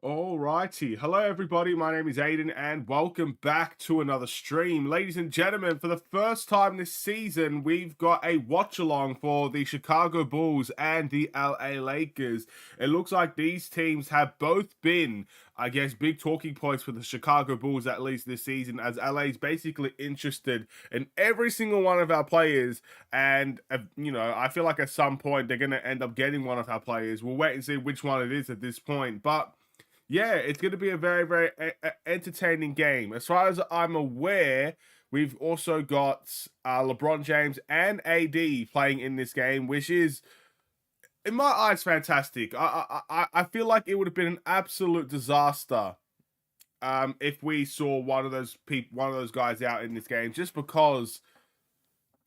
Alrighty, hello everybody, my name is Aiden and welcome back to another stream. Ladies and gentlemen, for the first time this season, we've got a watch-along for the Chicago Bulls and the LA Lakers. It looks like these teams have both been, I guess, big talking points for the Chicago Bulls at least this season, as LA is basically interested in every single one of our players. And, I feel like at some point they're going to end up getting one of our players. We'll wait and see which one it is at this point, but yeah, it's going to be a very, very entertaining game. As far as I'm aware, we've also got LeBron James and AD playing in this game, which is, in my eyes, fantastic. I feel like it would have been an absolute disaster if we saw one of those guys out in this game, just because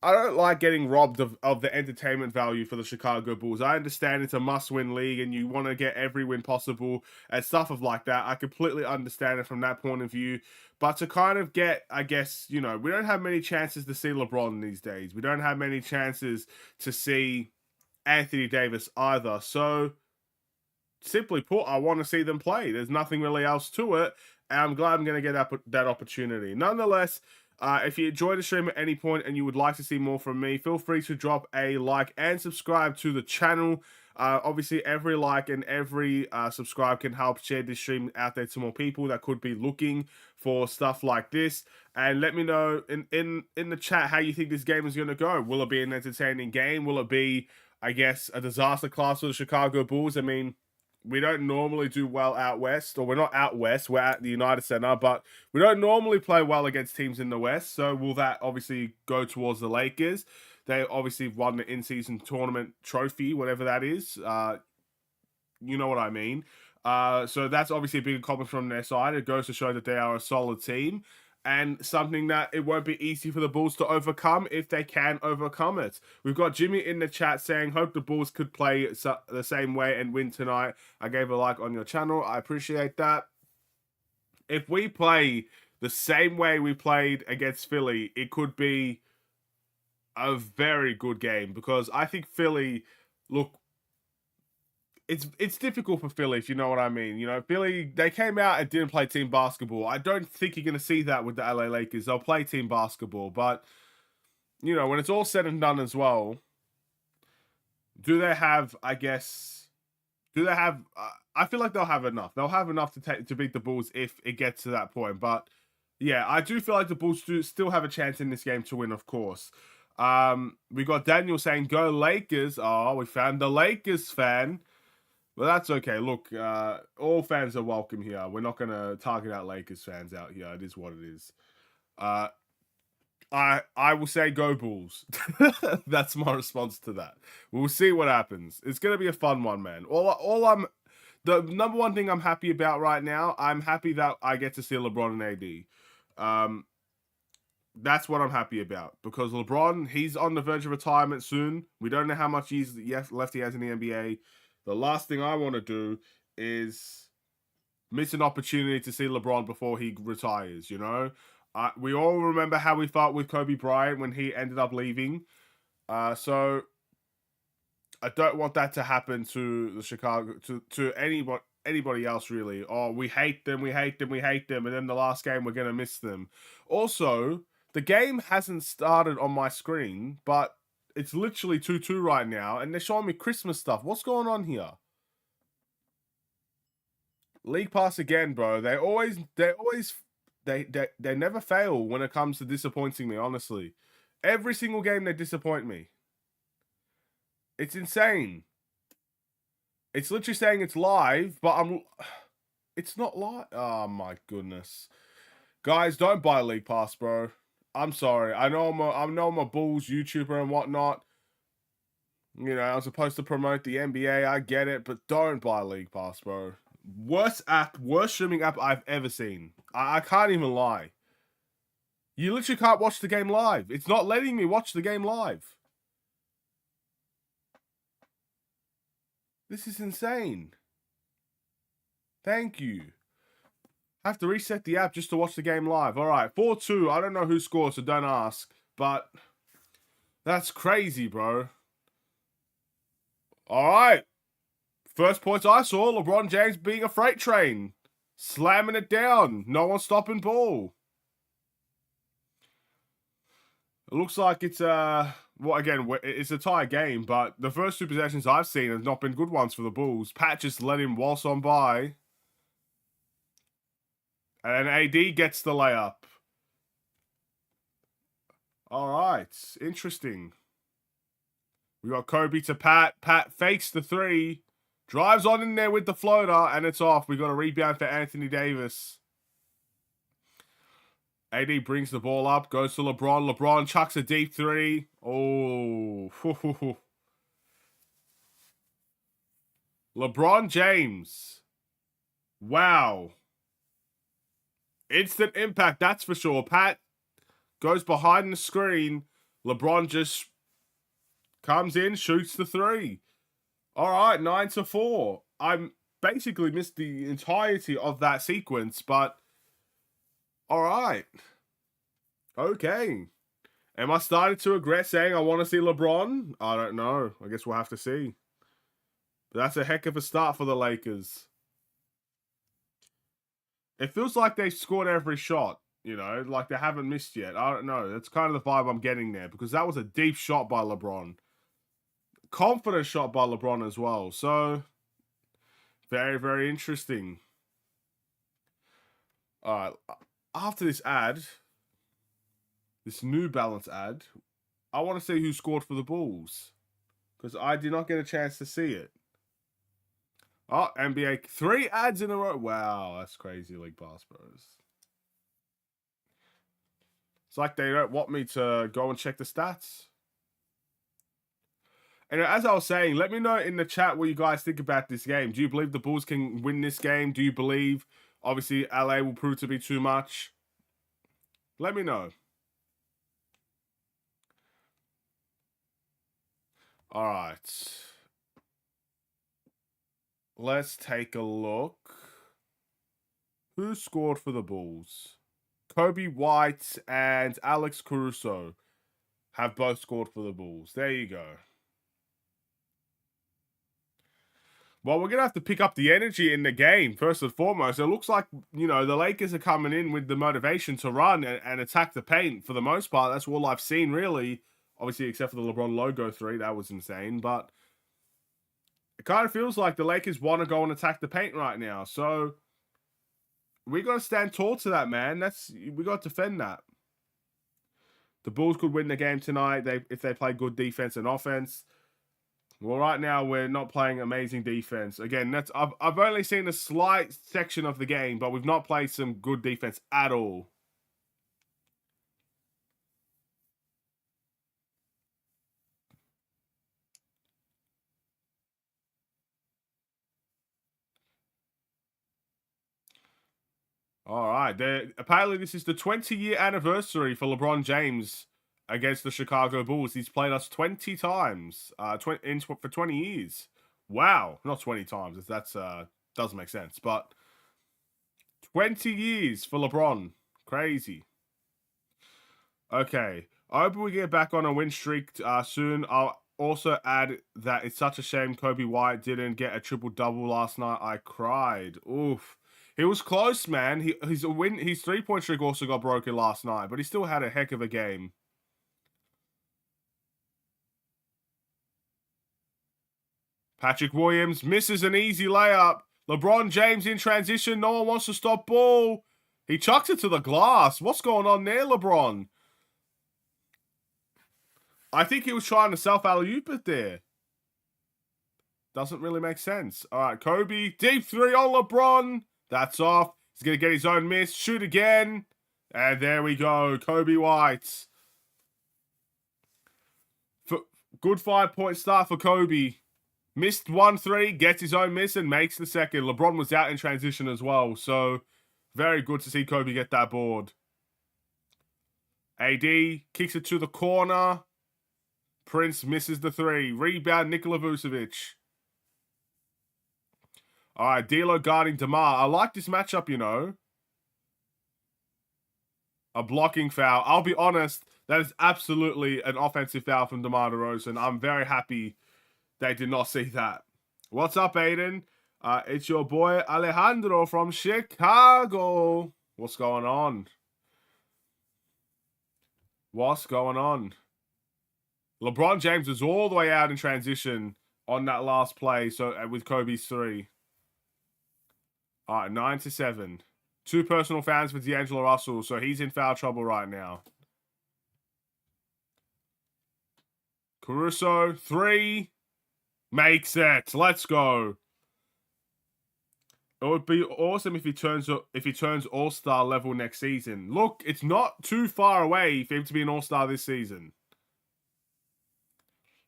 I don't like getting robbed of the entertainment value for the Chicago Bulls. I understand it's a must-win league and you want to get every win possible and stuff of like that. I completely understand it from that point of view. But to kind of get, I guess, we don't have many chances to see LeBron these days. We don't have many chances to see Anthony Davis either. So, simply put, I want to see them play. There's nothing really else to it. And I'm glad I'm going to get that opportunity. Nonetheless, if you enjoyed the stream at any point and you would like to see more from me, feel free to drop a like and subscribe to the channel. Obviously, every like and every subscribe can help share this stream out there to more people that could be looking for stuff like this. And let me know in the chat how you think this game is going to go. Will it be an entertaining game? Will it be, I guess, a disaster class for the Chicago Bulls? I mean, we don't normally do well out west, or we're not out west, we're at the United Center, but we don't normally play well against teams in the west. So will that obviously go towards the Lakers? They obviously won the in-season tournament trophy, whatever that is. You know what I mean. So that's obviously a big accomplishment from their side. It goes to show that they are a solid team, and something that it won't be easy for the Bulls to overcome if they can overcome it. We've got Jimmy in the chat saying, hope the Bulls could play the same way and win tonight. I gave a like on your channel. I appreciate that. If we play the same way we played against Philly, it could be a very good game, because I think Philly, look, it's difficult for Philly, if you know what I mean. Philly, they came out and didn't play team basketball. I don't think you're going to see that with the LA Lakers. They'll play team basketball, but when it's all said and done as well, do they have, I guess, I feel like they'll have enough. They'll have enough to beat the Bulls if it gets to that point. But yeah, I do feel like the Bulls do still have a chance in this game to win, of course. We got Daniel saying, go Lakers. Oh, we found the Lakers fan. Well, that's okay. Look, all fans are welcome here. We're not going to target out Lakers fans out here. It is what it is. I will say go Bulls. That's my response to that. We'll see what happens. It's going to be a fun one, man. The number one thing I'm happy about right now, I'm happy that I get to see LeBron and AD. That's what I'm happy about, because LeBron, he's on the verge of retirement soon. We don't know how much left he has in the NBA. The last thing I want to do is miss an opportunity to see LeBron before he retires, We all remember how we felt with Kobe Bryant when he ended up leaving. So I don't want that to happen to the Chicago, to anybody else, really. Oh, we hate them, and then the last game we're going to miss them. Also, the game hasn't started on my screen, but it's literally 2-2 right now, and they're showing me Christmas stuff. What's going on here? League Pass again, bro. They never fail when it comes to disappointing me, honestly. Every single game they disappoint me. It's insane. It's literally saying it's live, but it's not live. Oh my goodness. Guys, don't buy League Pass, bro. I'm sorry. I know I'm a Bulls YouTuber and whatnot. I'm supposed to promote the NBA. I get it, but don't buy League Pass, bro. Worst streaming app I've ever seen. I can't even lie. You literally can't watch the game live. It's not letting me watch the game live. This is insane. Thank you. I have to reset the app just to watch the game live. All right, 4-2. I don't know who scored, so don't ask. But that's crazy, bro. All right. First points I saw, LeBron James being a freight train. Slamming it down. No one stopping ball. It looks like it's, well, again, it's a tie game, but the first two possessions I've seen have not been good ones for the Bulls. Pat just let him waltz on by. And AD gets the layup. All right. Interesting. We got Kobe to Pat. Pat fakes the three. Drives on in there with the floater, and it's off. We got a rebound for Anthony Davis. AD brings the ball up, goes to LeBron. LeBron chucks a deep three. Oh. LeBron James. Wow. Instant impact, that's for sure. Pat goes behind the screen. LeBron just comes in, shoots the three. All right, 9-4. I'm basically missed the entirety of that sequence, but all right. Okay. Am I starting to regret saying I want to see LeBron? I don't know. I guess we'll have to see. But that's a heck of a start for the Lakers. It feels like they've scored every shot, you know, like they haven't missed yet. I don't know. That's kind of the vibe I'm getting there because that was a deep shot by LeBron. Confident shot by LeBron as well. So, very, very interesting. All right. After this ad, this New Balance ad, I want to see who scored for the Bulls because I did not get a chance to see it. Oh, NBA. 3 ads in a row. Wow, that's crazy, League Pass Bros. It's like they don't want me to go and check the stats. And as I was saying, let me know in the chat what you guys think about this game. Do you believe the Bulls can win this game? Do you believe, obviously, LA will prove to be too much? Let me know. All right. Let's take a look. Who scored for the Bulls? Kobe White and Alex Caruso have both scored for the Bulls. There you go. Well, we're going to have to pick up the energy in the game, first and foremost. It looks like, you know, the Lakers are coming in with the motivation to run and attack the paint for the most part. That's all I've seen, really. Obviously, except for the LeBron logo 3. That was insane. But it kind of feels like the Lakers want to go and attack the paint right now. So we got to stand tall to that, man. We got to defend that. The Bulls could win the game tonight if they play good defense and offense. Well, right now we're not playing amazing defense. Again, I've only seen a slight section of the game, but we've not played some good defense at all. All right. Apparently, this is the 20-year anniversary for LeBron James against the Chicago Bulls. He's played us 20 times for 20 years. Wow. Not 20 times. That's doesn't make sense. But 20 years for LeBron. Crazy. Okay. I hope we get back on a win streak soon. I'll also add that it's such a shame Kobe White didn't get a triple-double last night. I cried. Oof. He was close, man. His 3-point streak also got broken last night, but he still had a heck of a game. Patrick Williams misses an easy layup. LeBron James in transition. No one wants to stop ball. He chucks it to the glass. What's going on there, LeBron? I think he was trying to self-alley-oop it there. Doesn't really make sense. All right, Kobe. Deep 3 on LeBron. That's off. He's going to get his own miss. Shoot again. And there we go. Kobe White. Good 5-point start for Kobe. Missed 1-3, gets his own miss, and makes the second. LeBron was out in transition as well. So, very good to see Kobe get that board. AD kicks it to the corner. Prince misses the 3. Rebound, Nikola Vucevic. All right, D'Lo guarding DeMar. I like this matchup, you know. A blocking foul. I'll be honest, that is absolutely an offensive foul from DeMar DeRozan. I'm very happy they did not see that. What's up, Aiden? It's your boy Alejandro from Chicago. What's going on? What's going on? LeBron James was all the way out in transition on that last play, so with Kobe's 3. All right, 9-7. 2 personal fouls for D'Angelo Russell, so he's in foul trouble right now. Caruso, 3. Makes it. Let's go. It would be awesome if he turns all-star level next season. Look, it's not too far away for him to be an all-star this season.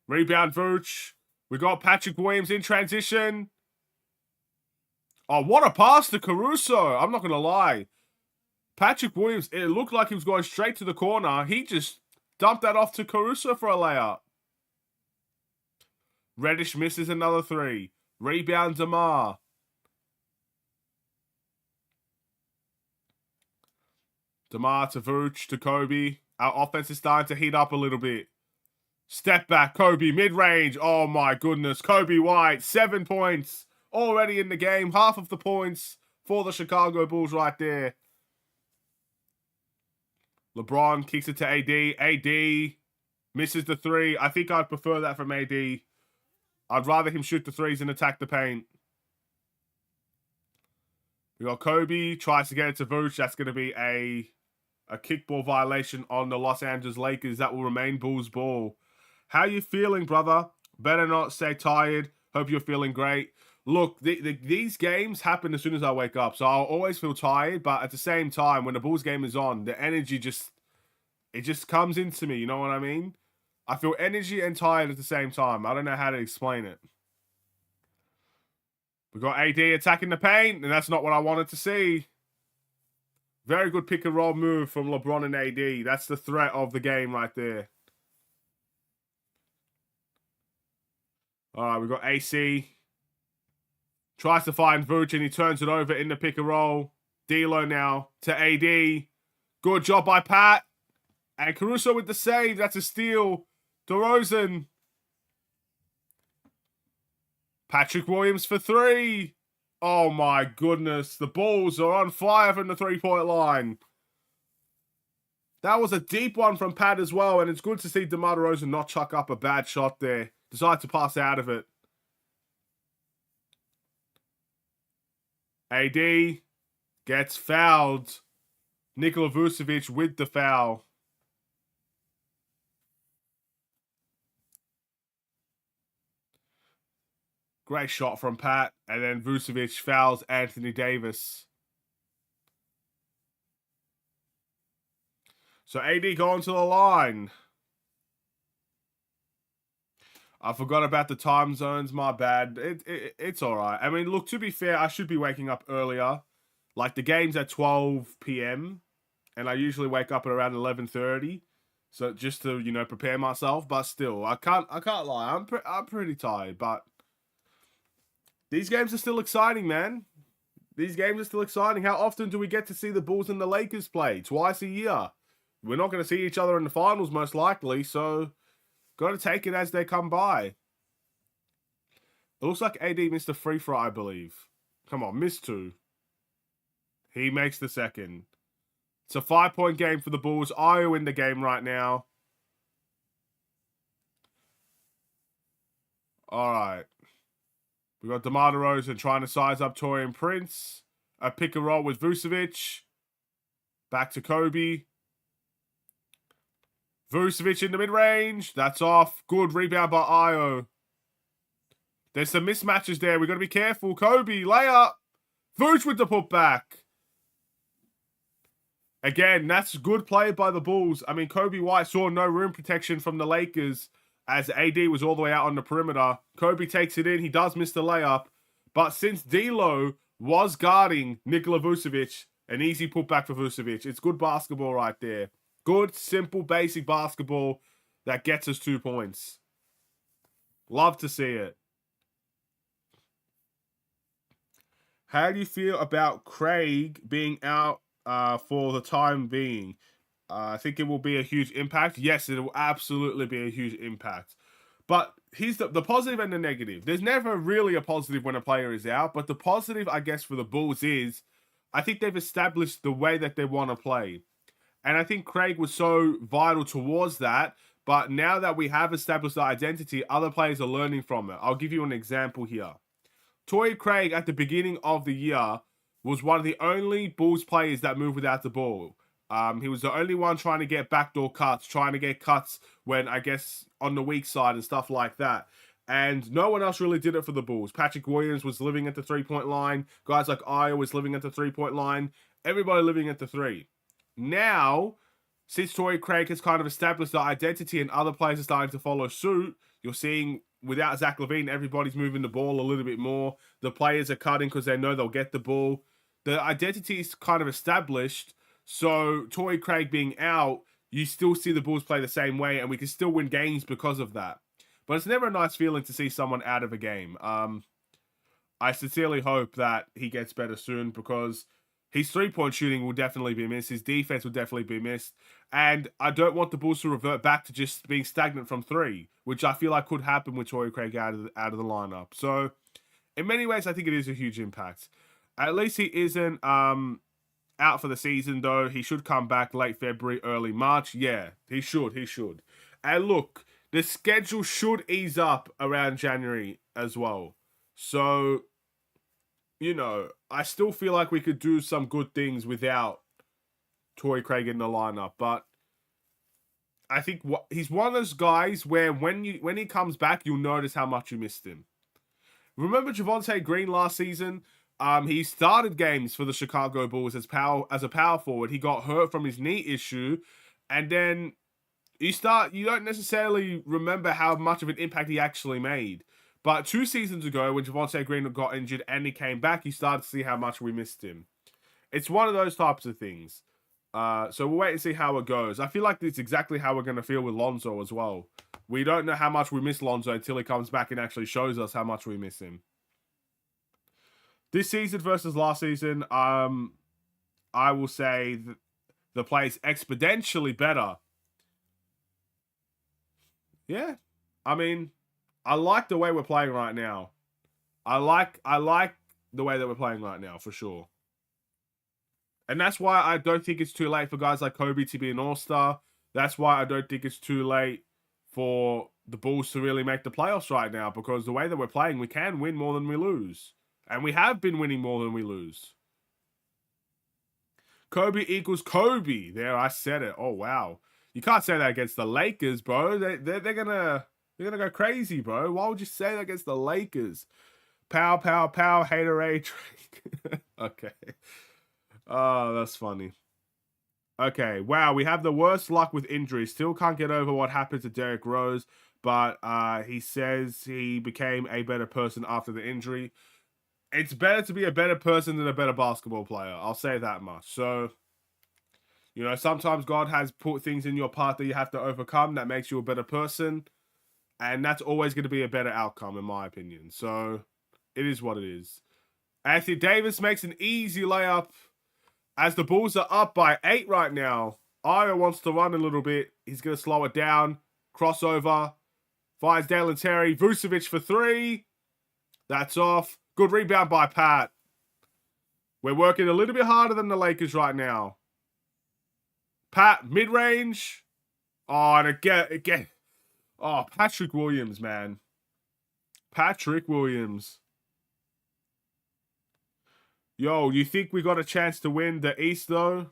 Rebound Vooch. We got Patrick Williams in transition. Oh, what a pass to Caruso. I'm not going to lie. Patrick Williams, it looked like he was going straight to the corner. He just dumped that off to Caruso for a layup. Reddish misses another 3. Rebound DeMar. DeMar to Vooch to Kobe. Our offense is starting to heat up a little bit. Step back, Kobe, mid-range. Oh my goodness. Kobe White, 7 points. Already in the game. Half of the points for the Chicago Bulls right there. LeBron kicks it to AD. AD misses the 3. I think I'd prefer that from AD. I'd rather him shoot the 3s and attack the paint. We got Kobe. Tries to get it to Vooch. That's going to be a kickball violation on the Los Angeles Lakers. That will remain Bulls ball. How you feeling, brother? Better not stay tired. Hope you're feeling great. Look, these games happen as soon as I wake up, so I'll always feel tired, but at the same time, when the Bulls game is on, the energy just comes into me, you know what I mean? I feel energy and tired at the same time. I don't know how to explain it. We got AD attacking the paint, and that's not what I wanted to see. Very good pick and roll move from LeBron and AD. That's the threat of the game right there. All right, we got AC. Tries to find Vooch, and he turns it over in the pick and roll. D'Lo now to AD. Good job by Pat. And Caruso with the save. That's a steal. DeRozan. Patrick Williams for 3. Oh my goodness. The Bulls are on fire from the 3-point line. That was a deep one from Pat as well. And it's good to see DeMar DeRozan not chuck up a bad shot there. Decide to pass out of it. AD gets fouled. Nikola Vucevic with the foul. Great shot from Pat. And then Vucevic fouls Anthony Davis. So AD going to the line. I forgot about the time zones. My bad. It's all right. I mean, look, to be fair, I should be waking up earlier. Like, the game's at 12 p.m. And I usually wake up at around 11:30. So just to, you know, prepare myself. But still, I can't lie. I'm pretty tired. But these games are still exciting, man. These games are still exciting. How often do we get to see the Bulls and the Lakers play? Twice a year. We're not going to see each other in the finals, most likely. So got to take it as they come by. It looks like AD missed a free throw, I believe. Come on, missed 2. He makes the second. It's a 5-point game for the Bulls. Io in the game right now. All right. We got DeMar DeRozan trying to size up Taurean Prince. A pick and roll with Vucevic. Back to Kobe. Vucevic in the mid-range. That's off. Good rebound by Io. There's some mismatches there. We've got to be careful. Kobe, layup. Vooch with the putback. Again, that's good play by the Bulls. I mean, Kobe White saw no rim protection from the Lakers as AD was all the way out on the perimeter. Kobe takes it in. He does miss the layup. But since D'Lo was guarding Nikola Vucevic, an easy putback for Vucevic. It's good basketball right there. Good, simple, basic basketball that gets us 2 points. Love to see it. How do you feel about Craig being out for the time being? I think it will be a huge impact. Yes, it will absolutely be a huge impact. But here's the positive and the negative. There's never really a positive when a player is out, but the positive, I guess, for the Bulls is I think they've established the way that they want to play. And I think Craig was so vital towards that. But now that we have established the identity, other players are learning from it. I'll give you an example here. Torrey Craig at the beginning of the year was one of the only Bulls players that moved without the ball. He was the only one trying to get backdoor cuts, trying to get cuts when, I guess, on the weak side and stuff like that. And no one else really did it for the Bulls. Patrick Williams was living at the three-point line. Guys like Io was living at the three-point line. Everybody living at the three. Now, since Torrey Craig has kind of established the identity and other players are starting to follow suit, you're seeing without Zach LaVine, everybody's moving the ball a little bit more. The players are cutting because they know they'll get the ball. The identity is kind of established. So Torrey Craig being out, you still see the Bulls play the same way, and we can still win games because of that. But it's never a nice feeling to see someone out of a game. I sincerely hope that he gets better soon because his three-point shooting will definitely be missed. His defense will definitely be missed. And I don't want the Bulls to revert back to just being stagnant from three, which I feel like could happen with Torrey Craig out of the lineup. So, in many ways, I think it is a huge impact. At least he isn't out for the season, though. He should come back late February, early March. Yeah, he should. And look, the schedule should ease up around January as well. So, you know, I still feel like we could do some good things without Torrey Craig in the lineup. But I think he's one of those guys where when he comes back, you'll notice how much you missed him. Remember Javonte Green last season? He started games for the Chicago Bulls as a power forward. He got hurt from his knee issue, and then you don't necessarily remember how much of an impact he actually made. But 2 seasons ago, when Javonte Green got injured and he came back, you started to see how much we missed him. It's one of those types of things. So we'll wait and see how it goes. I feel like it's exactly how we're going to feel with Lonzo as well. We don't know how much we miss Lonzo until he comes back and actually shows us how much we miss him. This season versus last season, I will say the play is exponentially better. Yeah, I mean, I like the way we're playing right now. I like the way that we're playing right now, for sure. And that's why I don't think it's too late for guys like Kobe to be an all-star. That's why I don't think it's too late for the Bulls to really make the playoffs right now. Because the way that we're playing, we can win more than we lose. And we have been winning more than we lose. Kobe equals Kobe. There, I said it. Oh, wow. You can't say that against the Lakers, bro. They're gonna go crazy, bro. Why would you say that against the Lakers? Pow, pow, pow, haterade. Okay. Oh, that's funny. Okay, wow, we have the worst luck with injuries. Still can't get over what happened to Derrick Rose, but he says he became a better person after the injury. It's better to be a better person than a better basketball player. I'll say that much. So, you know, sometimes God has put things in your path that you have to overcome that makes you a better person. And that's always going to be a better outcome, in my opinion. So, it is what it is. Anthony Davis makes an easy layup. As the Bulls are up by 8 right now, Io wants to run a little bit. He's going to slow it down. Crossover. Finds Dalen Terry. Vucevic for 3. That's off. Good rebound by Pat. We're working a little bit harder than the Lakers right now. Pat, mid-range. Oh, and again. Oh, Patrick Williams, man. Patrick Williams. Yo, you think we got a chance to win the East, though?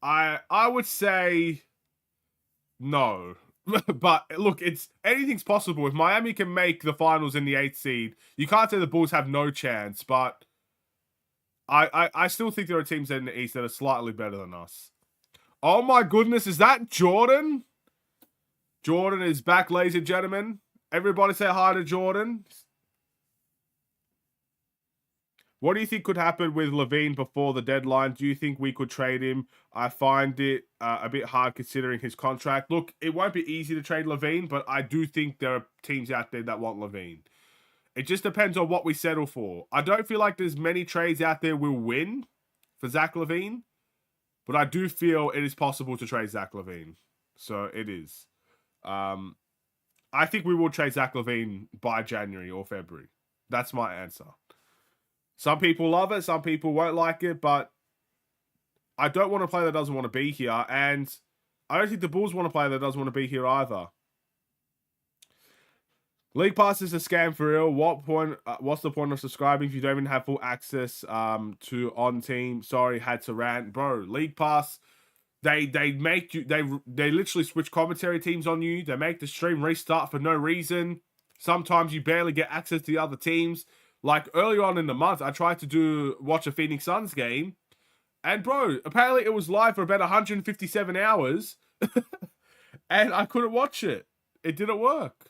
I would say no. But look, anything's possible. If Miami can make the finals in the 8th seed, you can't say the Bulls have no chance. But I still think there are teams in the East that are slightly better than us. Oh my goodness, is that Jordan? Jordan is back, ladies and gentlemen. Everybody say hi to Jordan. What do you think could happen with LaVine before the deadline? Do you think we could trade him? I find it a bit hard considering his contract. Look, it won't be easy to trade LaVine, but I do think there are teams out there that want LaVine. It just depends on what we settle for. I don't feel like there's many trades out there we'll win for Zach LaVine, but I do feel it is possible to trade Zach LaVine. So it is. I think we will trade Zach LaVine by January or February. That's my answer. Some people love it, some people won't like it, but I don't want a player that doesn't want to be here, and I don't think the Bulls want a player that doesn't want to be here either. League Pass is a scam for real. What's the point of subscribing if you don't even have full access to on team? Sorry, had to rant, bro. League Pass, they make you they literally switch commentary teams on you. They make the stream restart for no reason. Sometimes you barely get access to the other teams. Like earlier on in the month, I tried to watch a Phoenix Suns game, and bro, apparently it was live for about 157 hours, and I couldn't watch it. It didn't work.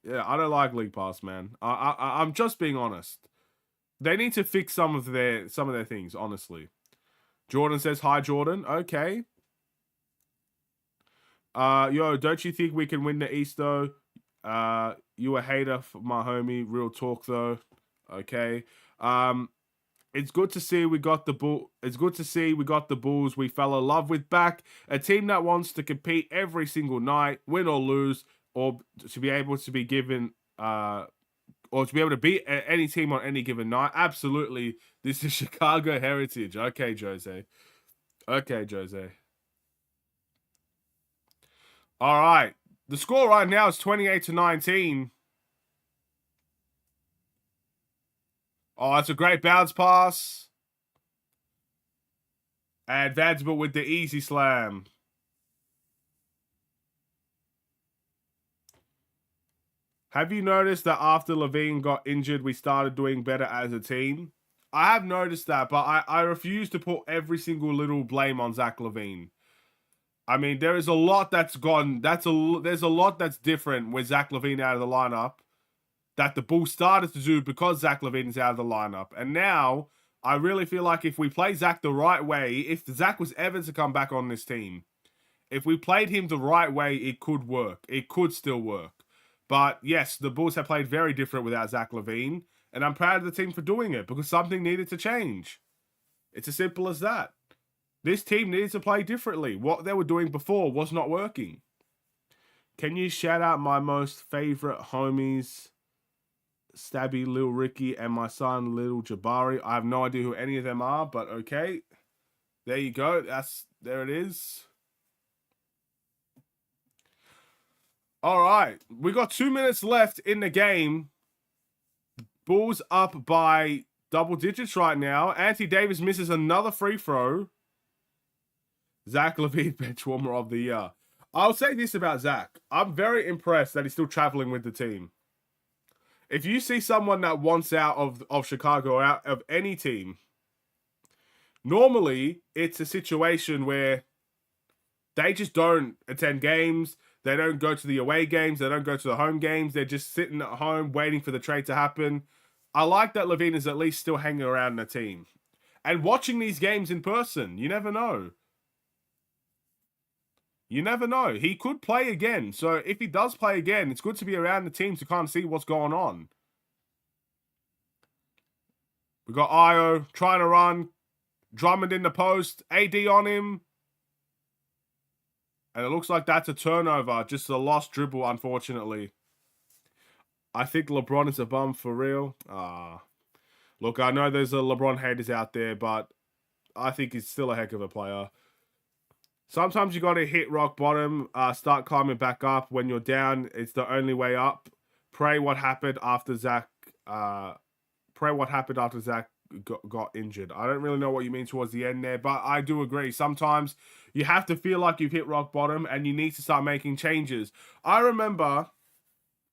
Yeah, I don't like League Pass, man. I'm just being honest. They need to fix some of their things, honestly. Jordan says, hi, Jordan. Okay. Yo, don't you think we can win the East, though? You a hater, my homie. Real talk, though. Okay. It's good to see we got the Bulls we fell in love with back. A team that wants to compete every single night, win or lose, or to be able to be given, or to be able to beat any team on any given night. Absolutely, this is Chicago heritage. Okay, Jose. Okay, Jose. All right. The score right now is 28-19. Oh, that's a great bounce pass. And Vanderbilt with the easy slam. Have you noticed that after LaVine got injured, we started doing better as a team? I have noticed that, but I refuse to put every single little blame on Zach LaVine. I mean, there is a lot that's gone. There's a lot that's different with Zach LaVine out of the lineup that the Bulls started to do because Zach LaVine is out of the lineup. And now, I really feel like if we play Zach the right way, if Zach was ever to come back on this team, if we played him the right way, it could work. It could still work. But yes, the Bulls have played very different without Zach LaVine, and I'm proud of the team for doing it because something needed to change. It's as simple as that. This team needed to play differently. What they were doing before was not working. Can you shout out my most favorite homies, Stabby, Lil Ricky, and my son, Lil Jabari? I have no idea who any of them are, but okay. There you go. There it is. All right. We got 2 minutes left in the game. Bulls up by double digits right now. Anthony Davis misses another free throw. Zach LaVine, bench warmer of the year. I'll say this about Zach. I'm very impressed that he's still traveling with the team. If you see someone that wants out of Chicago or out of any team, normally it's a situation where they just don't attend games. They don't go to the away games. They don't go to the home games. They're just sitting at home waiting for the trade to happen. I like that LaVine is at least still hanging around the team. And watching these games in person, you never know. You never know. He could play again. So if he does play again, it's good to be around the team to kind of see what's going on. We got Io trying to run. Drummond in the post. AD on him. And it looks like that's a turnover. Just a lost dribble, unfortunately. I think LeBron is a bum for real. Look, I know there's a LeBron haters out there, but I think he's still a heck of a player. Sometimes you got to hit rock bottom, start climbing back up. When you're down, it's the only way up. Pray what happened after Zach got injured. I don't really know what you mean towards the end there, but I do agree. Sometimes you have to feel like you've hit rock bottom and you need to start making changes. I remember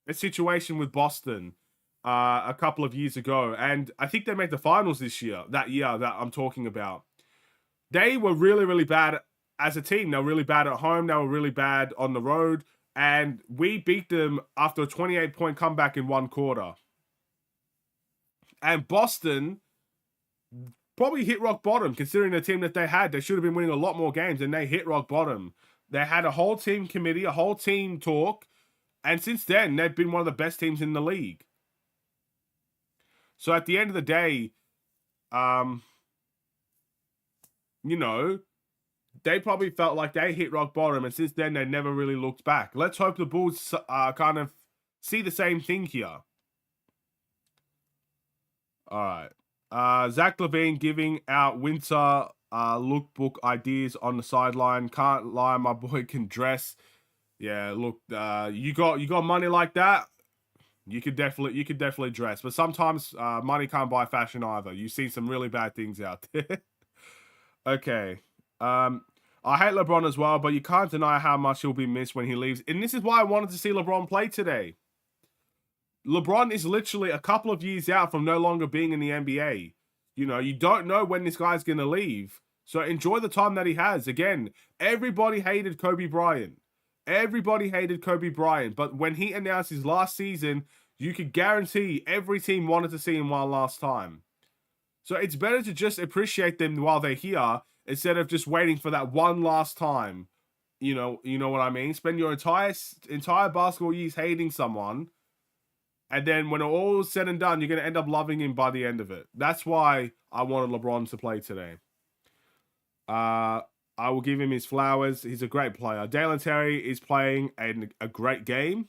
a situation with Boston a couple of years ago, and I think they made the finals that year that I'm talking about. They were really, really bad as a team. They were really bad at home. They were really bad on the road, and we beat them after a 28-point comeback in one quarter. And Boston probably hit rock bottom, considering the team that they had. They should have been winning a lot more games, and they hit rock bottom. They had a whole team committee, a whole team talk, and since then, they've been one of the best teams in the league. So at the end of the day, they probably felt like they hit rock bottom, and since then they never really looked back. Let's hope the Bulls kind of see the same thing here. All right. Zach LaVine giving out winter lookbook ideas on the sideline. Can't lie, my boy can dress. Yeah, look, you got money like that, you could definitely dress. But sometimes money can't buy fashion either. You see some really bad things out there. Okay. I hate LeBron as well, but you can't deny how much he'll be missed when he leaves. And this is why I wanted to see LeBron play today. LeBron is literally a couple of years out from no longer being in the NBA. You know, you don't know when this guy's going to leave. So enjoy the time that he has. Again, everybody hated Kobe Bryant. Everybody hated Kobe Bryant. But when he announced his last season, you could guarantee every team wanted to see him one last time. So it's better to just appreciate them while they're here instead of just waiting for that one last time. You know what I mean? Spend your entire basketball years hating someone, and then when all is said and done, you're going to end up loving him by the end of it. That's why I wanted LeBron to play today. I will give him his flowers. He's a great player. Dalen Terry is playing a great game.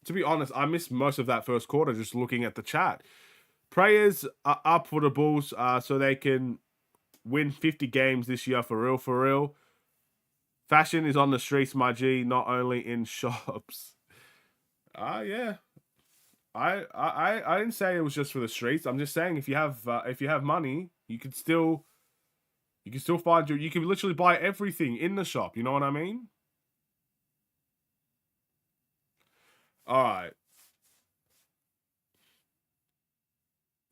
To be honest, I missed most of that first quarter just looking at the chat. Prayers are up for the Bulls so they can win 50 games this year for real. Fashion is on the streets, my G, not only in shops. Yeah. I didn't say it was just for the streets. I'm just saying if you have money, you can still find you can literally buy everything in the shop. You know what I mean? All right.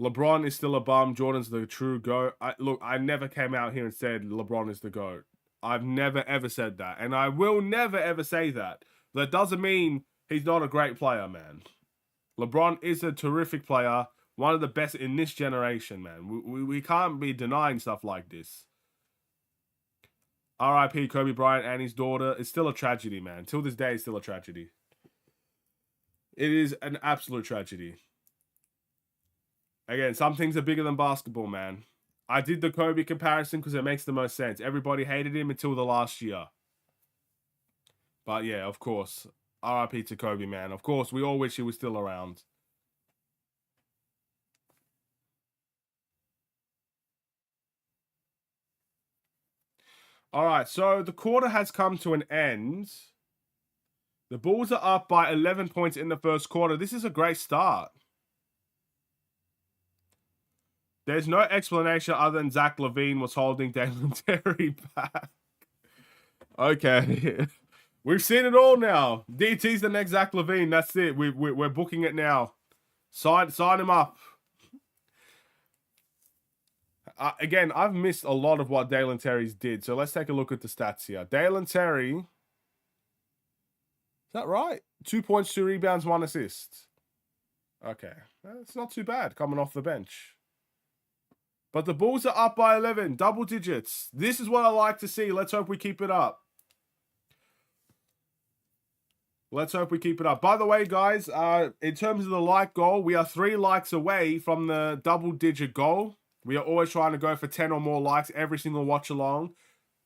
LeBron is still a bum. Jordan's the true GOAT. Look, I never came out here and said LeBron is the GOAT. I've never, ever said that. And I will never, ever say that. That doesn't mean he's not a great player, man. LeBron is a terrific player. One of the best in this generation, man. We can't be denying stuff like this. R.I.P. Kobe Bryant and his daughter. It's still a tragedy, man. Till this day, it's still a tragedy. It is an absolute tragedy. Again, some things are bigger than basketball, man. I did the Kobe comparison because it makes the most sense. Everybody hated him until the last year. But yeah, of course. RIP to Kobe, man. Of course, we all wish he was still around. All right, so the quarter has come to an end. The Bulls are up by 11 points in the first quarter. This is a great start. There's no explanation other than Zach LaVine was holding Dalen Terry back. Okay. We've seen it all now. DT's the next Zach LaVine. That's it. We're booking it now. Sign him up. Again, I've missed a lot of what Dalen Terry's did. So let's take a look at the stats here. Dalen Terry. Is that right? 2 points, 2 rebounds, 1 assist. Okay. That's not too bad coming off the bench. But the Bulls are up by 11. Double digits. This is what I like to see. Let's hope we keep it up. Let's hope we keep it up. By the way, guys, in terms of the like goal, we are 3 likes away from the double-digit goal. We are always trying to go for 10 or more likes every single watch along.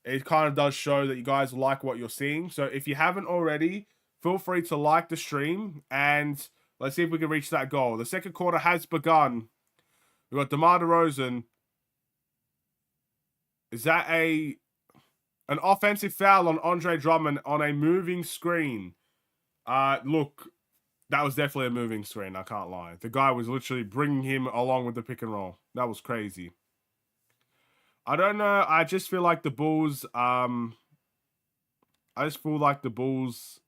It kind of does show that you guys like what you're seeing. So if you haven't already, feel free to like the stream. And let's see if we can reach that goal. The second quarter has begun. We've got DeMar DeRozan. Is that an offensive foul on Andre Drummond on a moving screen? Look, that was definitely a moving screen. I can't lie. The guy was literally bringing him along with the pick and roll. That was crazy. I don't know. I just feel like the Bulls. I just feel like the Bulls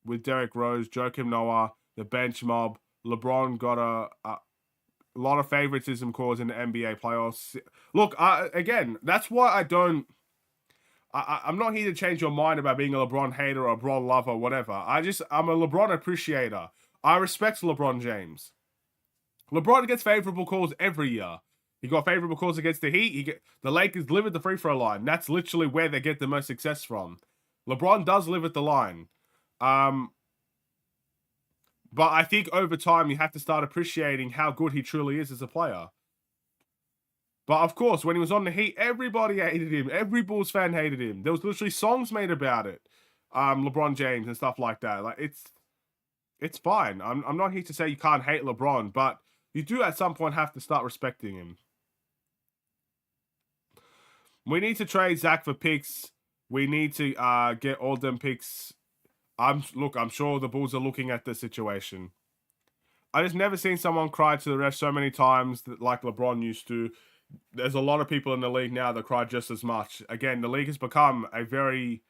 with Derrick Rose, Joakim Noah, the bench mob. LeBron got a lot of favoritism calls in the NBA playoffs. Look, again, that's why I don't. I'm not here to change your mind about being a LeBron hater or a LeBron lover, whatever. I'm a LeBron appreciator. I respect LeBron James. LeBron gets favorable calls every year. He got favorable calls against the Heat. The Lakers live at the free throw line. That's literally where they get the most success from. LeBron does live at the line. But I think over time you have to start appreciating how good he truly is as a player. But of course, when he was on the Heat, everybody hated him. Every Bulls fan hated him. There was literally songs made about it. LeBron James and stuff like that. Like it's fine. I'm not here to say you can't hate LeBron, but you do at some point have to start respecting him. We need to trade Zach for picks. We need to get all them picks. I'm sure the Bulls are looking at the situation. I just never seen someone cry to the ref so many times that, like LeBron used to. There's a lot of people in the league now that cry just as much. Again, the league has become a very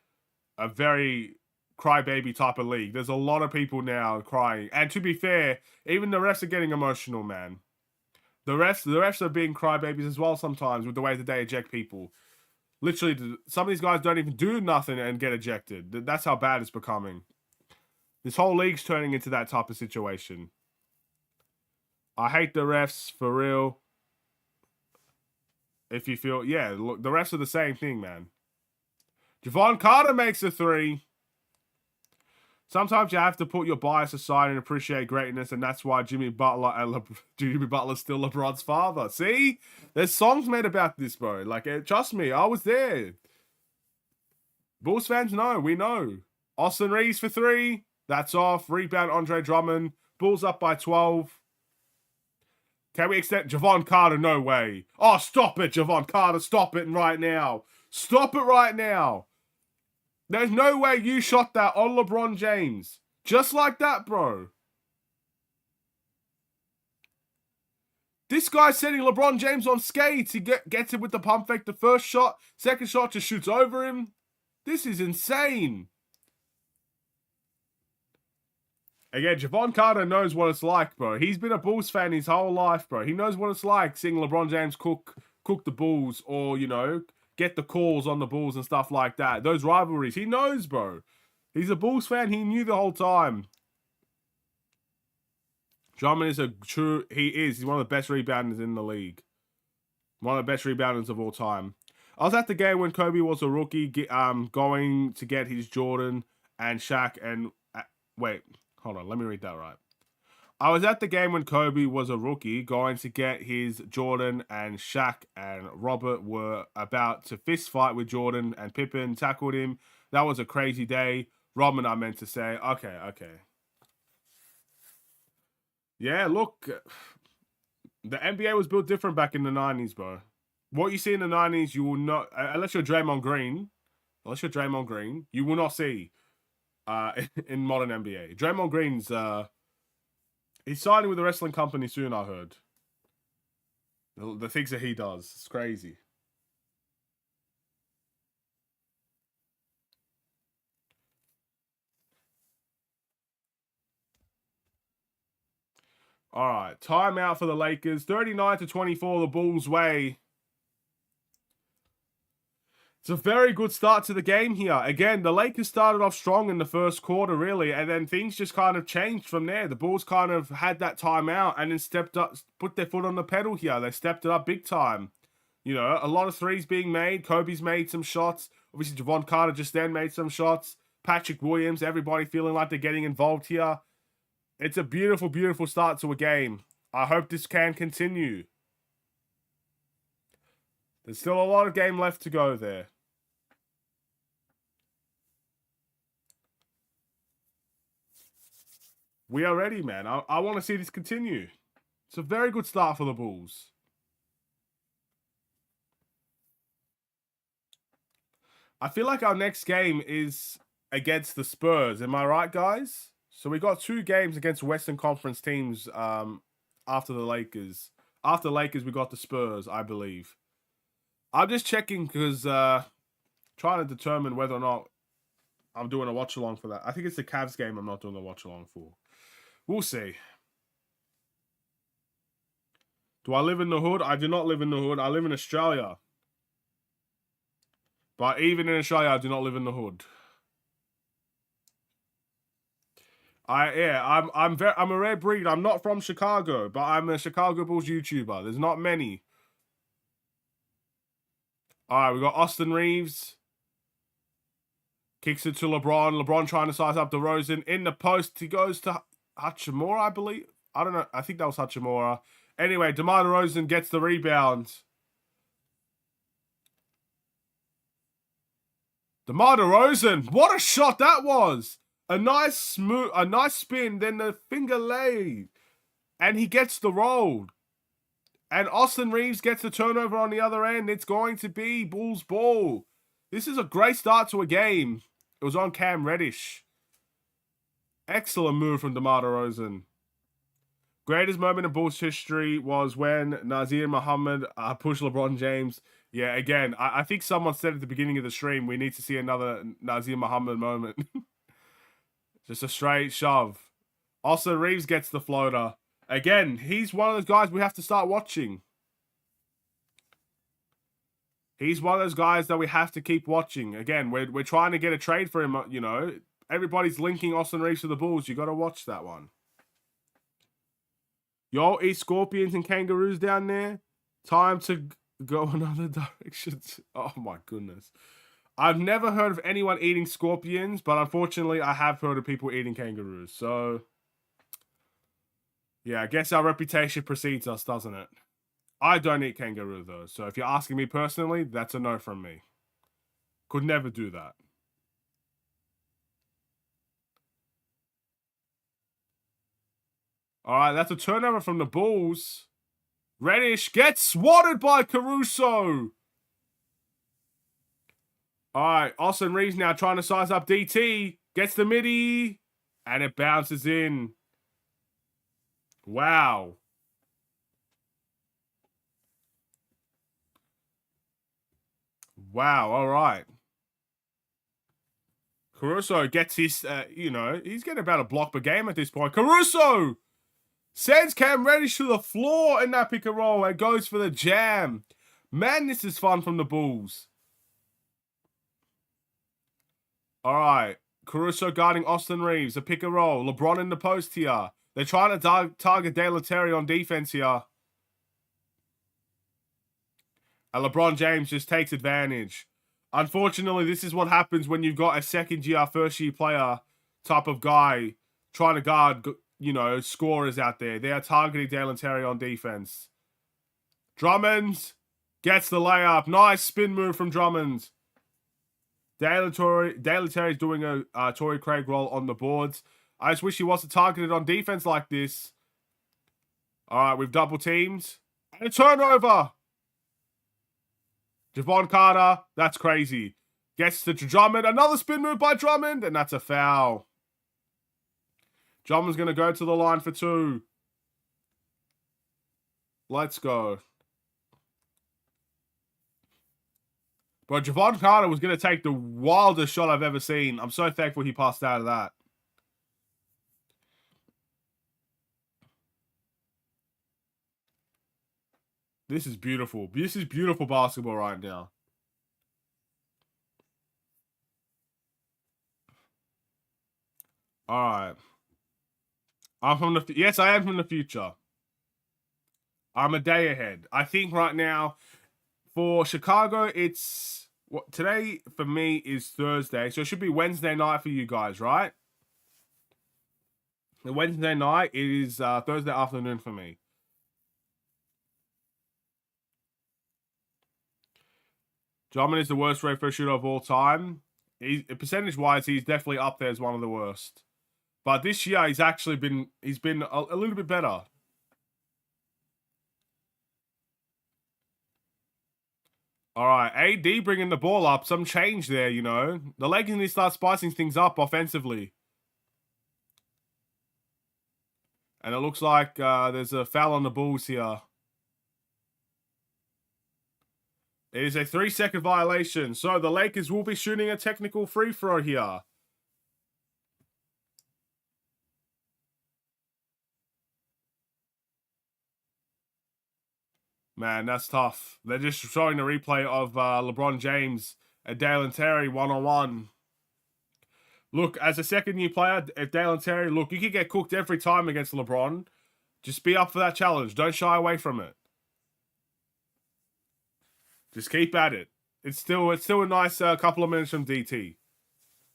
crybaby type of league. There's a lot of people now crying. And to be fair, even the refs are getting emotional, man. The refs are being crybabies as well sometimes with the way that they eject people. Literally, some of these guys don't even do nothing and get ejected. That's how bad it's becoming. This whole league's turning into that type of situation. I hate the refs, for real. If you feel... Yeah, look, the refs are the same thing, man. Javon Carter makes a three. Sometimes you have to put your bias aside and appreciate greatness, and that's why Jimmy Butler's still LeBron's father. See? There's songs made about this, bro. Like, trust me, I was there. Bulls fans know. We know. Austin Reeves for three. That's off. Rebound, Andre Drummond. Bulls up by 12. Can we extend Javon Carter? No way. Oh, stop it, Javon Carter. Stop it right now. Stop it right now. There's no way you shot that on LeBron James. Just like that, bro. This guy's setting LeBron James on skates. He gets it with the pump fake. The first shot. Second shot just shoots over him. This is insane. Again, Javon Carter knows what it's like, bro. He's been a Bulls fan his whole life, bro. He knows what it's like seeing LeBron James cook the Bulls or, you know, get the calls on the Bulls and stuff like that. Those rivalries. He knows, bro. He's a Bulls fan. He knew the whole time. Drummond is he's one of the best rebounders in the league. One of the best rebounders of all time. I was at the game when Kobe was a rookie, going to get his Jordan and Shaq and... wait, hold on. Let me read that right. I was at the game when Kobe was a rookie, going to get his Jordan, and Shaq and Robert were about to fist fight with Jordan, and Pippen tackled him. That was a crazy day. Robin, I meant to say. Okay. Yeah, look, the NBA was built different back in the 90s, bro. What you see in the 90s, you will not, unless you're Draymond Green, you will not see in modern NBA. Draymond Green's... he's signing with a wrestling company soon, I heard. The things that he does. It's crazy. All right. Timeout for the Lakers. 39-24, the Bulls' way. It's a very good start to the game here. Again, the Lakers started off strong in the first quarter, really, and then things just kind of changed from there. The Bulls kind of had that timeout and then stepped up, put their foot on the pedal here. They stepped it up big time. You know, a lot of threes being made. Kobe's made some shots. Obviously, Javon Carter just then made some shots. Patrick Williams, everybody feeling like they're getting involved here. It's a beautiful, beautiful start to a game. I hope this can continue. There's still a lot of game left to go there. We are ready, man. I want to see this continue. It's a very good start for the Bulls. I feel like our next game is against the Spurs. Am I right, guys? So we got 2 games against Western Conference teams after the Lakers. After the Lakers, we got the Spurs, I believe. I'm just checking because trying to determine whether or not I'm doing a watch-along for that. I think it's the Cavs game I'm not doing a watch-along for. We'll see. Do I live in the hood? I do not live in the hood. I live in Australia. But even in Australia, I do not live in the hood. I'm a rare breed. I'm not from Chicago, but I'm a Chicago Bulls YouTuber. There's not many. All right, we got Austin Reeves. Kicks it to LeBron. LeBron trying to size up DeRozan. In the post, he goes to Hachimura, I believe. I don't know. I think that was Hachimura. Anyway, DeMar DeRozan gets the rebound. DeMar DeRozan, what a shot that was! A nice spin, then the finger laid. And he gets the roll. And Austin Reeves gets the turnover on the other end. It's going to be Bulls ball. This is a great start to a game. It was on Cam Reddish. Excellent move from DeMar DeRozan. Greatest moment in Bulls history was when Nazir Muhammad pushed LeBron James. Yeah, again, I think someone said at the beginning of the stream, we need to see another Nazir Muhammad moment. Just a straight shove. Austin Reeves gets the floater. Again, he's one of those guys we have to start watching. He's one of those guys that we have to keep watching. Again, we're trying to get a trade for him, you know. Everybody's linking Austin Reeves to the Bulls. You got to watch that one. Y'all eat scorpions and kangaroos down there? Time to go another direction. Oh my goodness. I've never heard of anyone eating scorpions, but unfortunately I have heard of people eating kangaroos. So, yeah, I guess our reputation precedes us, doesn't it? I don't eat kangaroo though, so if you're asking me personally, that's a no from me. Could never do that. All right, that's a turnover from the Bulls. Reddish gets swatted by Caruso. All right, Austin Reeves now trying to size up DT. Gets the midi, and it bounces in. Wow. Wow, all right. Caruso gets his, you know, he's getting about a block per game at this point. Caruso sends Cam Reddish to the floor in that pick and roll and goes for the jam. Man, this is fun from the Bulls. All right. Caruso guarding Austin Reeves. A pick and roll. LeBron in the post here. They're trying to target De La Terry on defense here. And LeBron James just takes advantage. Unfortunately, this is what happens when you've got a second-year, first-year player type of guy trying to guard, you know, scorers out there. They are targeting De La Terry on defense. Drummond gets the layup. Nice spin move from Drummond. De La Terry's doing a Torrey Craig roll on the boards. I just wish he wasn't targeted on defense like this. All right, we've double teamed. And a turnover. Javon Carter, that's crazy. Gets to Drummond. Another spin move by Drummond, and that's a foul. Drummond's going to go to the line for two. Let's go. But Javon Carter was going to take the wildest shot I've ever seen. I'm so thankful he passed out of that. This is beautiful. This is beautiful basketball right now. All right. I'm from the... Yes, I am from the future. I'm a day ahead. I think right now, for Chicago, it's... today, for me, is Thursday. So it should be Wednesday night for you guys, right? The Wednesday night, it is Thursday afternoon for me. Drummond is the worst free throw shooter of all time. Percentage-wise, he's definitely up there as one of the worst. But this year, he's been a little bit better. All right, AD bringing the ball up. Some change there, you know. The Lakers need to start spicing things up offensively. And it looks like there's a foul on the Bulls here. It is a 3-second violation. So the Lakers will be shooting a technical free throw here. Man, that's tough. They're just showing the replay of LeBron James and Dalen Terry one-on-one. Look, as a second-year player, if Dalen Terry, look, you can get cooked every time against LeBron. Just be up for that challenge. Don't shy away from it. Just keep at it. It's still a nice couple of minutes from DT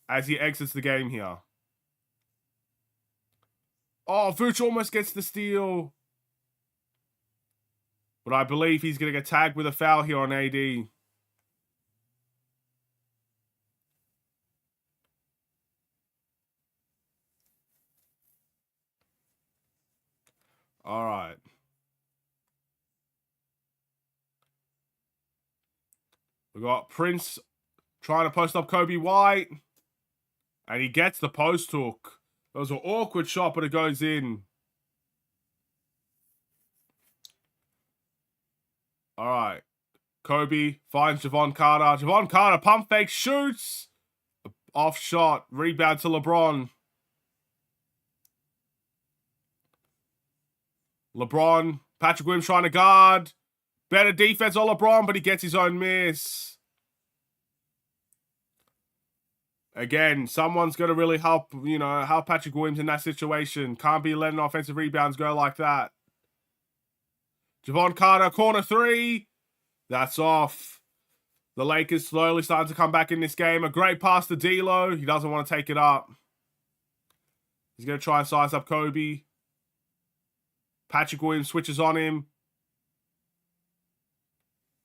as he exits the game here. Oh, Vooch almost gets the steal. But I believe he's going to get tagged with a foul here on AD. We got Prince trying to post up Kobe White. And he gets the post hook. That was an awkward shot, but it goes in. All right. Kobe finds Javon Carter. Javon Carter, pump fake, shoots. Off shot. Rebound to LeBron. LeBron. Patrick Williams trying to guard. Better defense on LeBron, but he gets his own miss. Again, someone's going to really help, help Patrick Williams in that situation. Can't be letting offensive rebounds go like that. Javon Carter, corner three. That's off. The Lakers slowly starting to come back in this game. A great pass to D'Lo. He doesn't want to take it up. He's going to try and size up Kobe. Patrick Williams switches on him.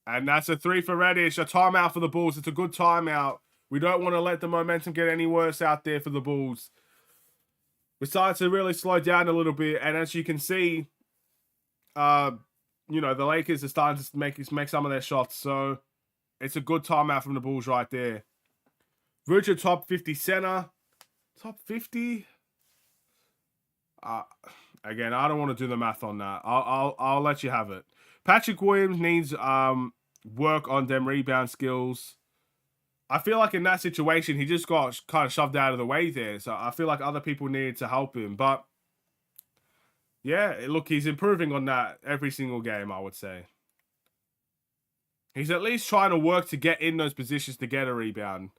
And that's a three for Reddish. A timeout for the Bulls. It's a good timeout. We don't want to let the momentum get any worse out there for the Bulls. We're starting to really slow down a little bit. And as you can see, the Lakers are starting to make some of their shots. So it's a good timeout from the Bulls right there. Richard, top 50 center. Top 50? Again, I don't want to do the math on that. I'll let you have it. Patrick Williams needs work on them rebound skills. I feel like in that situation, he just got kind of shoved out of the way there. So I feel like other people needed to help him. But yeah, look, he's improving on that every single game, I would say. He's at least trying to work to get in those positions to get a rebound.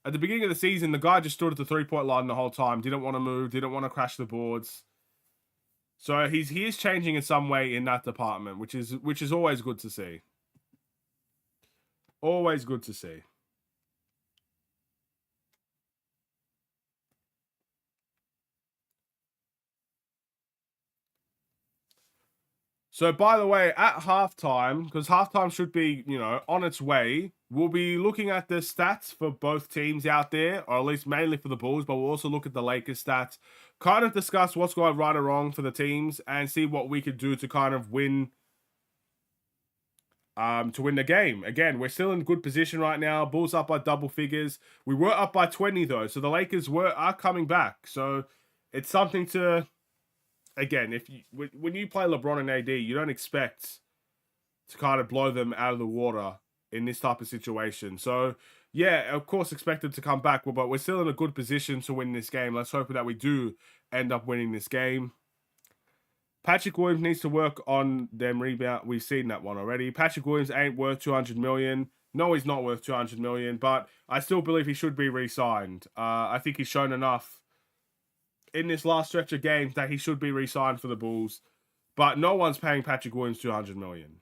At the beginning of the season, the guy just stood at the three-point line the whole time. Didn't want to move, didn't want to crash the boards. So he is changing in some way in that department, which is always good to see. Always good to see. So, by the way, at halftime, because halftime should be, on its way, we'll be looking at the stats for both teams out there, or at least mainly for the Bulls, but we'll also look at the Lakers stats, kind of discuss what's going right or wrong for the teams, and see what we could do to kind of win the game. Again, we're still in good position right now. Bulls up by double figures. We were up by 20, though, so the Lakers are coming back. So, it's something to... Again, when you play LeBron and AD, you don't expect to kind of blow them out of the water in this type of situation. So, yeah, of course, expect them to come back, but we're still in a good position to win this game. Let's hope that we do end up winning this game. Patrick Williams needs to work on them rebound. We've seen that one already. Patrick Williams ain't worth $200 million. No, he's not worth $200 million, but I still believe he should be re-signed. I think he's shown enough in this last stretch of games that he should be re-signed for the Bulls. But no one's paying Patrick Williams $200 million.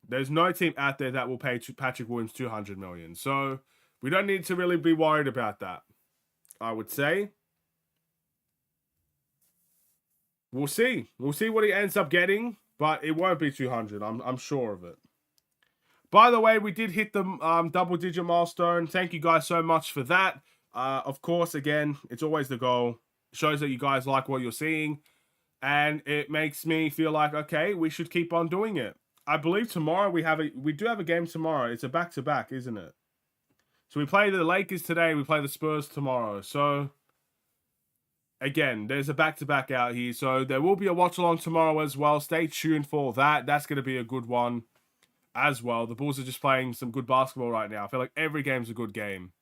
There's no team out there that will pay Patrick Williams $200 million. So we don't need to really be worried about that, I would say. We'll see. We'll see what he ends up getting, but it won't be 200. I'm sure of it. By the way, we did hit the double-digit milestone. Thank you guys so much for that. Of course, again, it's always the goal. Shows that you guys like what you're seeing, and it makes me feel like, okay, we should keep on doing it. I believe tomorrow we do have a game tomorrow. It's a back-to-back, isn't it? So we play the Lakers today, we play the Spurs tomorrow. So again, there's a back-to-back out here. So there will be a watch-along tomorrow as well. Stay tuned for that. That's going to be a good one as well. The Bulls are just playing some good basketball right now. I feel like every game's a good game.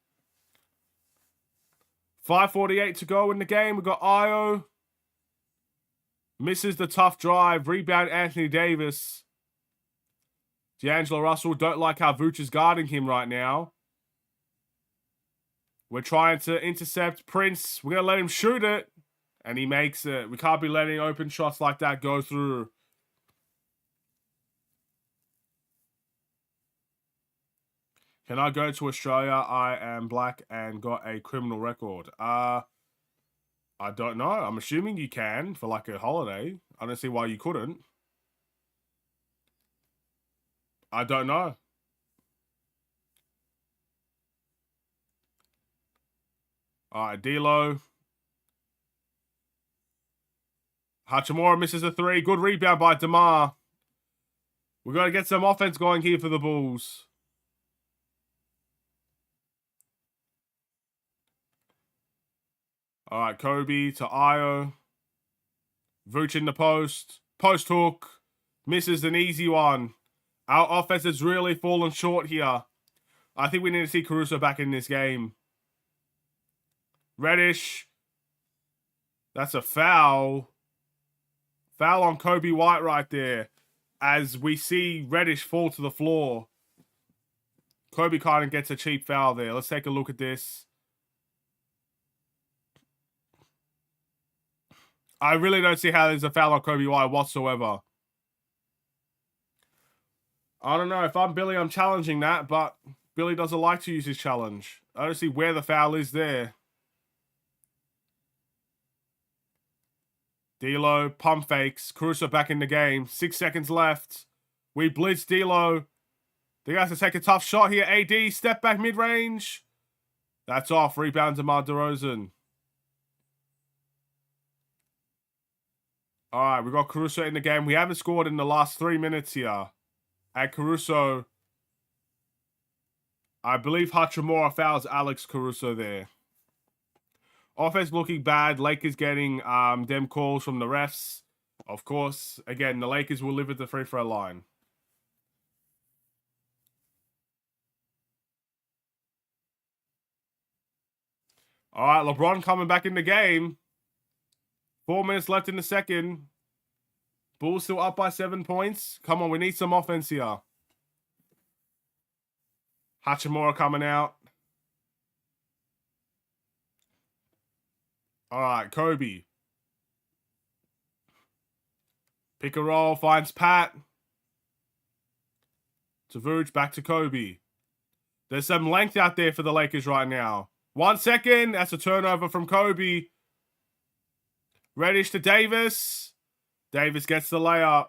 5:48 to go in the game. We've got Io. Misses the tough drive. Rebound Anthony Davis. D'Angelo Russell. Don't like how Vooch is guarding him right now. We're trying to intercept Prince. We're going to let him shoot it. And he makes it. We can't be letting open shots like that go through. Can I go to Australia? I am black and got a criminal record. I don't know. I'm assuming you can for like a holiday. I don't see why you couldn't. I don't know. All right, D'Lo. Hachimura misses a three. Good rebound by DeMar. We've got to get some offense going here for the Bulls. All right, Kobe to Io. Vooch in the post. Post hook. Misses an easy one. Our offense has really fallen short here. I think we need to see Caruso back in this game. Reddish. That's a foul. Foul on Kobe White right there. As we see Reddish fall to the floor. Kobe kind of gets a cheap foul there. Let's take a look at this. I really don't see how there's a foul on Kobe White whatsoever. I don't know. If I'm Billy, I'm challenging that, but Billy doesn't like to use his challenge. I don't see where the foul is there. D'Lo, pump fakes. Caruso back in the game. 6 seconds left. We blitz D'Lo. They have to take a tough shot here. AD, step back mid-range. That's off. Rebound DeMar DeRozan. All right, we got Caruso in the game. We haven't scored in the last 3 minutes here. And Caruso, I believe Hachimura fouls Alex Caruso there. Offense looking bad. Lakers getting them calls from the refs. Of course, again, the Lakers will live at the free throw line. All right, LeBron coming back in the game. 4 minutes left in the second. Bulls still up by 7 points. Come on, we need some offense here. Hachimura coming out. All right, Kobe. Pick a roll, finds Pat. To Vooch, back to Kobe. There's some length out there for the Lakers right now. 1 second, that's a turnover from Kobe. Reddish to Davis. Davis gets the layup.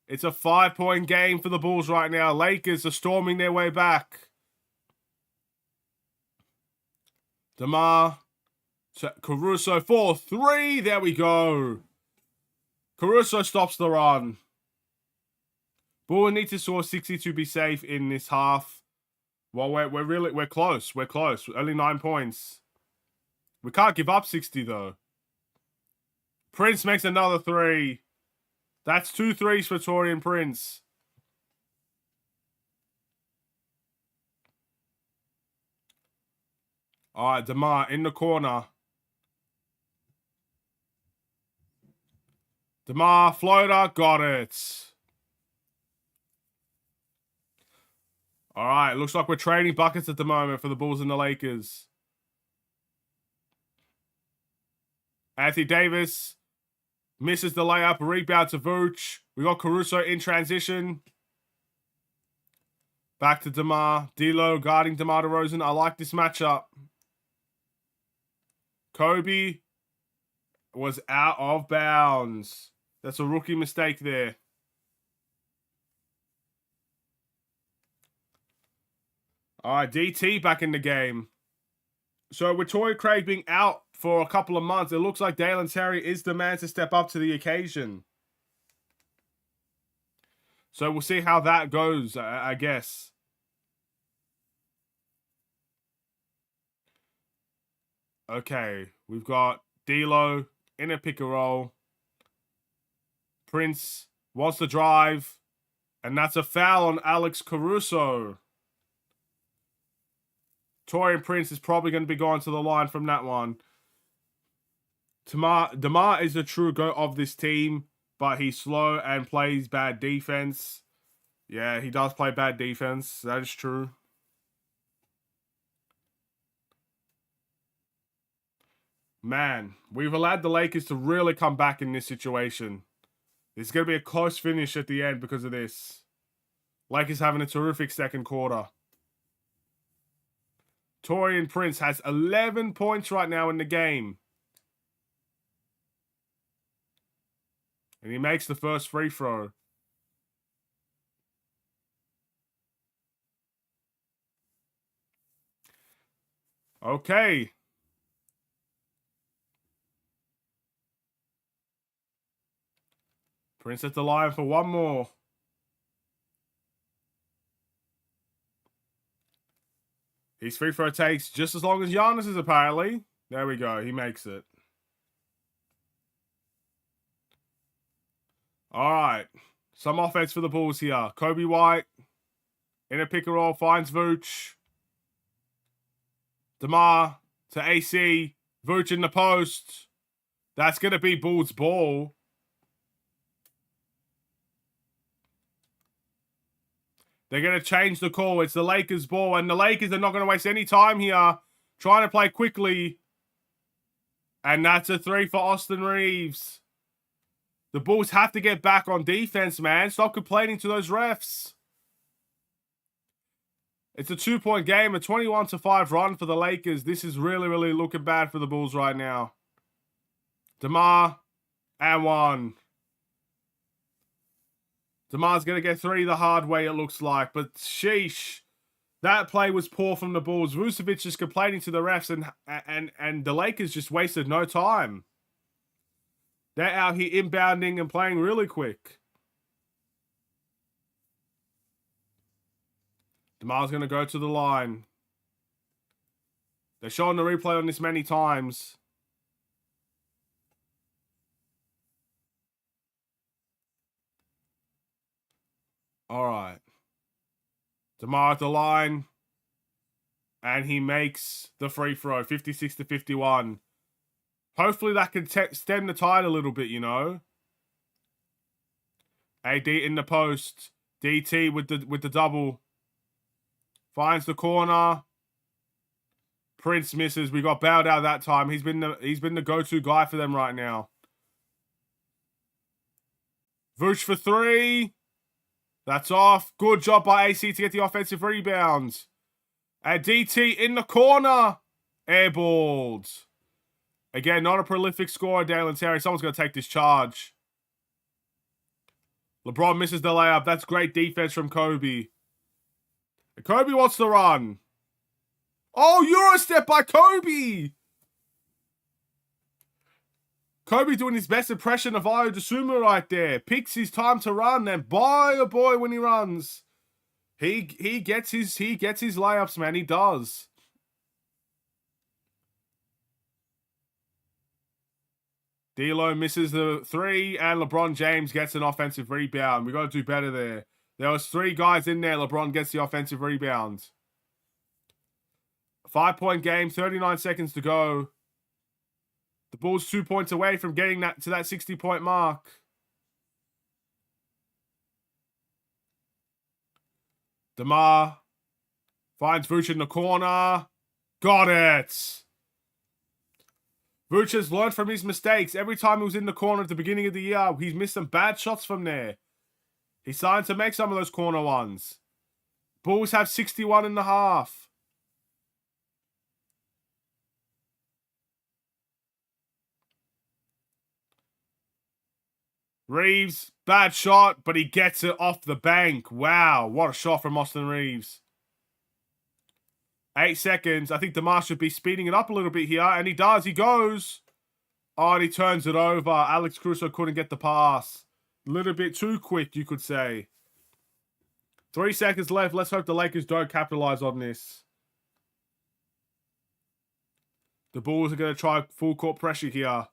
It's a 5-point game for the Bulls right now. Lakers are storming their way back. DeMar. Caruso 4-3. There we go. Caruso stops the run. Bulls need to score 60 to be safe in this half. Well, we're close. We're close. Only 9 points. We can't give up 60 though. Prince makes another 3. That's 2 threes for Taurean Prince. All right, DeMar in the corner. DeMar, floater, got it. All right, looks like we're trading buckets at the moment for the Bulls and the Lakers. Anthony Davis misses the layup, rebound to Vooch. We got Caruso in transition. Back to DeMar. D'Lo guarding DeMar DeRozan. I like this matchup. Kobe was out of bounds. That's a rookie mistake there. All right, DT back in the game. So with Torrey Craig being out for a couple of months, it looks like Dalen Terry is the man to step up to the occasion. So we'll see how that goes, I guess. Okay, we've got D'Lo in a pick and roll. Prince wants to drive, and that's a foul on Alex Caruso. Taurean Prince is probably going to be going to the line from that one. DeMar is the true GOAT of this team, but he's slow and plays bad defense. Yeah, he does play bad defense. That is true. Man, we've allowed the Lakers to really come back in this situation. It's going to be a close finish at the end because of this. Lakers having a terrific second quarter. Taurean Prince has 11 points right now in the game. And he makes the first free throw. Okay. Prince at the line for one more. His free throw takes just as long as Giannis's, apparently. There we go. He makes it. All right. Some offense for the Bulls here. Kobe White in a pick and roll finds Vooch. DeMar to AC. Vooch in the post. That's going to be Bulls ball. They're going to change the call. It's the Lakers ball, and the Lakers are not going to waste any time here. Trying to play quickly. And that's a 3 for Austin Reeves. The Bulls have to get back on defense, man. Stop complaining to those refs. It's a 2-point game, a 21-5 run for the Lakers. This is really, really looking bad for the Bulls right now. DeMar and 1. DeMar's going to get 3 the hard way, it looks like. But sheesh, that play was poor from the Bulls. Vucevic just complaining to the refs, and the Lakers just wasted no time. They're out here inbounding and playing really quick. DeMar's going to go to the line. They're showing the replay on this many times. All right. DeMar at the line. And he makes the free throw, 56-51. Hopefully that can stem the tide a little bit, you know. AD in the post. DT with the double. Finds the corner. Prince misses. We got bailed out that time. He's been the go-to guy for them right now. Vooch for 3. That's off. Good job by AC to get the offensive rebounds. And DT in the corner. Airballed. Again, not a prolific scorer, Dalen Terry. Someone's going to take this charge. LeBron misses the layup. That's great defense from Kobe. And Kobe wants to run. Oh, Euro step by Kobe. Kobe doing his best impression of Ayo Dosunmu right there. Picks his time to run, and boy, oh boy, when he runs. He gets his layups, man. He does. D'Lo misses the 3, and LeBron James gets an offensive rebound. We got to do better there. There was 3 guys in there. LeBron gets the offensive rebound. 5-point game, 39 seconds to go. The Bulls 2 points away from getting that to that 60-point mark. DeMar finds Vooch in the corner. Got it. Vooch has learned from his mistakes. Every time he was in the corner at the beginning of the year, he's missed some bad shots from there. He's starting to make some of those corner ones. Bulls have 61.5. Reeves, bad shot, but he gets it off the bank. Wow, what a shot from Austin Reeves. 8 seconds. I think DeMar should be speeding it up a little bit here, and he does. He goes. Oh, and he turns it over. Alex Caruso couldn't get the pass. A little bit too quick, you could say. 3 seconds left. Let's hope the Lakers don't capitalize on this. The Bulls are going to try full court pressure here.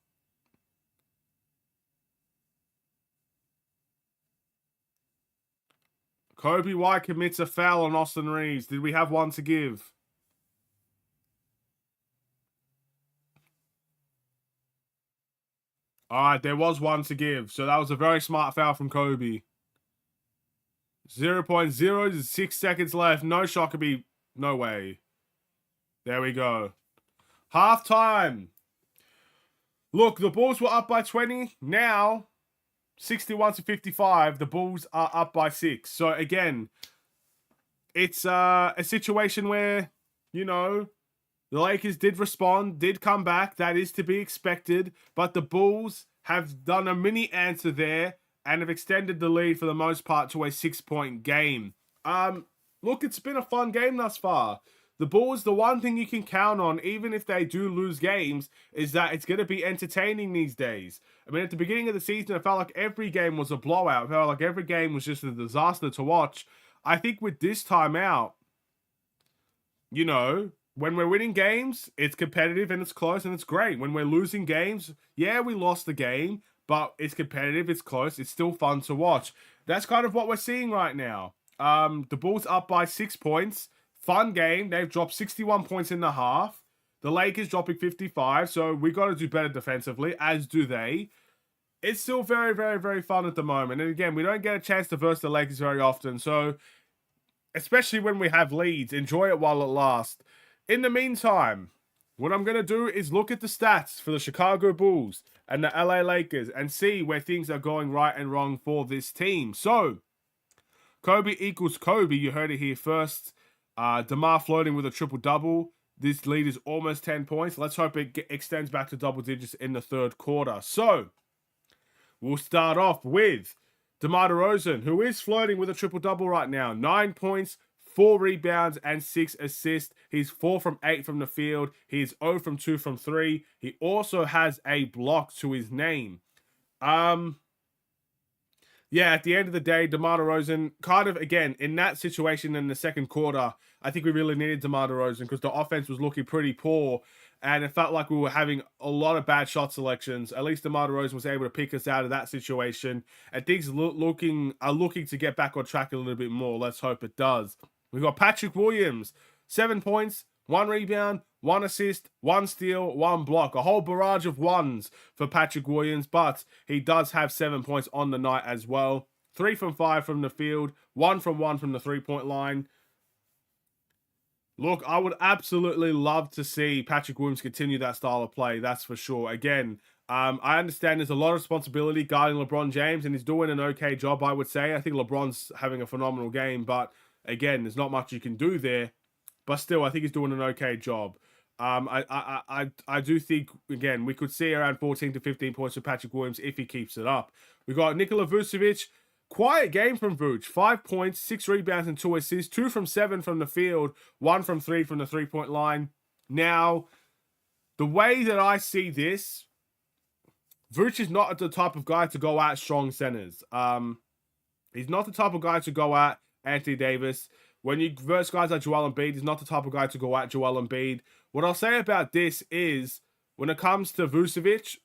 Kobe White commits a foul on Austin Reeves. Did we have one to give? All right, there was one to give. So that was a very smart foul from Kobe. 0.06 seconds left. No shot could be... No way. There we go. Halftime. Look, the Bulls were up by 20. Now... 61-55, the Bulls are up by 6. So again, it's a situation where, you know, the Lakers did respond, did come back. That is to be expected. But the Bulls have done a mini answer there and have extended the lead for the most part to a 6-point game. Look, it's been a fun game thus far. The Bulls, the one thing you can count on, even if they do lose games, is that it's going to be entertaining these days. I mean, at the beginning of the season, it felt like every game was a blowout. It felt like every game was just a disaster to watch. I think with this time out, you know, when we're winning games, it's competitive and it's close and it's great. When we're losing games, yeah, we lost the game, but it's competitive, it's close, it's still fun to watch. That's kind of what we're seeing right now. The Bulls up by 6 points. Fun game. They've dropped 61 points in the half. The Lakers dropping 55, so we got to do better defensively, as do they. It's still very, very, very fun at the moment. And again, we don't get a chance to verse the Lakers very often, so especially when we have leads, enjoy it while it lasts. In the meantime, what I'm going to do is look at the stats for the Chicago Bulls and the LA Lakers and see where things are going right and wrong for this team. So, Kobe equals Kobe. You heard it here first. DeMar floating with a triple-double. This lead is almost 10 points. Let's hope it extends back to double digits in the third quarter. So, we'll start off with DeMar DeRozan, who is flirting with a triple-double right now. 9 points, 4 rebounds, and 6 assists. He's 4 from 8 from the field. He's 0 from 2 from 3. He also has a block to his name. Yeah, at the end of the day, DeMar DeRozan, kind of, again, in that situation in the second quarter, I think we really needed DeMar DeRozan because the offense was looking pretty poor, and it felt like we were having a lot of bad shot selections. At least DeMar DeRozan was able to pick us out of that situation, and things are looking to get back on track a little bit more. Let's hope it does. We've got Patrick Williams, 7 points, 1 rebound, 1 assist, 1 steal, 1 block. A whole barrage of ones for Patrick Williams, but he does have 7 points on the night as well. 3 from 5 from the field, 1 from 1 from the three-point line. Look, I would absolutely love to see Patrick Williams continue that style of play, that's for sure. Again, I understand there's a lot of responsibility guarding LeBron James, and he's doing an okay job, I would say. I think LeBron's having a phenomenal game, but again, there's not much you can do there. But still, I think he's doing an okay job. I do think, again, we could see around 14 to 15 points for Patrick Williams if he keeps it up. We got Nikola Vucevic. Quiet game from Vuce. 5 points, 6 rebounds, and 2 assists. 2 from 7 from the field. 1 from 3 from the three-point line. Now, the way that I see this, Vuce is not the type of guy to go at strong centers. He's not the type of guy to go at Anthony Davis. When you verse guys like Joel Embiid, he's not the type of guy to go at Joel Embiid. What I'll say about this is, when it comes to Vucevic,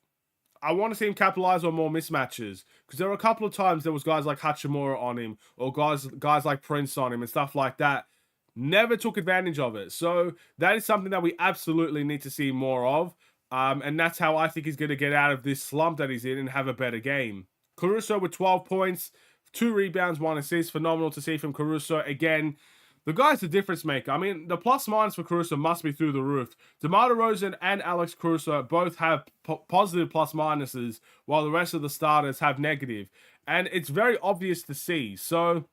I want to see him capitalize on more mismatches. Because there were a couple of times there was guys like Hachimura on him, or guys like Prince on him, and stuff like that. Never took advantage of it. So that is something that we absolutely need to see more of. And that's how I think he's going to get out of this slump that he's in and have a better game. Caruso with 12 points. 2 rebounds, 1 assist. Phenomenal to see from Caruso. Again, the guy's the difference maker. I mean, the plus-minus for Caruso must be through the roof. DeMar DeRozan and Alex Caruso both have positive plus-minuses, while the rest of the starters have negative. And it's very obvious to see. So,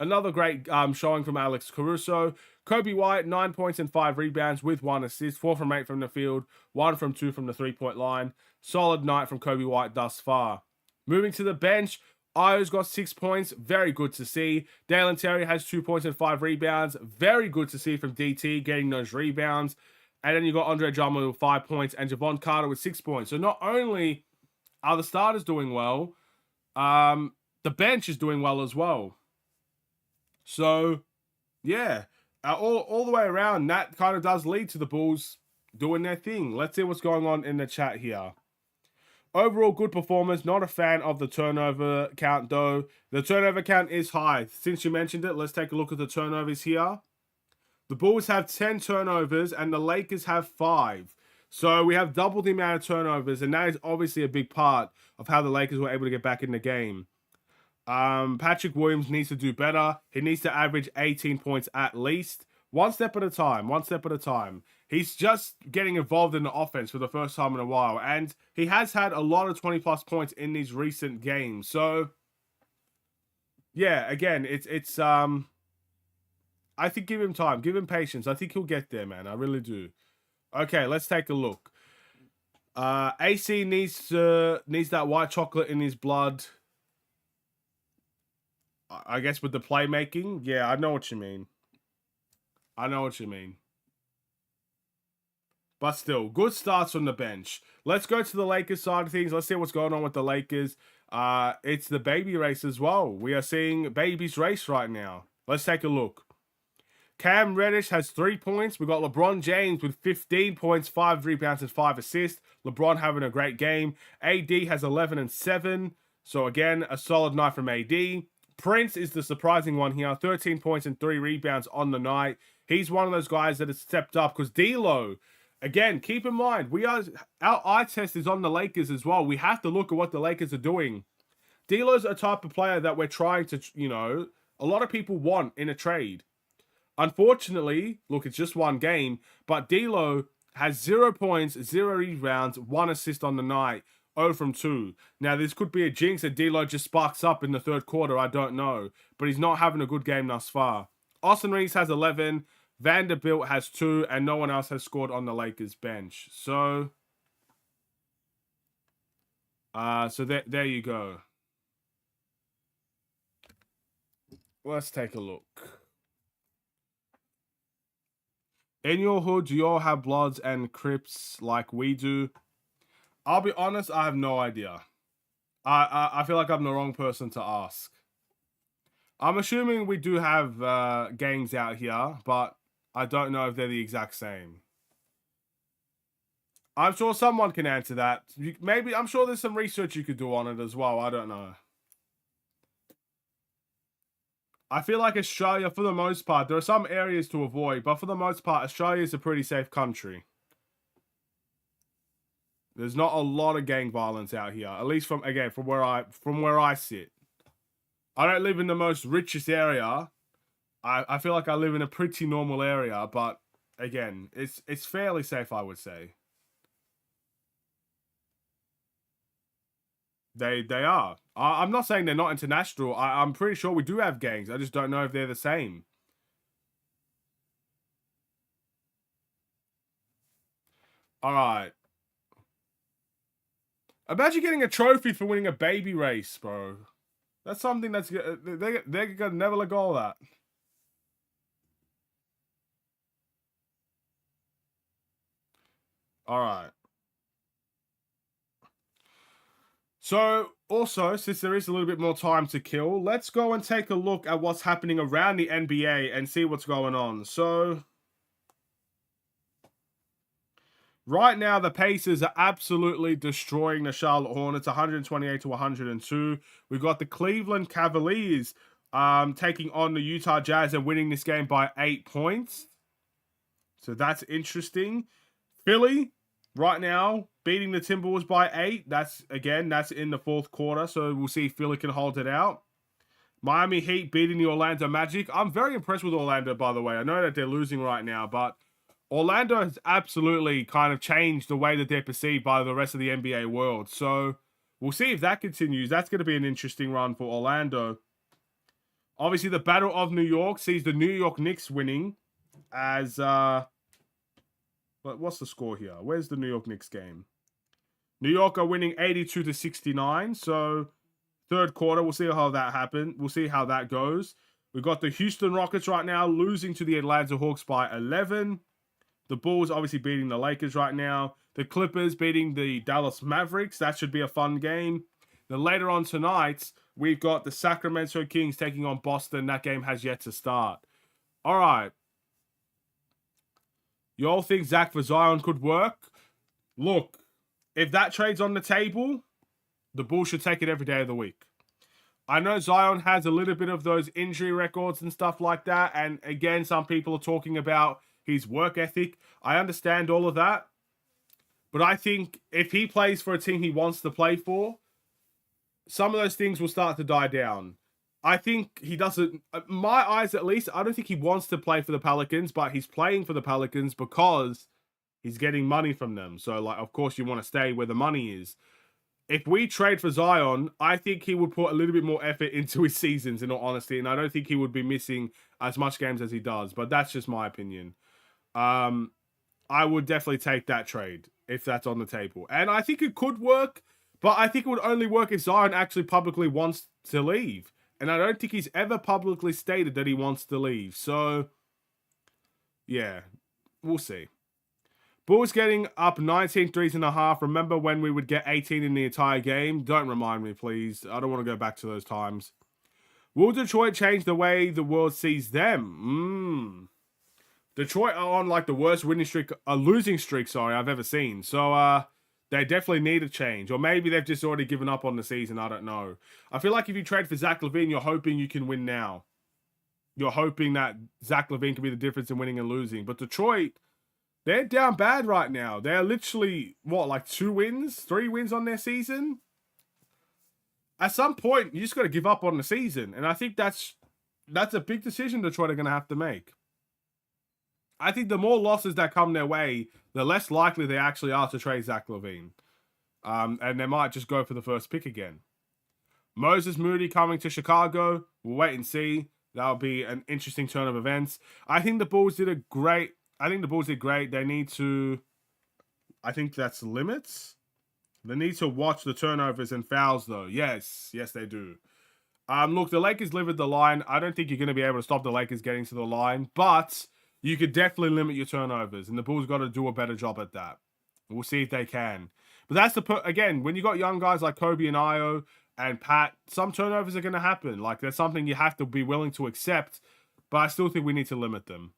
another great showing from Alex Caruso. Kobe White, 9 points and 5 rebounds with 1 assist. 4 from 8 from the field. 1 from 2 from the three-point line. Solid night from Kobe White thus far. Moving to the bench, Io's got 6 points. Very good to see. Dalen Terry has 2 points and 5 rebounds. Very good to see from DT getting those rebounds. And then you got Andre Drummond with 5 points and Javon Carter with 6 points. So not only are the starters doing well, the bench is doing well as well. So, yeah. All the way around, that kind of does lead to the Bulls doing their thing. Let's see what's going on in the chat here. Overall, good performance. Not a fan of the turnover count, though. The turnover count is high. Since you mentioned it, let's take a look at the turnovers here. The Bulls have 10 turnovers, and the Lakers have 5. So we have double the amount of turnovers, and that is obviously a big part of how the Lakers were able to get back in the game. Patrick Williams needs to do better. He needs to average 18 points at least. One step at a time. One step at a time. He's just getting involved in the offense for the first time in a while. And he has had a lot of 20-plus points in these recent games. So, yeah, again, it's I think give him time. Give him patience. I think he'll get there, man. I really do. Okay, let's take a look. AC needs that white chocolate in his blood. I guess with the playmaking. Yeah, I know what you mean. I know what you mean. But still, good starts from the bench. Let's go to the Lakers side of things. Let's see what's going on with the Lakers. It's the baby race as well. We are seeing baby's race right now. Let's take a look. Cam Reddish has 3 points. We got LeBron James with 15 points, 5 rebounds, and 5 assists. LeBron having a great game. AD has 11 and 7. So again, a solid night from AD. Prince is the surprising one here. 13 points and 3 rebounds on the night. He's one of those guys that has stepped up because D'Lo, again, keep in mind, our eye test is on the Lakers as well. We have to look at what the Lakers are doing. D'Lo's a type of player that we're trying to, a lot of people want in a trade. Unfortunately, look, it's just one game, but D'Lo has 0 points, 0 rebounds, 1 assist on the night, 0 from 2. Now, this could be a jinx that D'Lo just sparks up in the third quarter. I don't know, but he's not having a good game thus far. Austin Reeves has 11, Vanderbilt has 2, and no one else has scored on the Lakers bench. So there you go. Let's take a look. In your hood, do you all have Bloods and Crips like we do? I'll be honest, I have no idea. I feel like I'm the wrong person to ask. I'm assuming we do have gangs out here, but I don't know if they're the exact same. I'm sure someone can answer that. I'm sure there's some research you could do on it as well. I don't know. I feel like Australia, for the most part, there are some areas to avoid, but for the most part, Australia is a pretty safe country. There's not a lot of gang violence out here, at least from where I sit. I don't live in the most richest area. I feel like I live in a pretty normal area, but again, it's fairly safe, I would say. They are. I'm not saying they're not international. I'm pretty sure we do have gangs. I just don't know if they're the same. All right. Imagine getting a trophy for winning a baby race, bro. That's something that's they're gonna never let go of that. All right. So, also, since there is a little bit more time to kill, let's go and take a look at what's happening around the NBA and see what's going on. So, right now, the Pacers are absolutely destroying the Charlotte Hornets, 128 to 102. We've got the Cleveland Cavaliers taking on the Utah Jazz and winning this game by 8 points. So, that's interesting. Philly, right now, beating the Timberwolves by 8. That's in the fourth quarter. So we'll see if Philly can hold it out. Miami Heat beating the Orlando Magic. I'm very impressed with Orlando, by the way. I know that they're losing right now, but Orlando has absolutely kind of changed the way that they're perceived by the rest of the NBA world. So we'll see if that continues. That's going to be an interesting run for Orlando. Obviously, the Battle of New York sees the New York Knicks winning as... But what's the score here? Where's the New York Knicks game? New York are winning 82 to 69. So third quarter, we'll see how that happens. We'll see how that goes. We've got the Houston Rockets right now losing to the Atlanta Hawks by 11. The Bulls obviously beating the Lakers right now. The Clippers beating the Dallas Mavericks. That should be a fun game. Then later on tonight, we've got the Sacramento Kings taking on Boston. That game has yet to start. All right. You all think Zach for Zion could work? Look, if that trade's on the table, the Bulls should take it every day of the week. I know Zion has a little bit of those injury records and stuff like that. And again, some people are talking about his work ethic. I understand all of that. But I think if he plays for a team he wants to play for, some of those things will start to die down. I think he doesn't, my eyes at least, I don't think he wants to play for the Pelicans, but he's playing for the Pelicans because he's getting money from them. So, like, of course, you want to stay where the money is. If we trade for Zion, I think he would put a little bit more effort into his seasons, in all honesty, and I don't think he would be missing as much games as he does, but that's just my opinion. I would definitely take that trade if that's on the table. And I think it could work, but I think it would only work if Zion actually publicly wants to leave. And I don't think he's ever publicly stated that he wants to leave. So, yeah, we'll see. Bulls getting up 19 threes and a half. Remember when we would get 18 in the entire game? Don't remind me, please. I don't want to go back to those times. Will Detroit change the way the world sees them? Detroit are on like the worst winning streak, a losing streak, sorry, I've ever seen. So they definitely need a change. Or maybe they've just already given up on the season. I don't know. I feel like if you trade for Zach LaVine, you're hoping you can win now. You're hoping that Zach LaVine can be the difference in winning and losing. But Detroit, they're down bad right now. They're literally, what, like 2 wins? 3 wins on their season? At some point, you just got to give up on the season. And I think that's a big decision Detroit are going to have to make. I think the more losses that come their way, the less likely they actually are to trade Zach LaVine. And they might just go for the first pick again. Moses Moody coming to Chicago. We'll wait and see. That'll be an interesting turn of events. I think the Bulls did great. They need to... I think that's limits. They need to watch the turnovers and fouls, though. Yes, they do. Look, the Lakers live at the line. I don't think you're going to be able to stop the Lakers getting to the line, but you could definitely limit your turnovers, and the Bulls got to do a better job at that. We'll see if they can. But that's again, when you got young guys like Kobe and Io and Pat, some turnovers are going to happen. Like, there's something you have to be willing to accept, but I still think we need to limit them.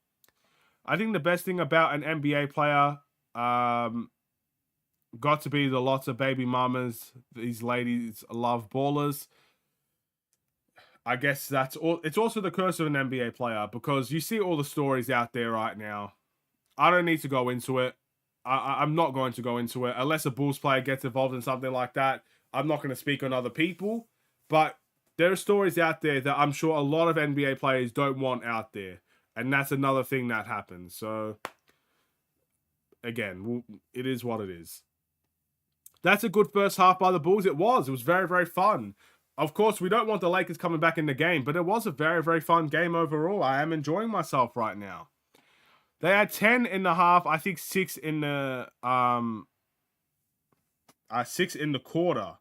I think the best thing about an NBA player got to be the lots of baby mamas. These ladies love ballers. I guess that's all. It's also the curse of an NBA player because you see all the stories out there right now. I don't need to go into it. I'm not going to go into it. Unless a Bulls player gets involved in something like that, I'm not going to speak on other people. But there are stories out there that I'm sure a lot of NBA players don't want out there. And that's another thing that happens. So, again, it is what it is. That's a good first half by the Bulls. It was very, very fun. Of course, we don't want the Lakers coming back in the game, but it was a very, very fun game overall. I am enjoying myself right now. They had 10 in the half. I think 6 in the 6 in the quarter.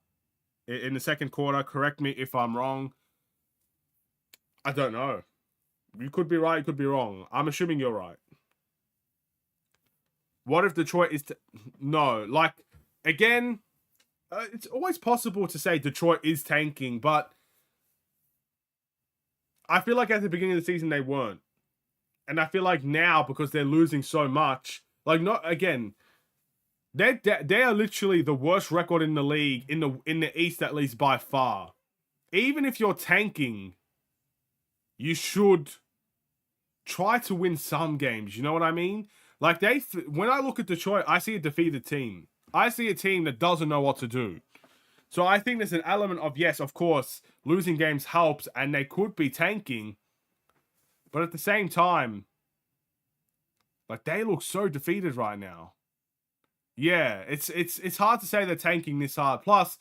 In the second quarter. Correct me if I'm wrong. I don't know. You could be right. You could be wrong. I'm assuming you're right. What if Detroit is... No. Like, again... it's always possible to say Detroit is tanking, but I feel like at the beginning of the season they weren't. And I feel like now, because they're losing so much, like, not again, they are literally the worst record in the league, in the East at least by far. Even if you're tanking, you should try to win some games. You know what I mean? Like, when I look at Detroit, I see a defeated team. I see a team that doesn't know what to do. So I think there's an element of, yes, of course, losing games helps and they could be tanking. But at the same time, like, they look so defeated right now. Yeah, it's hard to say they're tanking this hard. Plus,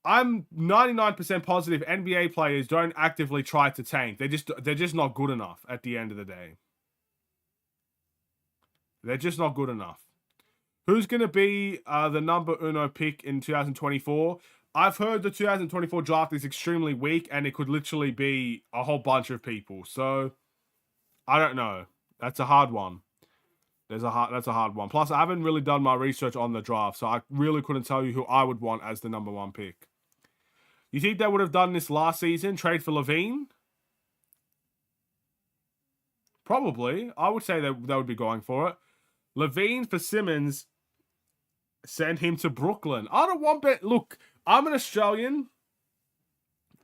I'm 99% positive NBA players don't actively try to tank. They're just not good enough at the end of the day. They're just not good enough. Who's going to be the number uno pick in 2024? I've heard the 2024 draft is extremely weak and it could literally be a whole bunch of people. So, I don't know. That's a hard one. That's a hard one. Plus, I haven't really done my research on the draft, so I really couldn't tell you who I would want as the number 1 pick. You think they would have done this last season? Trade for LaVine? Probably. I would say they would be going for it. LaVine for Simmons... Send him to Brooklyn. I don't want Ben... Look, I'm an Australian.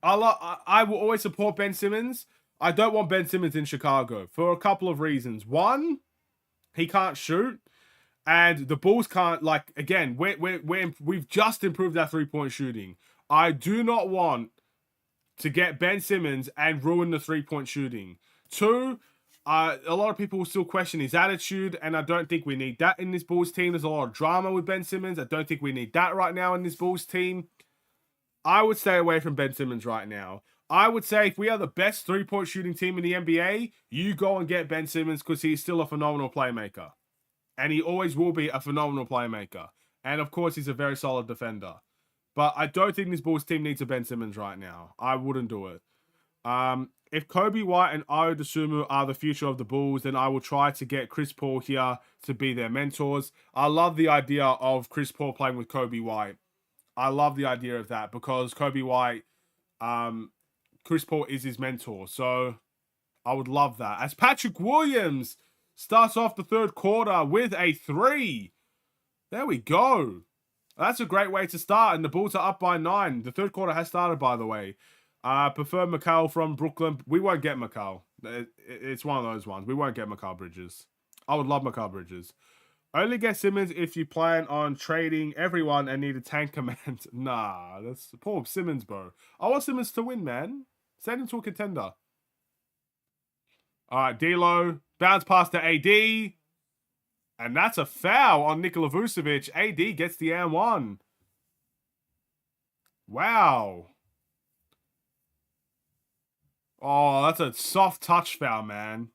I will always support Ben Simmons. I don't want Ben Simmons in Chicago for a couple of reasons. One, he can't shoot. And the Bulls can't... Like, again, we've just improved our three-point shooting. I do not want to get Ben Simmons and ruin the three-point shooting. Two... a lot of people will still question his attitude, and I don't think we need that in this Bulls team. There's a lot of drama with Ben Simmons. I don't think we need that right now in this Bulls team. I would stay away from Ben Simmons right now. I would say if we are the best three-point shooting team in the NBA, you go and get Ben Simmons because he's still a phenomenal playmaker. And he always will be a phenomenal playmaker. And, of course, he's a very solid defender. But I don't think this Bulls team needs a Ben Simmons right now. I wouldn't do it. If Kobe White and Ayo Dosunmu are the future of the Bulls, then I will try to get Chris Paul here to be their mentors. I love the idea of Chris Paul playing with Kobe White. I love the idea of that because Kobe White, Chris Paul is his mentor. So I would love that. As Patrick Williams starts off the third quarter with a 3. There we go. That's a great way to start, and the Bulls are up by 9. The third quarter has started, by the way. Prefer McCall from Brooklyn. We won't get McCall. It's one of those ones. We won't get McCall Bridges. I would love McCall Bridges. Only get Simmons if you plan on trading everyone and need a tank command. Nah, that's poor Simmons, bro. I want Simmons to win, man. Send him to a contender. All right, D'Lo. Bounce pass to AD. And that's a foul on Nikola Vucevic. AD gets the and 1. Wow. Oh, that's a soft touch foul, man.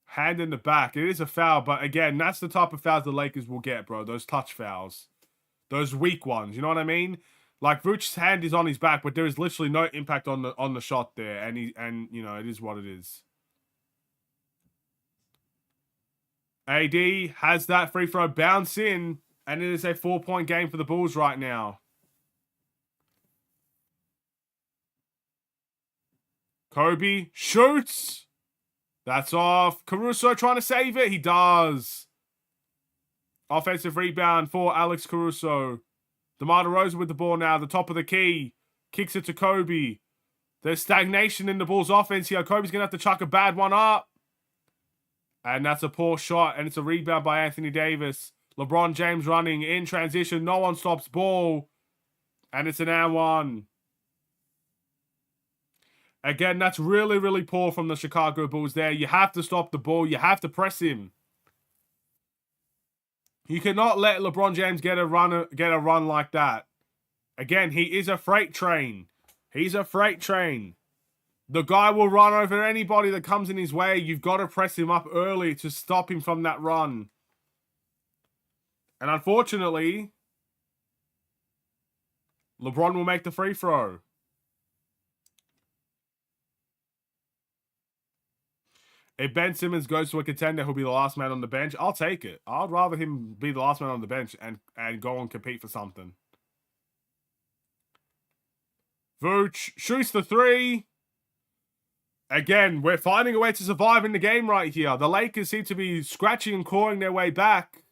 Hand in the back. It is a foul, but again, that's the type of fouls the Lakers will get, bro. Those touch fouls. Those weak ones. You know what I mean? Like, Vucevic's hand is on his back, but there is literally no impact on the shot there. And you know, it is what it is. AD has that free throw bounce in, and it is a 4-point game for the Bulls right now. Kobe shoots. That's off. Caruso trying to save it. He does. Offensive rebound for Alex Caruso. DeMar DeRozan with the ball now. The top of the key. Kicks it to Kobe. There's stagnation in the Bulls offense here. Kobe's going to have to chuck a bad one up. And that's a poor shot. And it's a rebound by Anthony Davis. LeBron James running in transition. No one stops ball. And it's an and 1. Again, that's really, really poor from the Chicago Bulls there. You have to stop the ball. You have to press him. You cannot let LeBron James get a run like that. Again, he is a freight train. He's a freight train. The guy will run over anybody that comes in his way. You've got to press him up early to stop him from that run. And unfortunately, LeBron will make the free throw. If Ben Simmons goes to a contender, he'll be the last man on the bench. I'll take it. I'd rather him be the last man on the bench and go and compete for something. Vooch shoots the 3. Again, we're finding a way to survive in the game right here. The Lakers seem to be scratching and clawing their way back.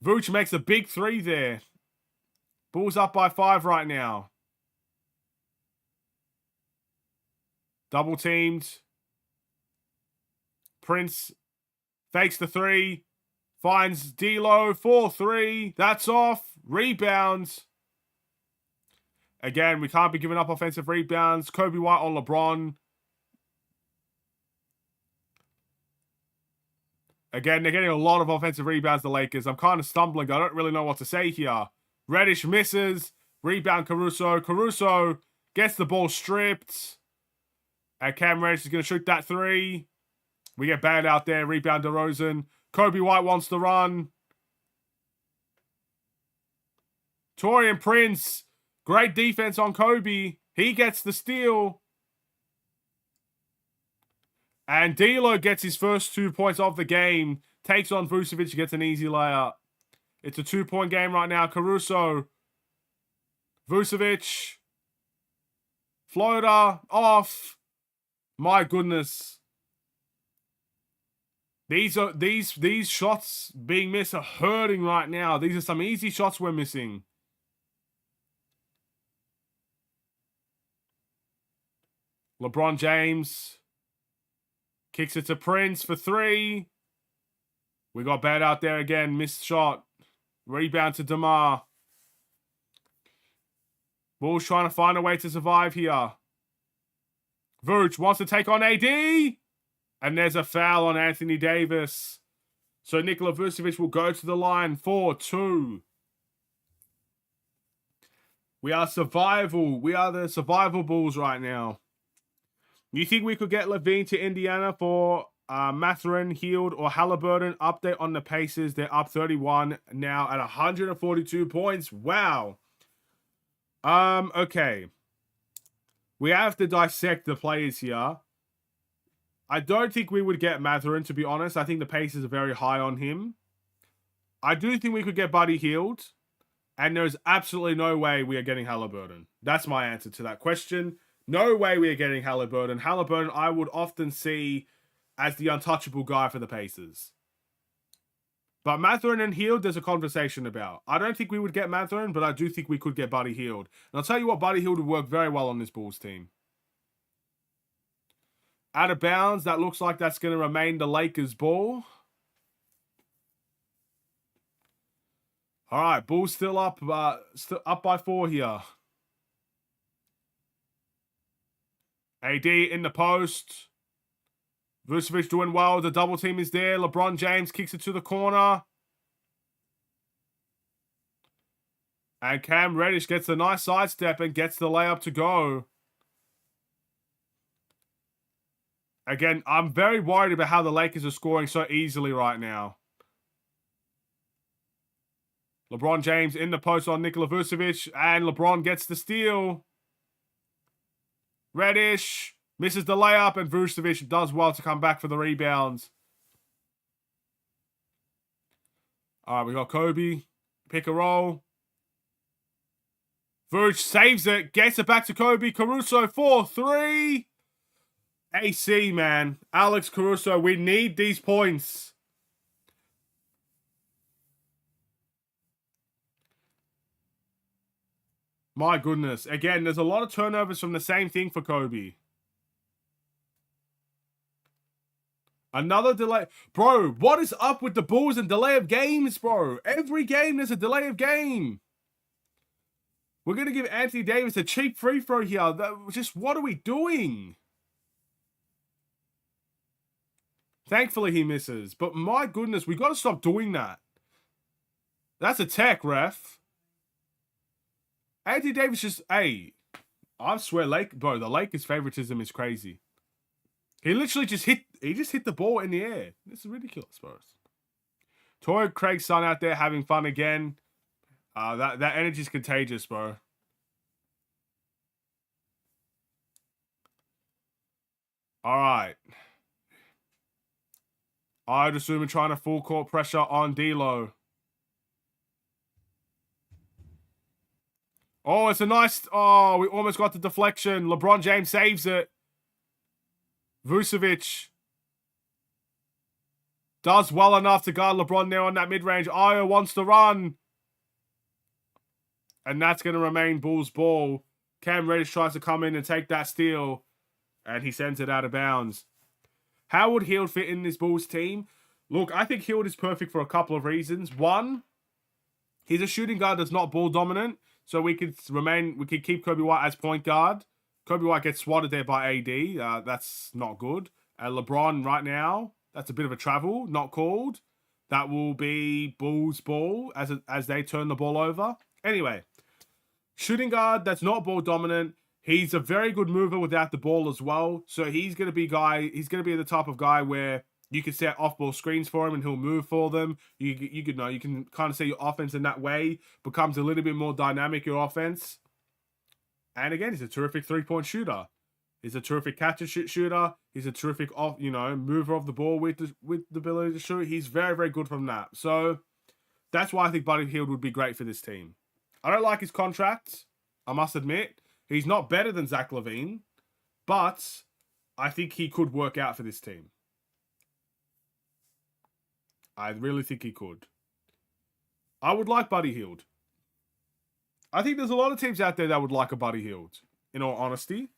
Vooch makes a big 3 there. Bulls up by 5 right now. Double teamed. Prince fakes the 3. Finds D'Lo for 3. That's off. Rebounds. Again, we can't be giving up offensive rebounds. Kobe White on LeBron. Again, they're getting a lot of offensive rebounds, the Lakers. I'm kind of stumbling. I don't really know what to say here. Reddish misses. Rebound Caruso. Caruso gets the ball stripped. And Cam Reddish is going to shoot that 3. We get banned out there. Rebound DeRozan. Kobe White wants to run. Taurean Prince. Great defense on Kobe. He gets the steal. And D'Lo gets his first 2 points of the game. Takes on Vucevic. Gets an easy layup. It's a 2-point game right now. Caruso. Vucevic. Floater. Off. My goodness. These shots being missed are hurting right now. These are some easy shots we're missing. LeBron James kicks it to Prince for 3. We got bad out there again. Missed shot. Rebound to DeMar. Bulls trying to find a way to survive here. Vooch wants to take on AD. And there's a foul on Anthony Davis. So Nikola Vucevic will go to the line for 2. We are survival. We are the survival Bulls right now. You think we could get Levine to Indiana for Mathurin, Hield, or Halliburton? Update on the Pacers. They're up 31 now at 142 points. Wow. Okay. We have to dissect the players here. I don't think we would get Mathurin, to be honest. I think the Pacers are very high on him. I do think we could get Buddy Hield. And there's absolutely no way we are getting Halliburton. That's my answer to that question. No way we are getting Halliburton. Halliburton, I would often see as the untouchable guy for the Pacers. But Mathurin and Hield, there's a conversation about. I don't think we would get Mathurin, but I do think we could get Buddy Hield. And I'll tell you what, Buddy Hield would work very well on this Bulls team. Out of bounds, that looks like that's going to remain the Lakers' ball. All right, Bulls still up by 4 here. AD in the post. Vucevic doing well. The double team is there. LeBron James kicks it to the corner. And Cam Reddish gets a nice sidestep and gets the layup to go. Again, I'm very worried about how the Lakers are scoring so easily right now. LeBron James in the post on Nikola Vucevic. And LeBron gets the steal. Reddish misses the layup, and Vucevic does well to come back for the rebounds. All right, we got Kobe. Pick and roll. Vuce saves it. Gets it back to Kobe. Caruso 4-3. AC, man. Alex Caruso, we need these points. My goodness. Again, there's a lot of turnovers from the same thing for Kobe. Another delay. Bro, what is up with the Bulls and delay of games, bro? Every game there's a delay of game. We're going to give Anthony Davis a cheap free throw here. Just what are we doing? Thankfully, he misses. But my goodness, we got to stop doing that. That's a tech, ref. Anthony Davis just... Hey, I swear, bro, the Lakers' favoritism is crazy. He literally just hit... He just hit the ball in the air. This is ridiculous, bro. Torrey Craig's son out there having fun again. That energy is contagious, bro. All right. I'd assume we're trying to full court pressure on D'Lo. Oh, it's a nice... Oh, we almost got the deflection. LeBron James saves it. Vucevic does well enough to guard LeBron there on that mid-range. Io wants to run. And that's going to remain Bulls ball. Cam Reddish tries to come in and take that steal. And he sends it out of bounds. How would Hield fit in this Bulls team? Look, I think Hield is perfect for a couple of reasons. One, he's a shooting guard that's not ball dominant. So we could keep Kobe White as point guard. Kobe White gets swatted there by AD. That's not good. LeBron right now, that's a bit of a travel, not called. That will be Bulls ball as they turn the ball over. Anyway, shooting guard that's not ball dominant. He's a very good mover without the ball as well. So he's going to be the type of guy where you can set off-ball screens for him and he'll move for them. You can kind of see your offense in that way. Becomes a little bit more dynamic, your offense. And again, he's a terrific three-point shooter. He's a terrific catch-and-shoot shooter. He's a terrific mover of the ball with the ability to shoot. He's very, very good from that. So that's why I think Buddy Hield would be great for this team. I don't like his contract, I must admit. He's not better than Zach LaVine, but I think he could work out for this team. I really think he could. I would like Buddy Hield. I think there's a lot of teams out there that would like a Buddy Hield, in all honesty.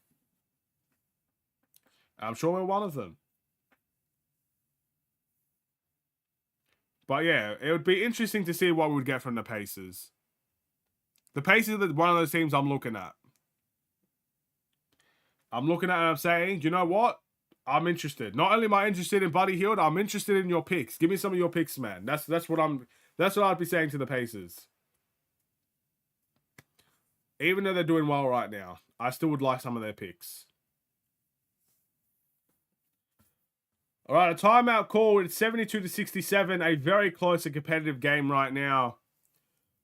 I'm sure we're one of them. But yeah, it would be interesting to see what we would get from the Pacers. The Pacers are one of those teams I'm looking at. I'm looking at it and I'm saying, you know what? I'm interested. Not only am I interested in Buddy Hield, I'm interested in your picks. Give me some of your picks, man. That's what I'd be saying to the Pacers. Even though they're doing well right now, I still would like some of their picks. All right, a timeout call. It's 72-67, a very close and competitive game right now.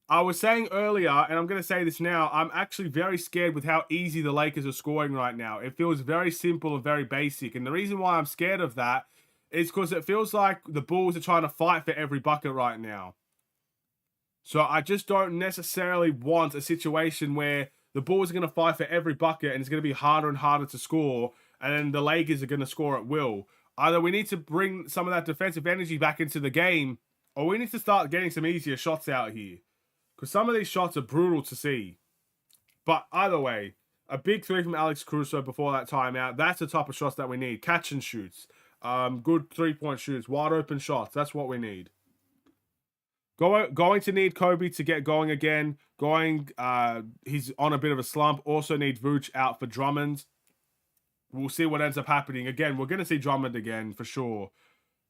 I was saying earlier, and I'm going to say this now, I'm actually very scared with how easy the Lakers are scoring right now. It feels very simple and very basic. And the reason why I'm scared of that is because it feels like the Bulls are trying to fight for every bucket right now. So I just don't necessarily want a situation where the Bulls are going to fight for every bucket, and it's going to be harder and harder to score, and then the Lakers are going to score at will. Either we need to bring some of that defensive energy back into the game, or we need to start getting some easier shots out here. Because some of these shots are brutal to see. But either way, a big three from Alex Caruso before that timeout. That's the type of shots that we need. Catch and shoots. Good three-point shoots. Wide open shots. That's what we need. Going to need Kobe to get going again. He's on a bit of a slump. Also need Vooch out for Drummond. We'll see what ends up happening. Again, we're going to see Drummond again for sure.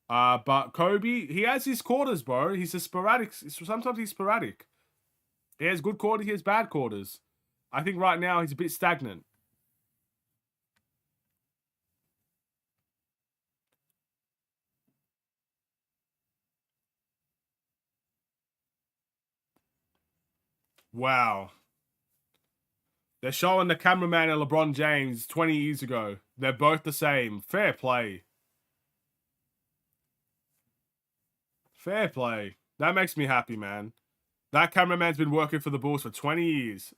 But Kobe, he has his quarters, bro. He's a sporadic. Sometimes he's sporadic. He has good quarters. He has bad quarters. I think right now he's a bit stagnant. Wow. They're showing the cameraman and LeBron James 20 years ago. They're both the same. Fair play. Fair play. That makes me happy, man. That cameraman's been working for the Bulls for 20 years.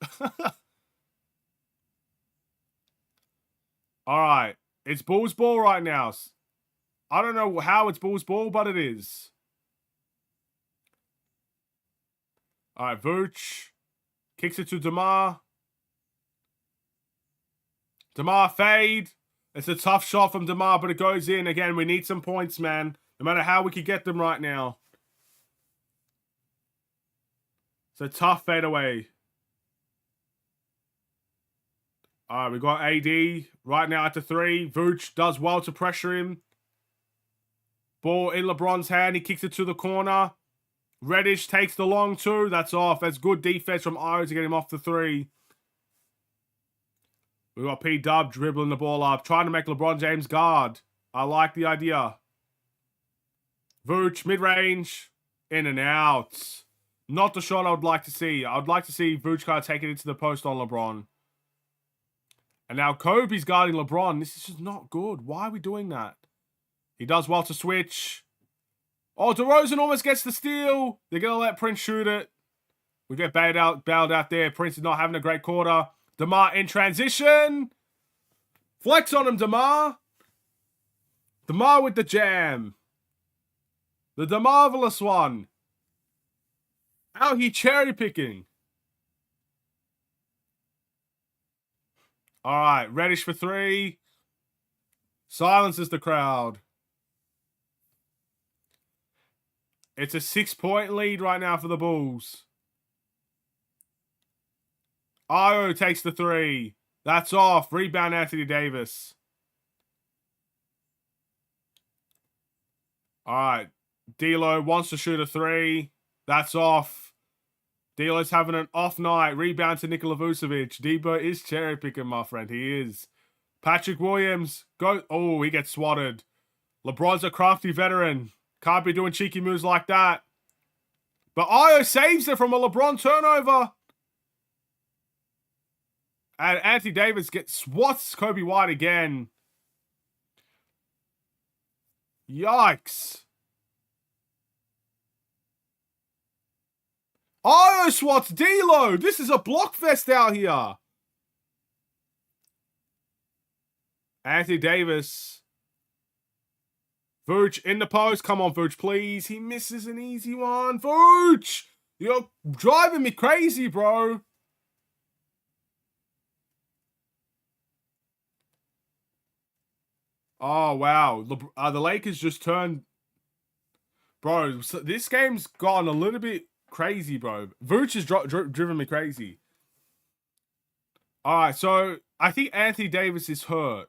All right. It's Bulls ball right now. I don't know how it's Bulls ball, but it is. All right, Vooch. Kicks it to DeMar. DeMar fade. It's a tough shot from DeMar, but it goes in. Again, we need some points, man. No matter how we could get them right now. It's a tough fadeaway. All right, we got AD right now at the three. Vooch does well to pressure him. Ball in LeBron's hand. He kicks it to the corner. Reddish takes the long two. That's off. That's good defense from Iro to get him off the three. We got P-Dub dribbling the ball up. Trying to make LeBron James guard. I like the idea. Vooch, mid-range. In and out. Not the shot I would like to see. I would like to see Vooch kind of take it into the post on LeBron. And now Kobe's guarding LeBron. This is just not good. Why are we doing that? He does well to switch. Oh, DeRozan almost gets the steal. They're going to let Prince shoot it. We get bailed out there. Prince is not having a great quarter. DeMar in transition. Flex on him, DeMar. DeMar with the jam. The DeMarvelous one. Out here cherry picking. All right, Reddish for three. Silences the crowd. It's a 6-point lead right now for the Bulls. Io takes the three. That's off. Rebound Anthony Davis. All right. D'Lo wants to shoot a three. That's off. D'Lo's having an off night. Rebound to Nikola Vucevic. Debo is cherry picking, my friend. He is. Patrick Williams. Go. Oh, he gets swatted. LeBron's a crafty veteran. Can't be doing cheeky moves like that. But Io saves it from a LeBron turnover. And Anthony Davis swats Kobe White again. Yikes. Io swats D'Lo. This is a block fest out here. Anthony Davis. Vooch in the post. Come on, Vooch, please. He misses an easy one. Vooch! You're driving me crazy, bro. Oh, wow. The Lakers just turned... Bro, so this game's gone a little bit crazy, bro. Vooch has driven me crazy. All right, so I think Anthony Davis is hurt.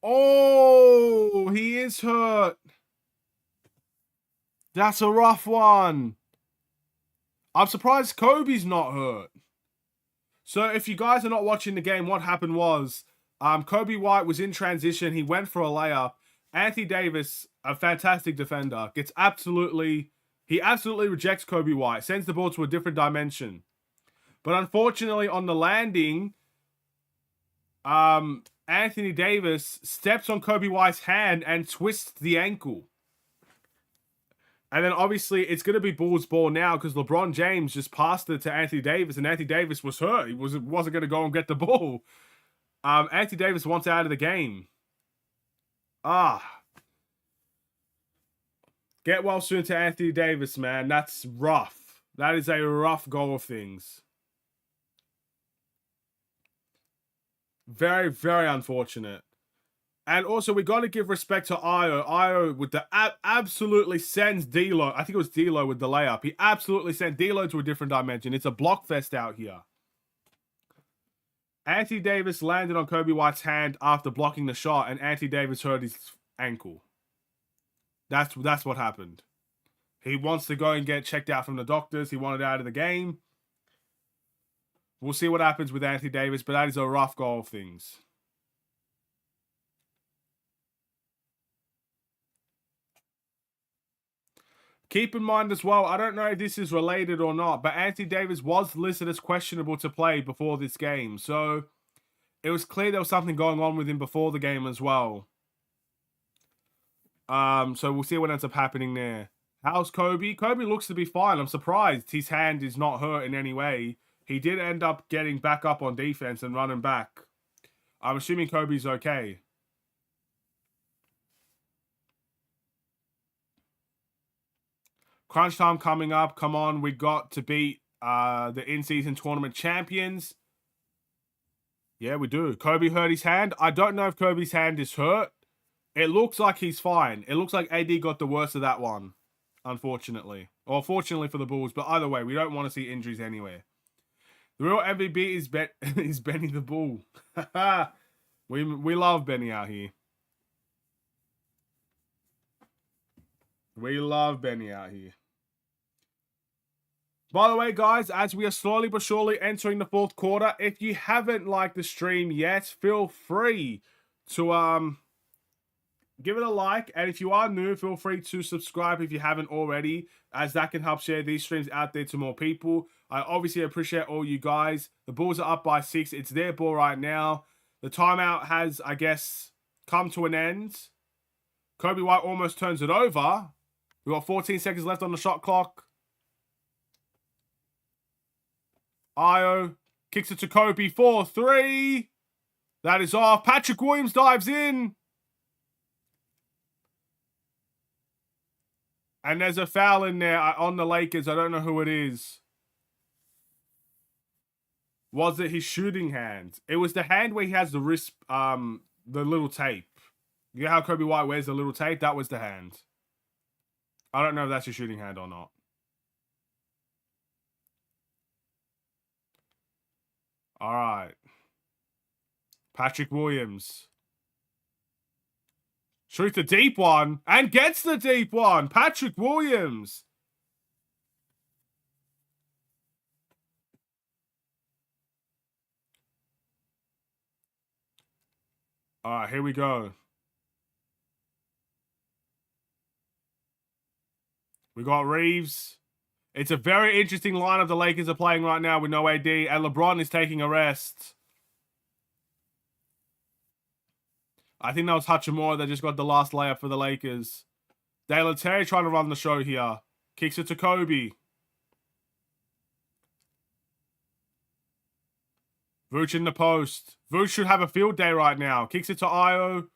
Oh, he is hurt. That's a rough one. I'm surprised Kobe's not hurt. So if you guys are not watching the game, what happened was Kobe White was in transition. He went for a layup. Anthony Davis, a fantastic defender, he absolutely rejects Kobe White, sends the ball to a different dimension. But unfortunately, on the landing, Anthony Davis steps on Kobe White's hand and twists the ankle. And then obviously it's going to be Bulls ball now because LeBron James just passed it to Anthony Davis, and Anthony Davis was hurt. He wasn't going to go and get the ball. Anthony Davis wants out of the game. Get well soon to Anthony Davis, man. That's rough. That is a rough go of things. Very, very unfortunate. And also, we got to give respect to Io. Io with the absolutely sends D'Lo. I think it was D'Lo with the layup. He absolutely sent D'Lo to a different dimension. It's a block fest out here. Anthony Davis landed on Kobe White's hand after blocking the shot, and Anthony Davis hurt his ankle. That's what happened. He wants to go and get checked out from the doctors. He wanted out of the game. We'll see what happens with Anthony Davis, but that is a rough go of things. Keep in mind as well, I don't know if this is related or not, but Anthony Davis was listed as questionable to play before this game. So it was clear there was something going on with him before the game as well. So we'll see what ends up happening there. How's Kobe? Kobe looks to be fine. I'm surprised his hand is not hurt in any way. He did end up getting back up on defense and running back. I'm assuming Kobe's okay. Crunch time coming up. Come on, we got to beat the in-season tournament champions. Yeah, we do. Kobe hurt his hand. I don't know if Kobe's hand is hurt. It looks like he's fine. It looks like AD got the worst of that one, unfortunately. Or fortunately for the Bulls, but either way, we don't want to see injuries anywhere. The real MVP is Benny the Bull. we love Benny out here. We love Benny out here. By the way, guys, as we are slowly but surely entering the fourth quarter, if you haven't liked the stream yet, feel free to give it a like. And if you are new, feel free to subscribe if you haven't already, as that can help share these streams out there to more people. I obviously appreciate all you guys. The Bulls are up by 6. It's their ball right now. The timeout has, I guess, come to an end. Kobe White almost turns it over. We've got 14 seconds left on the shot clock. Io kicks it to Kobe for 3. That is off. Patrick Williams dives in. And there's a foul in there on the Lakers. I don't know who it is. Was it his shooting hand? It was the hand where he has the wrist, the little tape. You know how Kobe White wears the little tape? That was the hand. I don't know if that's your shooting hand or not. All right. Patrick Williams. Shoots the deep one and gets the deep one. Patrick Williams. All right, here we go. We got Reeves. It's a very interesting lineup the Lakers are playing right now with no AD, and LeBron is taking a rest. I think that was Hachimura that just got the last layup for the Lakers. Dalen Terry trying to run the show here. Kicks it to Kobe. Vooch in the post. Vooch should have a field day right now. Kicks it to Io.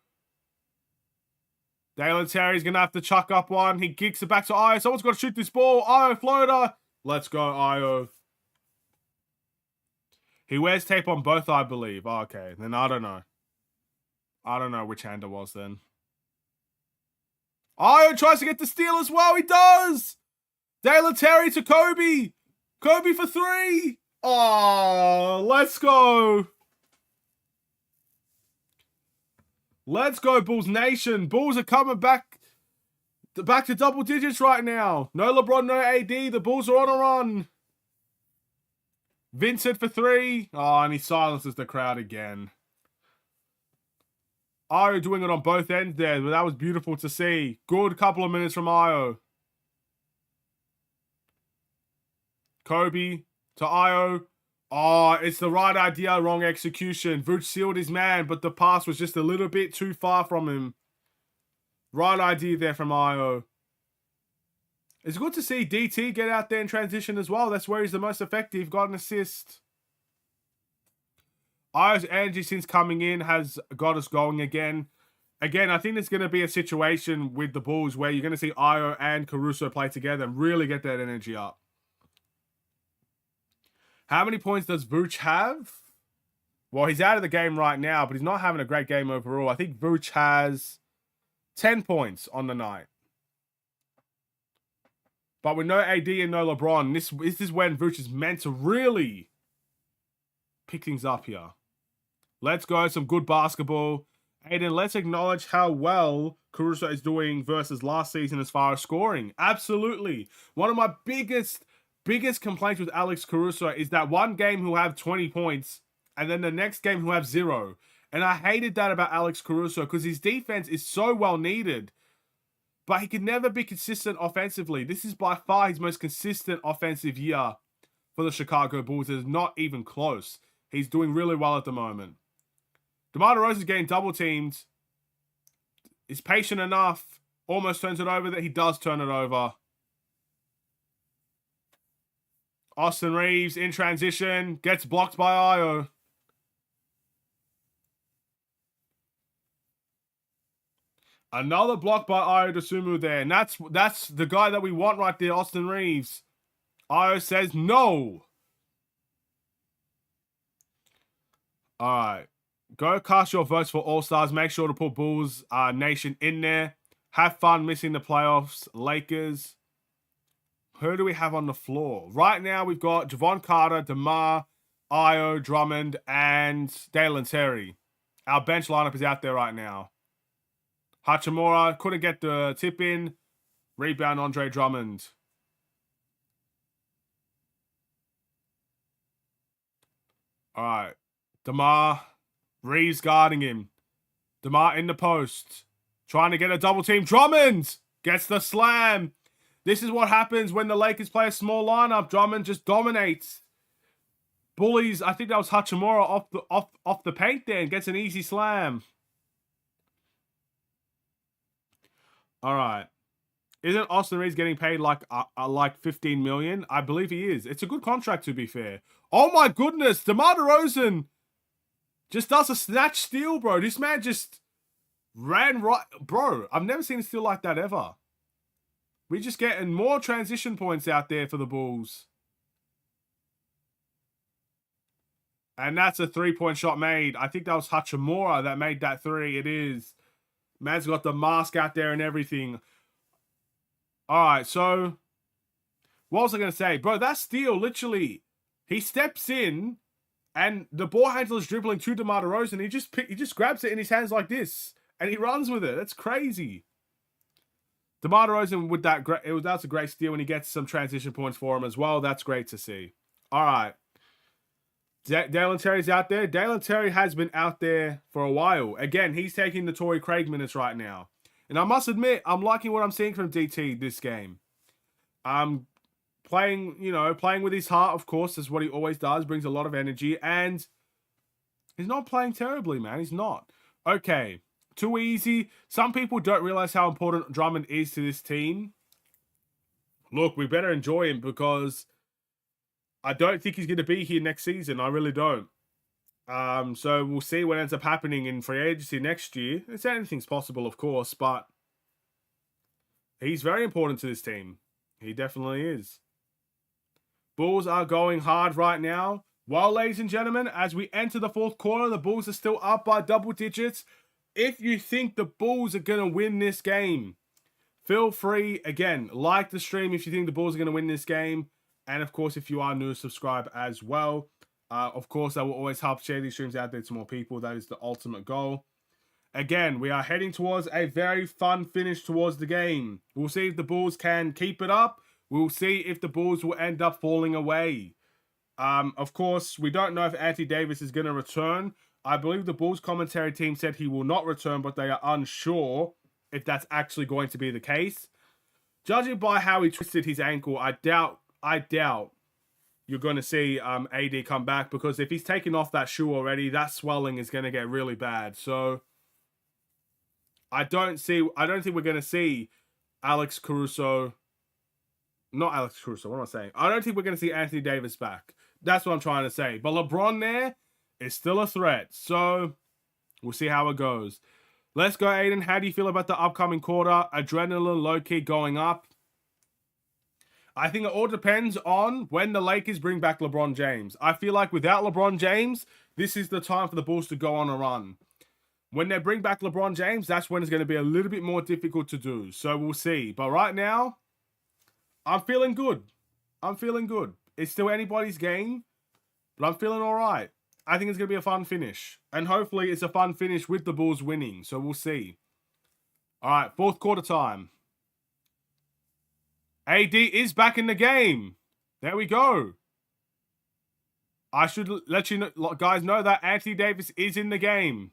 Dalen Terry's going to have to chuck up one. He kicks it back to Io. Someone's got to shoot this ball. Io floater. Let's go, Io. He wears tape on both, I believe. Oh, okay, then I don't know. I don't know which hand it was then. Io tries to get the steal as well. He does. Dalen Terry to Kobe. Kobe for 3. Oh, let's go. Let's go, Bulls Nation. Bulls are coming back to double digits right now. No LeBron, no AD. The Bulls are on a run. Vincent for 3. Oh, and he silences the crowd again. Io doing it on both ends there, but that was beautiful to see. Good couple of minutes from Io. Kobe to Io. Oh, it's the right idea, wrong execution. Vooch sealed his man, but the pass was just a little bit too far from him. Right idea there from Io. It's good to see DT get out there in transition as well. That's where he's the most effective. Got an assist. Io's energy since coming in has got us going again. Again, I think there's going to be a situation with the Bulls where you're going to see Io and Caruso play together and really get that energy up. How many points does Vooch have? Well, he's out of the game right now, but he's not having a great game overall. I think Vooch has 10 points on the night. But with no AD and no LeBron, this is when Vooch is meant to really pick things up here. Let's go. Some good basketball. Aiden, let's acknowledge how well Caruso is doing versus last season as far as scoring. Absolutely. One of my biggest complaints with Alex Caruso is that one game he'll have 20 points and then the next game he'll have 0. And I hated that about Alex Caruso because his defense is so well needed. But he can never be consistent offensively. This is by far his most consistent offensive year for the Chicago Bulls. It's not even close. He's doing really well at the moment. DeMar DeRozan's getting double teamed. Is patient enough. Almost turns it over. That he does turn it over. Austin Reeves in transition. Gets blocked by Io. Another block by Io DeSumo there. And that's the guy that we want right there, Austin Reeves. Io says no. All right. Go cast your votes for All-Stars. Make sure to put Bulls Nation in there. Have fun missing the playoffs. Lakers. Who do we have on the floor? Right now, we've got Javon Carter, DeMar, Io, Drummond, and Dalen Terry. Our bench lineup is out there right now. Hachimura couldn't get the tip in. Rebound, Andre Drummond. All right. DeMar. Reeves guarding him. DeMar in the post. Trying to get a double team. Drummond gets the slam. This is what happens when the Lakers play a small lineup. Drummond just dominates. Bullies, I think that was Hachimura off the paint there and gets an easy slam. All right. Isn't Austin Reeves getting paid like $15 million? I believe he is. It's a good contract, to be fair. Oh my goodness, DeMar DeRozan just does a snatch steal, bro. This man just ran right, bro. I've never seen a steal like that ever. We're just getting more transition points out there for the Bulls. And that's a 3-point shot made. I think that was Hachimura that made that 3. It is. Man's got the mask out there and everything. All right, so what was I going to say? Bro, that steal, literally, he steps in and the ball handler's dribbling to DeMar DeRozan. He just grabs it in his hands like this and he runs with it. That's crazy. DeMar DeRozan with that, that's a great steal and he gets some transition points for him as well. That's great to see. All right. Dalen Terry's out there. Dalen Terry has been out there for a while. Again, he's taking the Torrey Craig minutes right now. And I must admit, I'm liking what I'm seeing from DT this game. Playing with his heart, of course, is what he always does. Brings a lot of energy. And he's not playing terribly, man. He's not. Okay. Too easy. Some people don't realize how important Drummond is to this team. Look, we better enjoy him because I don't think he's going to be here next season. I really don't. So we'll see what ends up happening in free agency next year. It's anything's possible, of course, but he's very important to this team. He definitely is. Bulls are going hard right now. Well, ladies and gentlemen, as we enter the fourth quarter, the Bulls are still up by double digits. If you think the Bulls are going to win this game, feel free, again, like the stream if you think the Bulls are going to win this game. And, of course, if you are new, subscribe as well. Of course, that will always help share these streams out there to more people. That is the ultimate goal. Again, we are heading towards a very fun finish towards the game. We'll see if the Bulls can keep it up. We'll see if the Bulls will end up falling away. Of course, we don't know if Anthony Davis is going to return. I believe the Bulls commentary team said he will not return, but they are unsure if that's actually going to be the case. Judging by how he twisted his ankle, I doubt you're going to see AD come back, because if he's taken off that shoe already, that swelling is going to get really bad. So I don't think we're going to see Alex Caruso Not Alex Caruso. What am I saying? I don't think we're going to see Anthony Davis back. That's what I'm trying to say. But LeBron there is still a threat. So we'll see how it goes. Let's go, Aiden. How do you feel about the upcoming quarter? Adrenaline low-key going up. I think it all depends on when the Lakers bring back LeBron James. I feel like without LeBron James, this is the time for the Bulls to go on a run. When they bring back LeBron James, that's when it's going to be a little bit more difficult to do. So we'll see. But right now, I'm feeling good. I'm feeling good. It's still anybody's game, but I'm feeling all right. I think it's going to be a fun finish. And hopefully it's a fun finish with the Bulls winning. So we'll see. All right, fourth quarter time. AD is back in the game. There we go. I should let you guys know that Anthony Davis is in the game.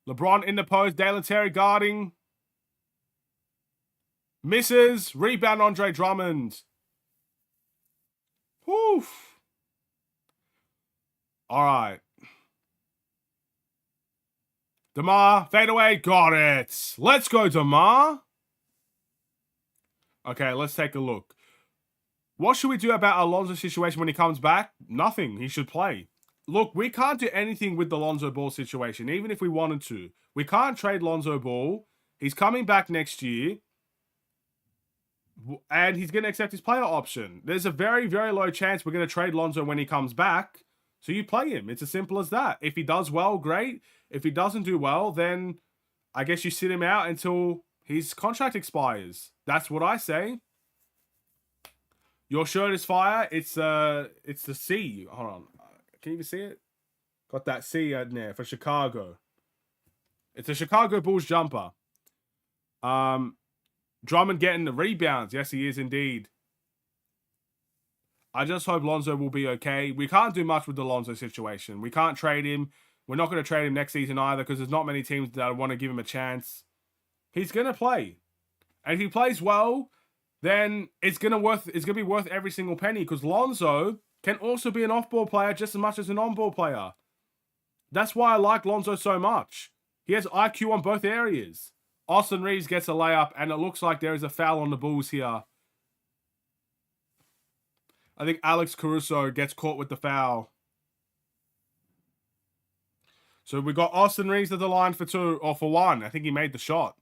LeBron in the post. Dalen Terry guarding. Misses. Rebound Andre Drummond. Whew. All right. DeMar. Fade away. Got it. Let's go, DeMar. Okay, let's take a look. What should we do about Alonzo's situation when he comes back? Nothing. He should play. Look, we can't do anything with the Lonzo Ball situation, even if we wanted to. We can't trade Lonzo Ball. He's coming back next year. And he's going to accept his player option. There's a very, very low chance we're going to trade Lonzo when he comes back. So you play him. It's as simple as that. If he does well, great. If he doesn't do well, then I guess you sit him out until his contract expires. That's what I say. Your shirt is fire. It's the C. Hold on. Can you even see it? Got that C in there for Chicago. It's a Chicago Bulls jumper. Drummond getting the rebounds. Yes, he is indeed. I just hope Lonzo will be okay. We can't do much with the Lonzo situation. We can't trade him. We're not going to trade him next season either because there's not many teams that want to give him a chance. He's going to play. And if he plays well, then it's going to be worth every single penny because Lonzo can also be an off-ball player just as much as an on-ball player. That's why I like Lonzo so much. He has IQ on both areas. Austin Reeves gets a layup, and it looks like there is a foul on the Bulls here. I think Alex Caruso gets caught with the foul. So we got Austin Reeves at the line for 2, or for 1. I think he made the shot.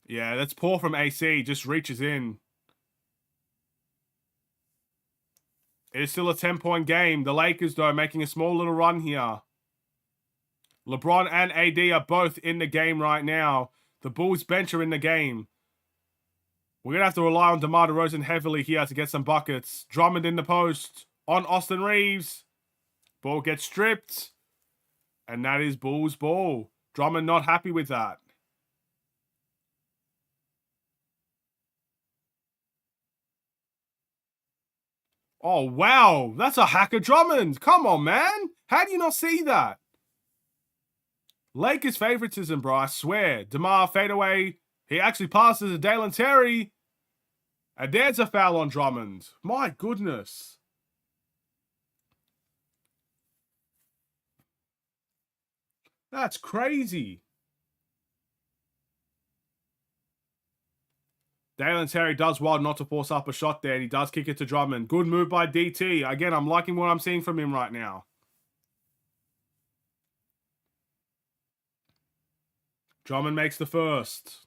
Yeah, that's poor from AC. Just reaches in. It is still a 10-point game. The Lakers, though, making a small little run here. LeBron and AD are both in the game right now. The Bulls bench are in the game. We're going to have to rely on DeMar DeRozan heavily here to get some buckets. Drummond in the post on Austin Reeves. Ball gets stripped. And that is Bulls ball. Drummond not happy with that. Oh, wow. That's a hacker Drummond. Come on, man. How do you not see that? Lakers favoritism, bro. I swear. DeMar fadeaway. He actually passes to Dalen Terry. And there's a foul on Drummond. My goodness. That's crazy. Dalen Terry does well not to force up a shot there, and he does kick it to Drummond. Good move by DT. Again, I'm liking what I'm seeing from him right now. Drummond makes the first.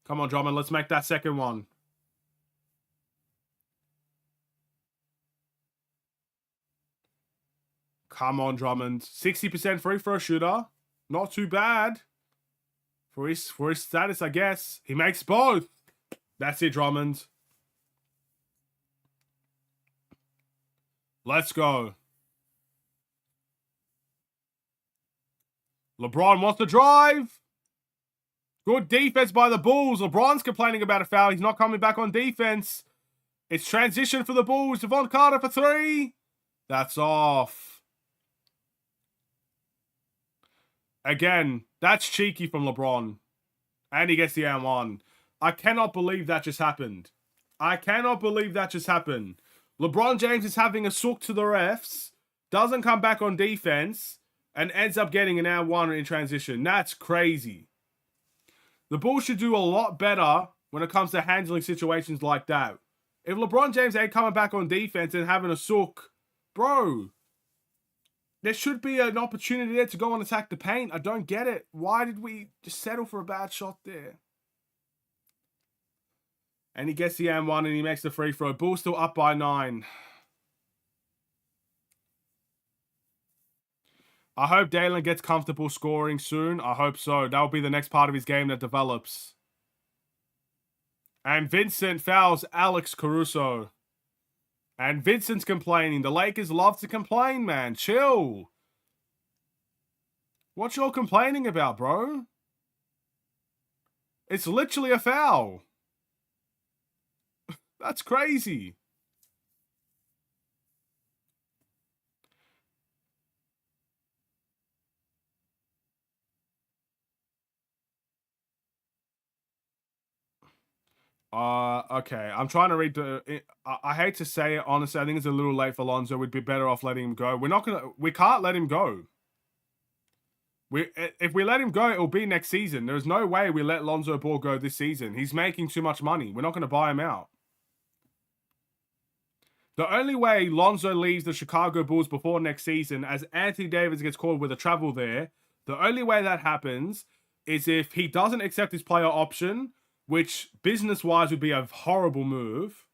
Come on, Drummond. Let's make that second one. Come on, Drummond. 60% free throw shooter. Not too bad. For his status, I guess. He makes both. That's it, Drummond. Let's go. LeBron wants to drive. Good defense by the Bulls. LeBron's complaining about a foul. He's not coming back on defense. It's transition for the Bulls. Devon Carter for 3. That's off. Again, that's cheeky from LeBron. And he gets the and-1. I cannot believe that just happened. I cannot believe that just happened. LeBron James is having a sook to the refs, doesn't come back on defense, and ends up getting an and-1 in transition. That's crazy. The Bulls should do a lot better when it comes to handling situations like that. If LeBron James ain't coming back on defense and having a sook, bro, there should be an opportunity there to go and attack the paint. I don't get it. Why did we just settle for a bad shot there? And he gets the M1 and he makes the free throw. Bulls still up by 9. I hope Dalen gets comfortable scoring soon. I hope so. That'll be the next part of his game that develops. And Vincent fouls Alex Caruso. And Vincent's complaining. The Lakers love to complain, man. Chill. What y'all complaining about, bro? It's literally a foul. That's crazy. Okay. I'm trying to read the... I hate to say it, honestly. I think it's a little late for Lonzo. We'd be better off letting him go. We can't let him go. If we let him go, it'll be next season. There's no way we let Lonzo Ball go this season. He's making too much money. We're not going to buy him out. The only way Lonzo leaves the Chicago Bulls before next season, as Anthony Davis gets called with a travel there, the only way that happens is if he doesn't accept his player option, which business-wise would be a horrible move.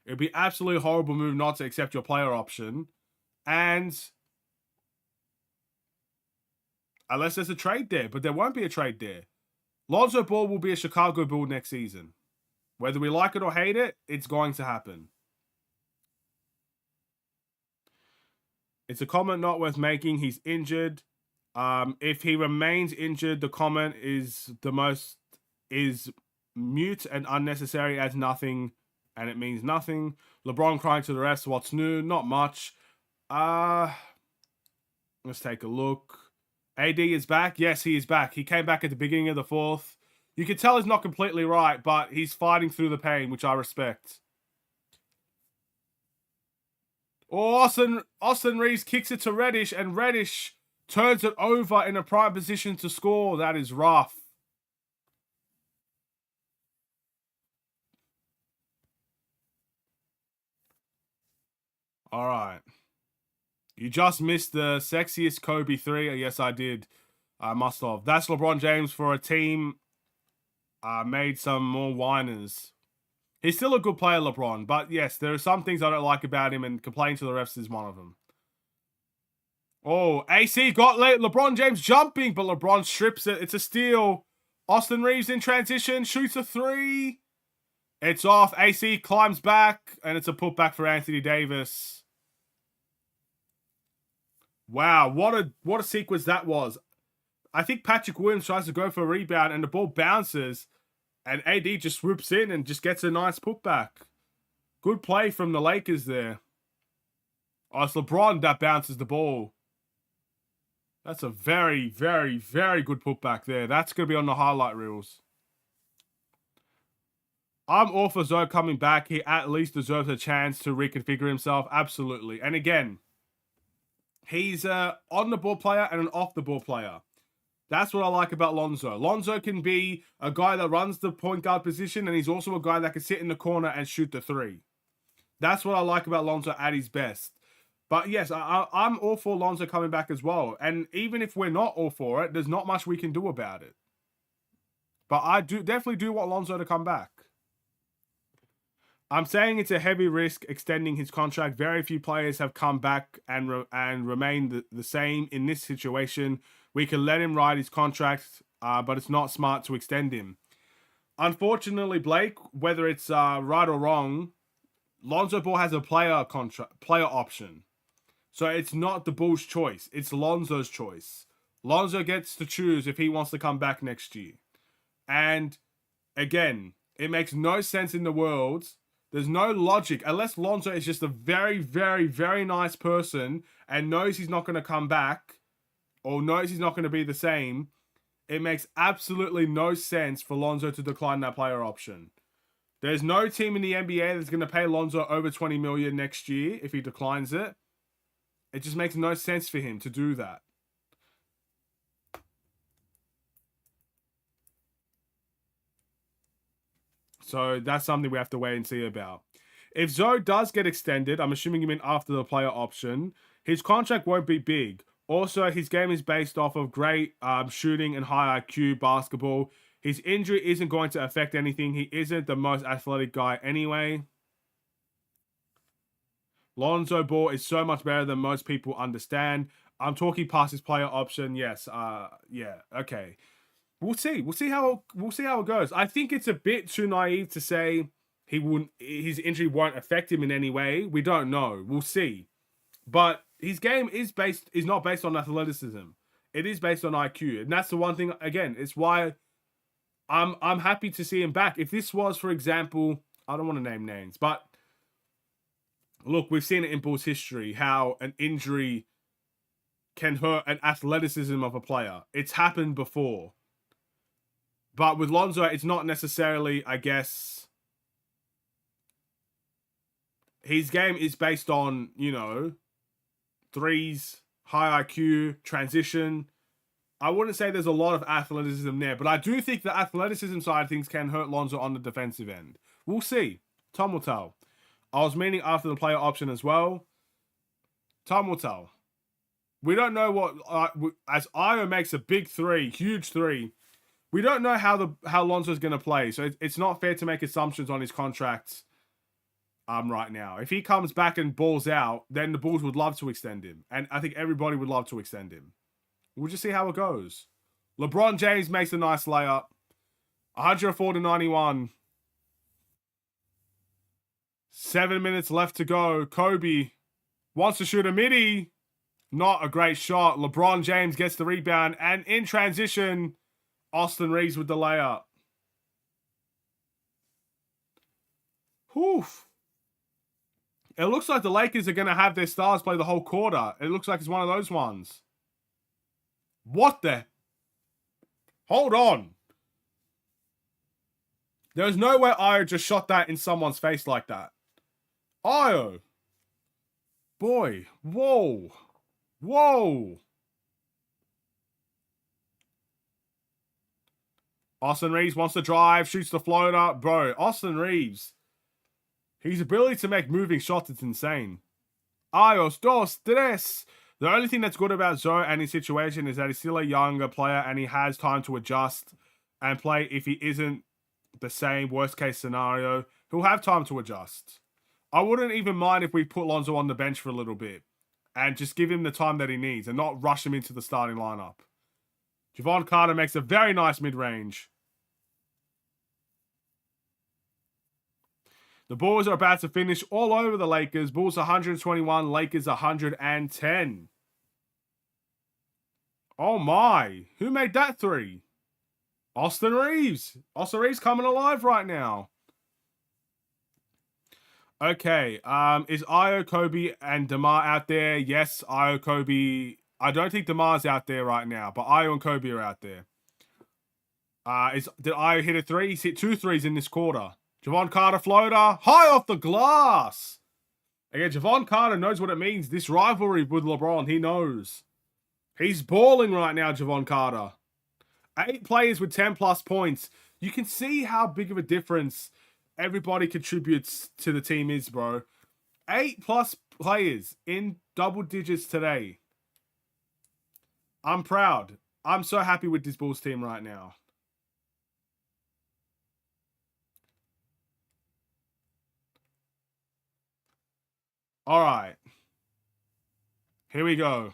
It would be absolutely horrible move not to accept your player option. And unless there's a trade there, but there won't be a trade there. Lonzo Ball will be a Chicago Bull next season. Whether we like it or hate it, it's going to happen. It's a comment not worth making. He's injured. If he remains injured, the comment is mute and unnecessary, adds nothing, and it means nothing. LeBron crying to the refs, what's new? Not much. Let's take a look. AD is back. Yes, he is back. He came back at the beginning of the fourth. You can tell he's not completely right, but he's fighting through the pain, which I respect. Oh, Austin Reeves kicks it to Reddish, and Reddish turns it over in a prime position to score. That is rough. All right. You just missed the sexiest Kobe 3. Yes, I did. I must have. That's LeBron James for a team made some more whiners. He's still a good player, LeBron. But yes, there are some things I don't like about him, and complaining to the refs is one of them. Oh, AC got late. LeBron James jumping, but LeBron strips it. It's a steal. Austin Reeves in transition, shoots a 3. It's off. AC climbs back, and it's a putback for Anthony Davis. Wow, what a sequence that was. I think Patrick Williams tries to go for a rebound, and the ball bounces, and AD just swoops in and just gets a nice putback. Good play from the Lakers there. Oh, it's LeBron that bounces the ball. That's a very, very, very good putback there. That's going to be on the highlight reels. I'm all for Zoe coming back. He at least deserves a chance to reconfigure himself. Absolutely. And again, he's an on-the-ball player and an off-the-ball player. That's what I like about Lonzo. Lonzo can be a guy that runs the point guard position, and he's also a guy that can sit in the corner and shoot the 3. That's what I like about Lonzo at his best. But yes, I'm all for Lonzo coming back as well. And even if we're not all for it, there's not much we can do about it. But I definitely do want Lonzo to come back. I'm saying it's a heavy risk extending his contract. Very few players have come back and remained the same in this situation. We can let him ride his contract, but it's not smart to extend him. Unfortunately, Blake, whether it's right or wrong, Lonzo Ball has a player option. So it's not the Bulls' choice. It's Lonzo's choice. Lonzo gets to choose if he wants to come back next year. And again, it makes no sense in the world. There's no logic. Unless Lonzo is just a very, very, very nice person and knows he's not going to come back or knows he's not going to be the same, it makes absolutely no sense for Lonzo to decline that player option. There's no team in the NBA that's going to pay Lonzo over $20 million next year if he declines it. It just makes no sense for him to do that. So that's something we have to wait and see about. If Zoe does get extended, I'm assuming you mean after the player option, his contract won't be big. Also, his game is based off of great shooting and high IQ basketball. His injury isn't going to affect anything. He isn't the most athletic guy anyway. Lonzo Ball is so much better than most people understand. I'm talking past his player option. Yes. Yeah. Okay. We'll see. We'll see how it goes. I think it's a bit too naive to say his injury won't affect him in any way. We don't know. We'll see. But his game is not based on athleticism. It is based on IQ. And that's the one thing, again, it's why I'm happy to see him back. If this was, for example, I don't want to name names, but look, we've seen it in Bulls history how an injury can hurt an athleticism of a player. It's happened before. But with Lonzo, it's not necessarily, I guess, his game is based on, threes, high IQ, transition. I wouldn't say there's a lot of athleticism there, but I do think the athleticism side of things can hurt Lonzo on the defensive end. We'll see. Time will tell. I was meaning after the player option as well. Time will tell. We don't know what, as Io makes a big three, huge three, we don't know how Lonzo's going to play. So it's not fair to make assumptions on his contract right now. If he comes back and balls out, then the Bulls would love to extend him. And I think everybody would love to extend him. We'll just see how it goes. LeBron James makes a nice layup. 104-91. 7 minutes left to go. Kobe wants to shoot a midi. Not a great shot. LeBron James gets the rebound. And in transition, Austin Reeves with the layup. Whew. It looks like the Lakers are going to have their stars play the whole quarter. It looks like it's one of those ones. What the? Hold on. There's no way Io just shot that in someone's face like that. Io. Boy. Whoa. Whoa. Austin Reeves wants to drive, shoots the floater. Bro, Austin Reeves. His ability to make moving shots is insane. Ios, dos, tres. The only thing that's good about Zoe and his situation is that he's still a younger player and he has time to adjust and play. If he isn't the same worst case scenario, he'll have time to adjust. I wouldn't even mind if we put Lonzo on the bench for a little bit and just give him the time that he needs and not rush him into the starting lineup. Javon Carter makes a very nice mid-range. The Bulls are about to finish all over the Lakers. Bulls 121, Lakers 110. Oh my. Who made that three? Austin Reeves. Austin Reeves coming alive right now. Okay. Is Io, Kobe, and DeMar out there? Yes, Io, Kobe. I don't think DeMar's out there right now, but Io and Kobe are out there. Did Io hit a three? He's hit 2 threes in this quarter. Javon Carter floater. High off the glass. Again, Javon Carter knows what it means. This rivalry with LeBron, he knows. He's balling right now, Javon Carter. 8 players with 10-plus points. You can see how big of a difference everybody contributes to the team is, bro. 8-plus players in double digits today. I'm proud. I'm so happy with this Bulls team right now. All right. Here we go.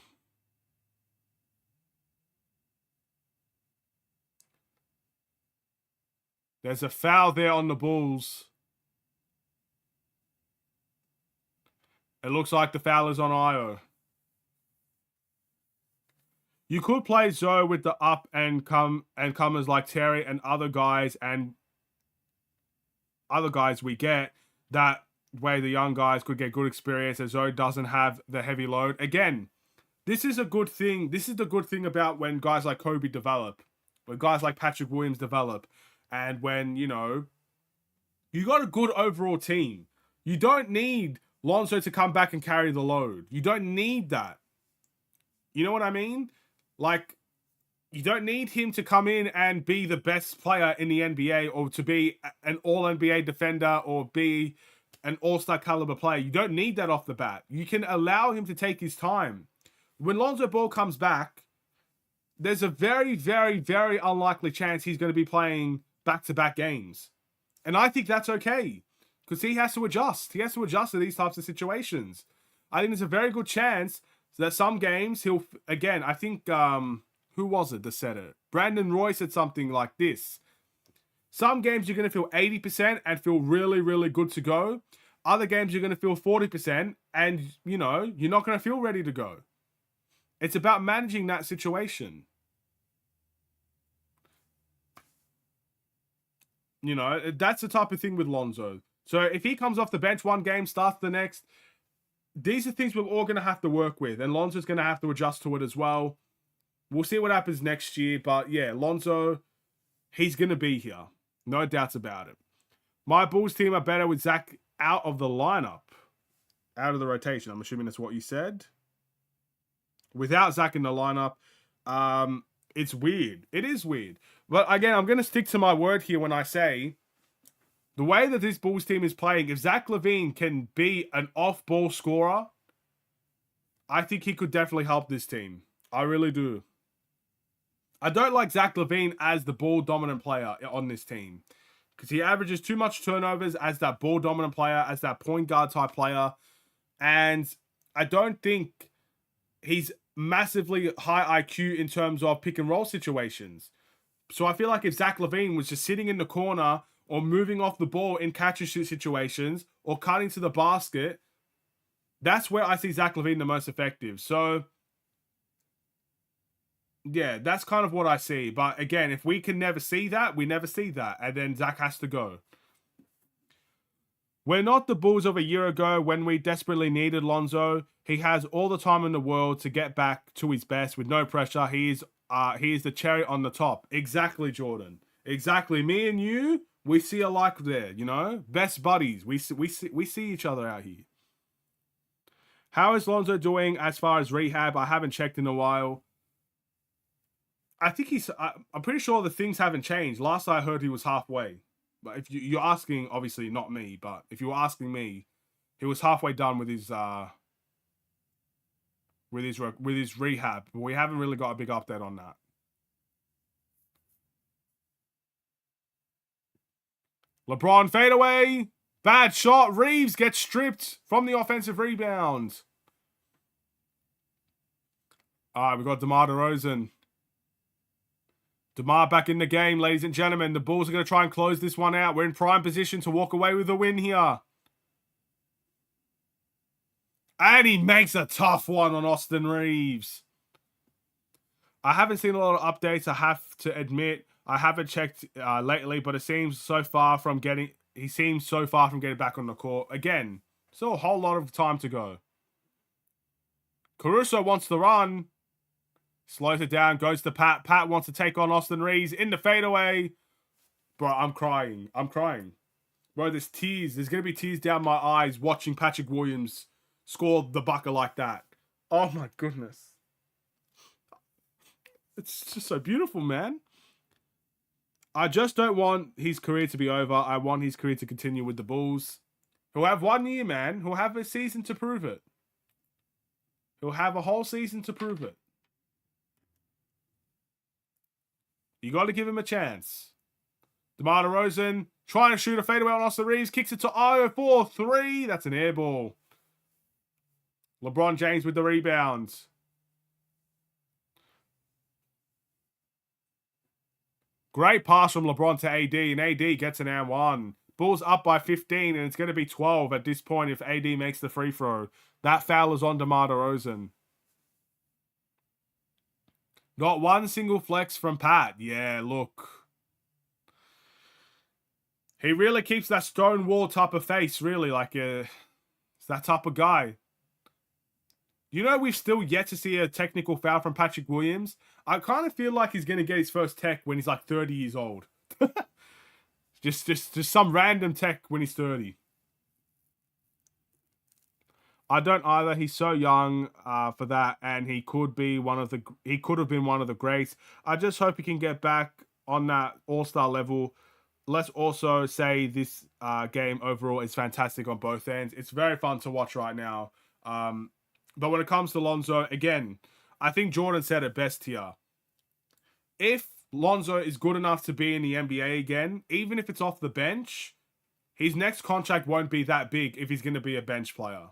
There's a foul there on the Bulls. It looks like the foul is on Io. You could play Zoe with the up and comers like Terry and other guys we get that way the young guys could get good experience as Zoe doesn't have the heavy load. Again, this is a good thing. This is the good thing about when guys like Kobe develop, when guys like Patrick Williams develop, and when, you got a good overall team. You don't need Lonzo to come back and carry the load. You don't need that. You know what I mean? Like, you don't need him to come in and be the best player in the NBA or to be an all-NBA defender or be an all-star caliber player. You don't need that off the bat. You can allow him to take his time. When Lonzo Ball comes back, there's a very, very, very unlikely chance he's going to be playing back-to-back games. And I think that's okay because he has to adjust. He has to adjust to these types of situations. I think there's a very good chance that some games he'll, again, I think, who was it that said it? Brandon Roy said something like this. Some games you're going to feel 80% and feel really, really good to go. Other games you're going to feel 40% and, you know, you're not going to feel ready to go. It's about managing that situation. You know, that's the type of thing with Lonzo. So if he comes off the bench one game, starts the next, these are things we're all going to have to work with. And Lonzo's going to have to adjust to it as well. We'll see what happens next year. But yeah, Lonzo, he's going to be here. No doubts about it. My Bulls team are better with Zach out of the lineup. Out of the rotation. I'm assuming that's what you said. Without Zach in the lineup, it's weird. It is weird. But again, I'm going to stick to my word here when I say the way that this Bulls team is playing, if Zach LaVine can be an off-ball scorer, I think he could definitely help this team. I really do. I don't like Zach LaVine as the ball-dominant player on this team because he averages too much turnovers as that ball-dominant player, as that point guard type player. And I don't think he's massively high IQ in terms of pick-and-roll situations. So I feel like if Zach LaVine was just sitting in the corner or moving off the ball in catch-and-shoot situations or cutting to the basket, that's where I see Zach LaVine the most effective. So, yeah, that's kind of what I see. But again, if we can never see that, we never see that. And then Zach has to go. We're not the Bulls of a year ago when we desperately needed Lonzo. He has all the time in the world to get back to his best with no pressure. He is the cherry on the top. Exactly, Jordan. Exactly. Me and you, we see alike there, you know? Best buddies. We see each other out here. How is Lonzo doing as far as rehab? I haven't checked in a while. I think I'm pretty sure the things haven't changed. Last I heard, he was halfway. But if you're asking, obviously not me, but if you were asking me, he was halfway done with his rehab. But we haven't really got a big update on that. LeBron fadeaway. Bad shot. Reeves gets stripped from the offensive rebound. All right, we got DeMar DeRozan. DeMar back in the game, ladies and gentlemen. The Bulls are going to try and close this one out. We're in prime position to walk away with a win here. And he makes a tough one on Austin Reeves. I haven't seen a lot of updates, I have to admit. I haven't checked lately, but it seems so far from getting... He seems so far from getting back on the court. Again, still a whole lot of time to go. Caruso wants to run. Slows it down, goes to Pat. Pat wants to take on Austin Reeves in the fadeaway. Bro, I'm crying. I'm crying. Bro, there's tears. There's going to be tears down my eyes watching Patrick Williams score the bucket like that. Oh, my goodness. It's just so beautiful, man. I just don't want his career to be over. I want his career to continue with the Bulls. He'll have 1 year, man. He'll have a season to prove it. He'll have a whole season to prove it. You got to give him a chance. DeMar DeRozan trying to shoot a fadeaway on Austin Reeves. Kicks it to Io for 3. That's an air ball. LeBron James with the rebound. Great pass from LeBron to AD, and AD gets an and 1. Bulls up by 15, and it's going to be 12 at this point if AD makes the free throw. That foul is on DeMar DeRozan. Not one single flex from Pat. Yeah, look. He really keeps that Stonewall type of face, really. Like, it's that type of guy. You know, we've still yet to see a technical foul from Patrick Williams. I kind of feel like he's going to get his first tech when he's like 30 years old. just some random tech when he's 30. I don't either. He's so young for that, and he could be he could have been one of the greats. I just hope he can get back on that all-star level. Let's also say this game overall is fantastic on both ends. It's very fun to watch right now. But when it comes to Lonzo, again, I think Jordan said it best here. If Lonzo is good enough to be in the NBA again, even if it's off the bench, his next contract won't be that big if he's going to be a bench player.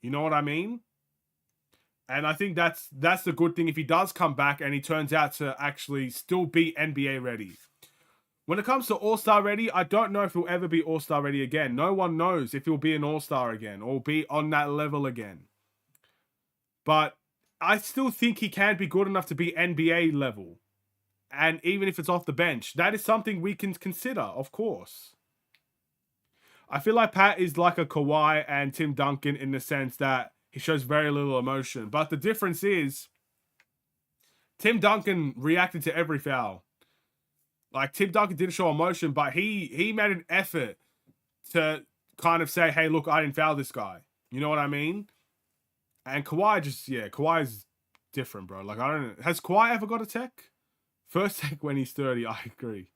You know what I mean? And I think that's the good thing if he does come back and he turns out to actually still be NBA ready. When it comes to All-Star ready, I don't know if he'll ever be All-Star ready again. No one knows if he'll be an All-Star again or be on that level again. But I still think he can be good enough to be NBA level. And even if it's off the bench, that is something we can consider, of course. I feel like Pat is like a Kawhi and Tim Duncan in the sense that he shows very little emotion. But the difference is, Tim Duncan reacted to every foul. Like, Tim Duncan didn't show emotion, but he made an effort to kind of say, hey, look, I didn't foul this guy. You know what I mean? And Kawhi Kawhi's different, bro. Like, I don't know. Has Kawhi ever got a tech? First tech when he's 30, I agree.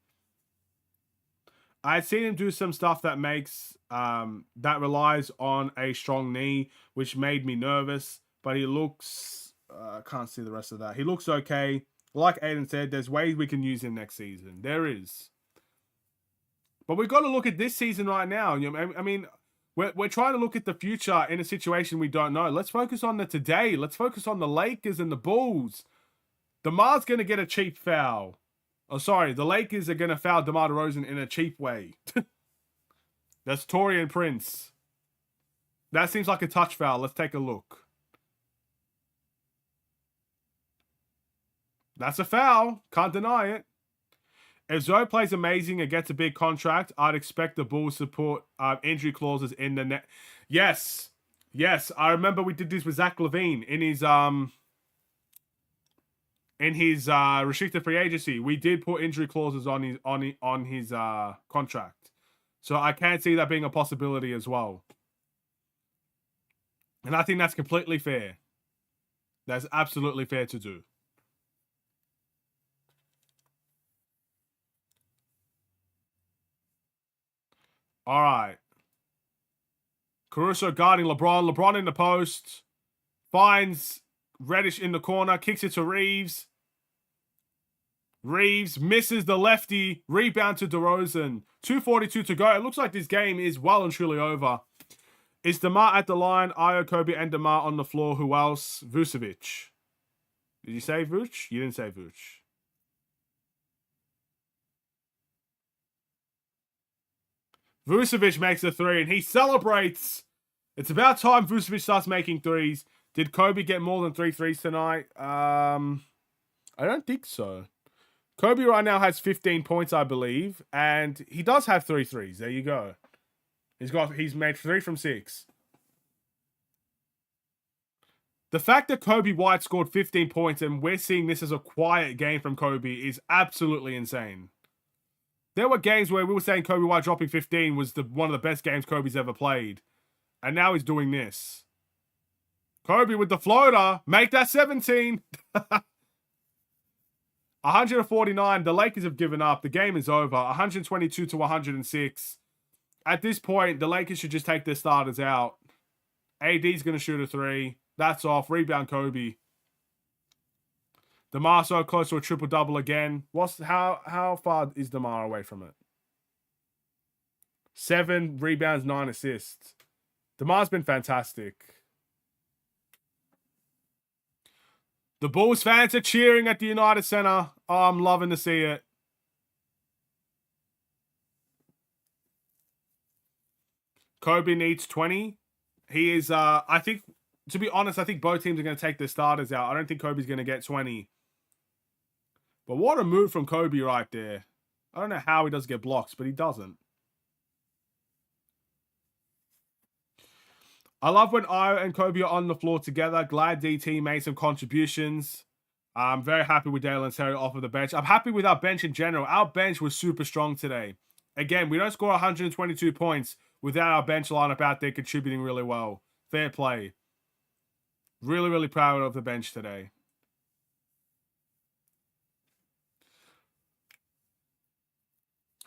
I had seen him do some stuff that makes, that relies on a strong knee, which made me nervous. But he looks, I can't see the rest of that. He looks okay. Like Aiden said, there's ways we can use him next season. There is. But we've got to look at this season right now. You know, I mean, we're trying to look at the future in a situation we don't know. Let's focus on the today. Let's focus on the Lakers and the Bulls. DeMar's going to get a cheap foul. Oh, sorry. The Lakers are going to foul DeMar DeRozan in a cheap way. That's Taurean Prince. That seems like a touch foul. Let's take a look. That's a foul. Can't deny it. If Zoe plays amazing and gets a big contract, I'd expect the Bulls to put injury clauses in the net. Yes. Yes. I remember we did this with Zach LaVine in his restricted free agency. We did put injury clauses on his contract. So I can see that being a possibility as well. And I think that's completely fair. That's absolutely fair to do. All right. Caruso guarding LeBron. LeBron in the post. Finds Reddish in the corner. Kicks it to Reeves. Reeves misses the lefty. Rebound to DeRozan. 2:42 to go. It looks like this game is well and truly over. Is DeMar at the line? Ayo, Kobe, and DeMar on the floor. Who else? Vucevic. Did you say Vuce? You didn't say Vuce. Vucevic makes a three, and he celebrates. It's about time Vucevic starts making threes. Did Kobe get more than 3 threes tonight? I don't think so. Kobe right now has 15 points, I believe, and he does have 3 threes. There you go. He's made 3 from 6. The fact that Kobe White scored 15 points and we're seeing this as a quiet game from Kobe is absolutely insane. There were games where we were saying Kobe White dropping 15 was one of the best games Kobe's ever played. And now he's doing this. Kobe with the floater. Make that 17. 149. The Lakers have given up. The game is over. 122 to 106. At this point, the Lakers should just take their starters out. AD's going to shoot a 3. That's off. Rebound Kobe. DeMar so close to a triple-double again. How far is DeMar away from it? 7 rebounds, 9 assists. DeMar's been fantastic. The Bulls fans are cheering at the United Center. Oh, I'm loving to see it. Kobe needs 20. He is, I think, to be honest, I think both teams are going to take their starters out. I don't think Kobe's going to get 20. But what a move from Kobe right there. I don't know how he does get blocks, but he doesn't. I love when Ayo and Kobe are on the floor together. Glad DT made some contributions. I'm very happy with Dalen Terry off of the bench. I'm happy with our bench in general. Our bench was super strong today. Again, we don't score 122 points without our bench lineup out there contributing really well. Fair play. Really, really proud of the bench today.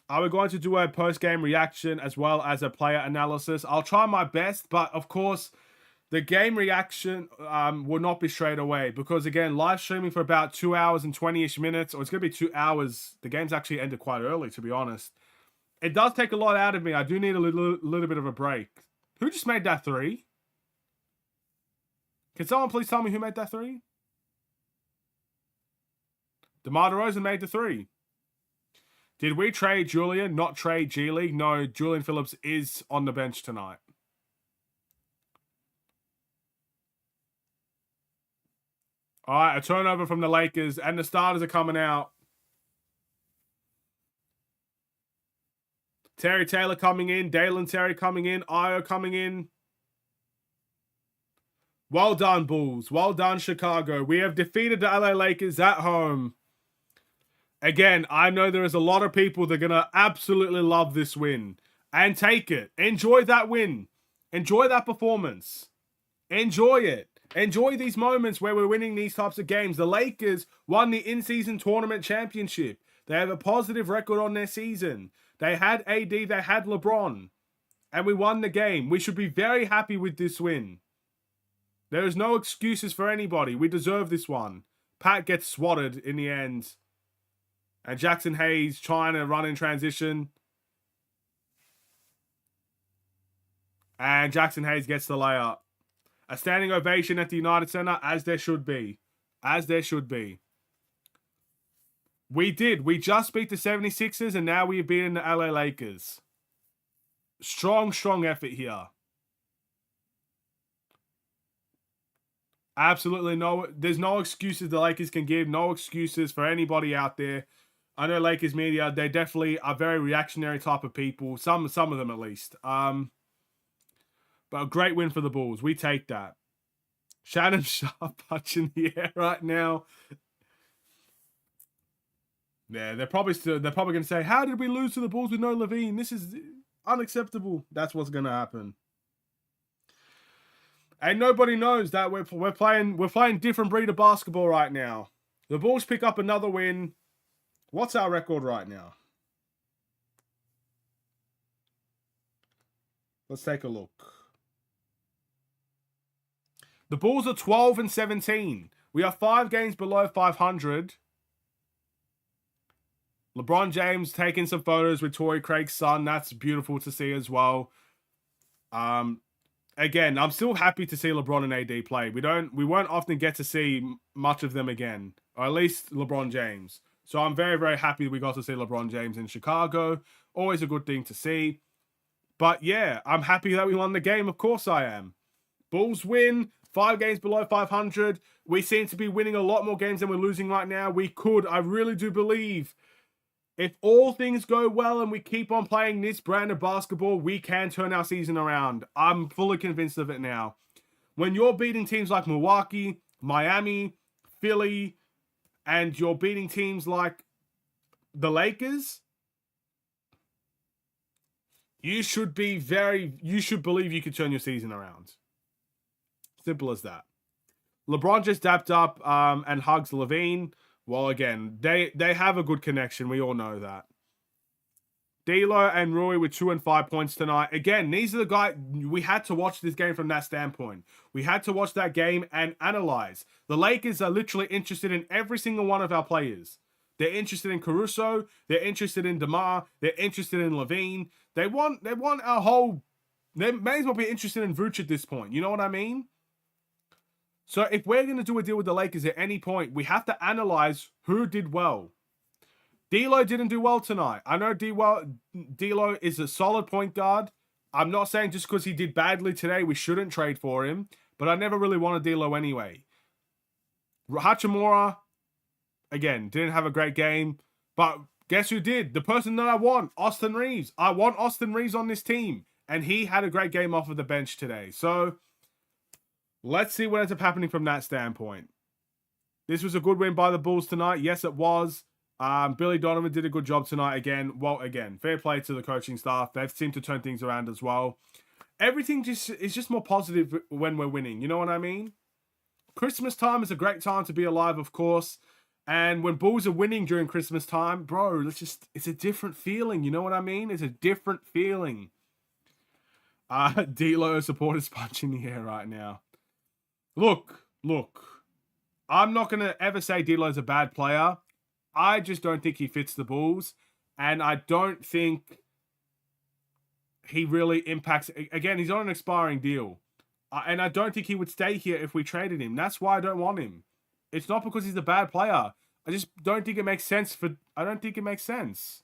Are we going to do a post-game reaction as well as a player analysis? I'll try my best, but of course, the game reaction will not be straight away because, again, live streaming for about 2 hours and 20-ish minutes, or it's going to be 2 hours. The game's actually ended quite early, to be honest. It does take a lot out of me. I do need a little bit of a break. Who just made that 3? Can someone please tell me who made that 3? DeMar DeRozan made the 3. Did we trade Julian, not trade G League? No, Julian Phillips is on the bench tonight. All right, a turnover from the Lakers, and the starters are coming out. Terry Taylor coming in, Dalen Terry coming in, Io coming in. Well done, Bulls. Well done, Chicago. We have defeated the LA Lakers at home. Again, I know there is a lot of people that are going to absolutely love this win. And take it. Enjoy that win. Enjoy that performance. Enjoy it. Enjoy these moments where we're winning these types of games. The Lakers won the in-season tournament championship. They have a positive record on their season. They had AD, they had LeBron. And we won the game. We should be very happy with this win. There is no excuses for anybody. We deserve this one. Pat gets swatted in the end. And Jackson Hayes trying to run in transition. And Jackson Hayes gets the layup. A standing ovation at the United Center, as there should be. As there should be. We did. We just beat the 76ers, and now we have beaten the LA Lakers. Strong, strong effort here. Absolutely no. There's no excuses the Lakers can give. No excuses for anybody out there. I know Lakers media, they definitely are very reactionary type of people. Some of them at least. But a great win for the Bulls. We take that. Shannon Sharp punching the air right now. Yeah, they're probably going to say, "How did we lose to the Bulls with no Levine? This is unacceptable." That's what's going to happen. And nobody knows that we're playing different breed of basketball right now. The Bulls pick up another win. What's our record right now? Let's take a look. The Bulls are 12-17. We are 5 games below 500. LeBron James taking some photos with Torrey Craig's son. That's beautiful to see as well. Again, I'm still happy to see LeBron and AD play. We won't often get to see much of them again, or at least LeBron James. So I'm very, very happy we got to see LeBron James in Chicago. Always a good thing to see. But yeah, I'm happy that we won the game. Of course I am. Bulls win. 5 games below 500. We seem to be winning a lot more games than we're losing right now. I really do believe, if all things go well and we keep on playing this brand of basketball, we can turn our season around. I'm fully convinced of it now. When you're beating teams like Milwaukee, Miami, Philly, and you're beating teams like the Lakers, you should believe you could turn your season around. Simple as that. LeBron just dapped up and hugs Levine. Well, again, they have a good connection. We all know that. D'Lo and Rui with 2 and 5 points tonight. Again, these are the guys. We had to watch this game from that standpoint. We had to watch that game and analyze. The Lakers are literally interested in every single one of our players. They're interested in Caruso. They're interested in DeMar. They're interested in Levine. They want our whole. They may as well be interested in Vooch at this point. You know what I mean? So if we're going to do a deal with the Lakers at any point, we have to analyze who did well. D'Lo didn't do well tonight. I know D'Lo is a solid point guard. I'm not saying just because he did badly today, we shouldn't trade for him. But I never really wanted D'Lo anyway. Hachimura, again, didn't have a great game. But guess who did? The person that I want, Austin Reeves. I want Austin Reeves on this team. And he had a great game off of the bench today. So let's see what ends up happening from that standpoint. This was a good win by the Bulls tonight. Yes, it was. Billy Donovan did a good job tonight again. Well, again, fair play to the coaching staff. They've seemed to turn things around as well. everything just is just more positive when we're winning. You know what I mean? Christmas time is a great time to be alive, of course. And when Bulls are winning during Christmas time, bro, it's a different feeling. You know what I mean? It's a different feeling. D-Lo supporters punching the air right now. Look. I'm not going to ever say D-Lo's a bad player. I just don't think he fits the Bulls. And I don't think he really impacts. Again, he's on an expiring deal. And I don't think he would stay here if we traded him. That's why I don't want him. It's not because he's a bad player. I just don't think it makes sense I don't think it makes sense.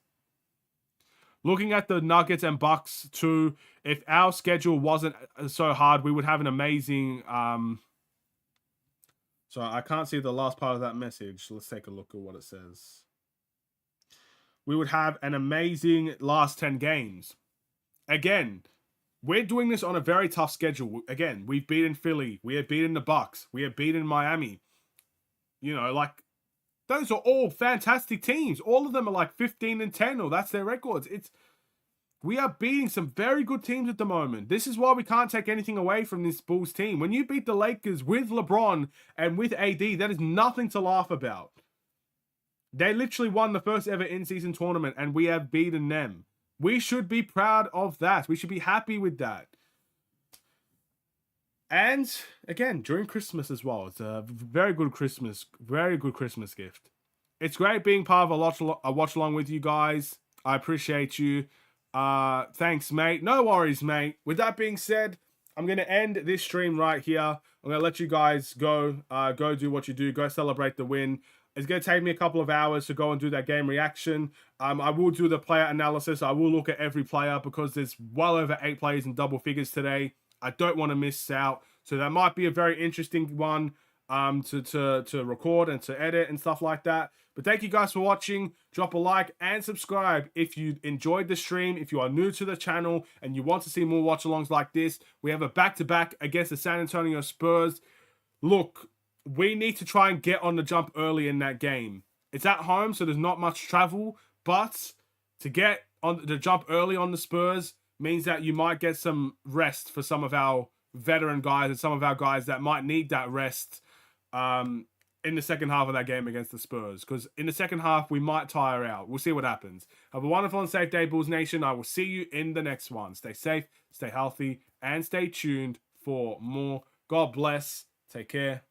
Looking at the Nuggets and Bucks too, if our schedule wasn't so hard, we would have an amazing... So I can't see the last part of that message. Let's take a look at what it says. We would have an amazing last 10 games. Again, we're doing this on a very tough schedule. Again, we've beaten Philly. We have beaten the Bucks. We have beaten Miami. You know, like, those are all fantastic teams. All of them are like 15-10, or that's their records. We are beating some very good teams at the moment. This is why we can't take anything away from this Bulls team. When you beat the Lakers with LeBron and with AD, that is nothing to laugh about. They literally won the first ever in-season tournament, and we have beaten them. We should be proud of that. We should be happy with that. And again, during Christmas as well, it's a very good Christmas gift. It's great being part of a watch along with you guys. I appreciate you. Thanks, mate. No worries, mate. With that being said, I'm going to end this stream right here. I'm going to let you guys go do what you do. Go celebrate the win. It's going to take me a couple of hours to go and do that game reaction. I will do the player analysis. I will look at every player because there's well over 8 players in double figures today. I don't want to miss out. So that might be a very interesting one to record and to edit and stuff like that. But thank you guys for watching. Drop a like and subscribe if you enjoyed the stream. If you are new to the channel and you want to see more watch-alongs like this, we have a back-to-back against the San Antonio Spurs. Look, we need to try and get on the jump early in that game. It's at home, so there's not much travel. But to get on the jump early on the Spurs means that you might get some rest for some of our veteran guys and some of our guys that might need that rest in the second half of that game against the Spurs. Because in the second half, we might tire out. We'll see what happens. Have a wonderful and safe day, Bulls Nation. I will see you in the next one. Stay safe, stay healthy, and stay tuned for more. God bless. Take care.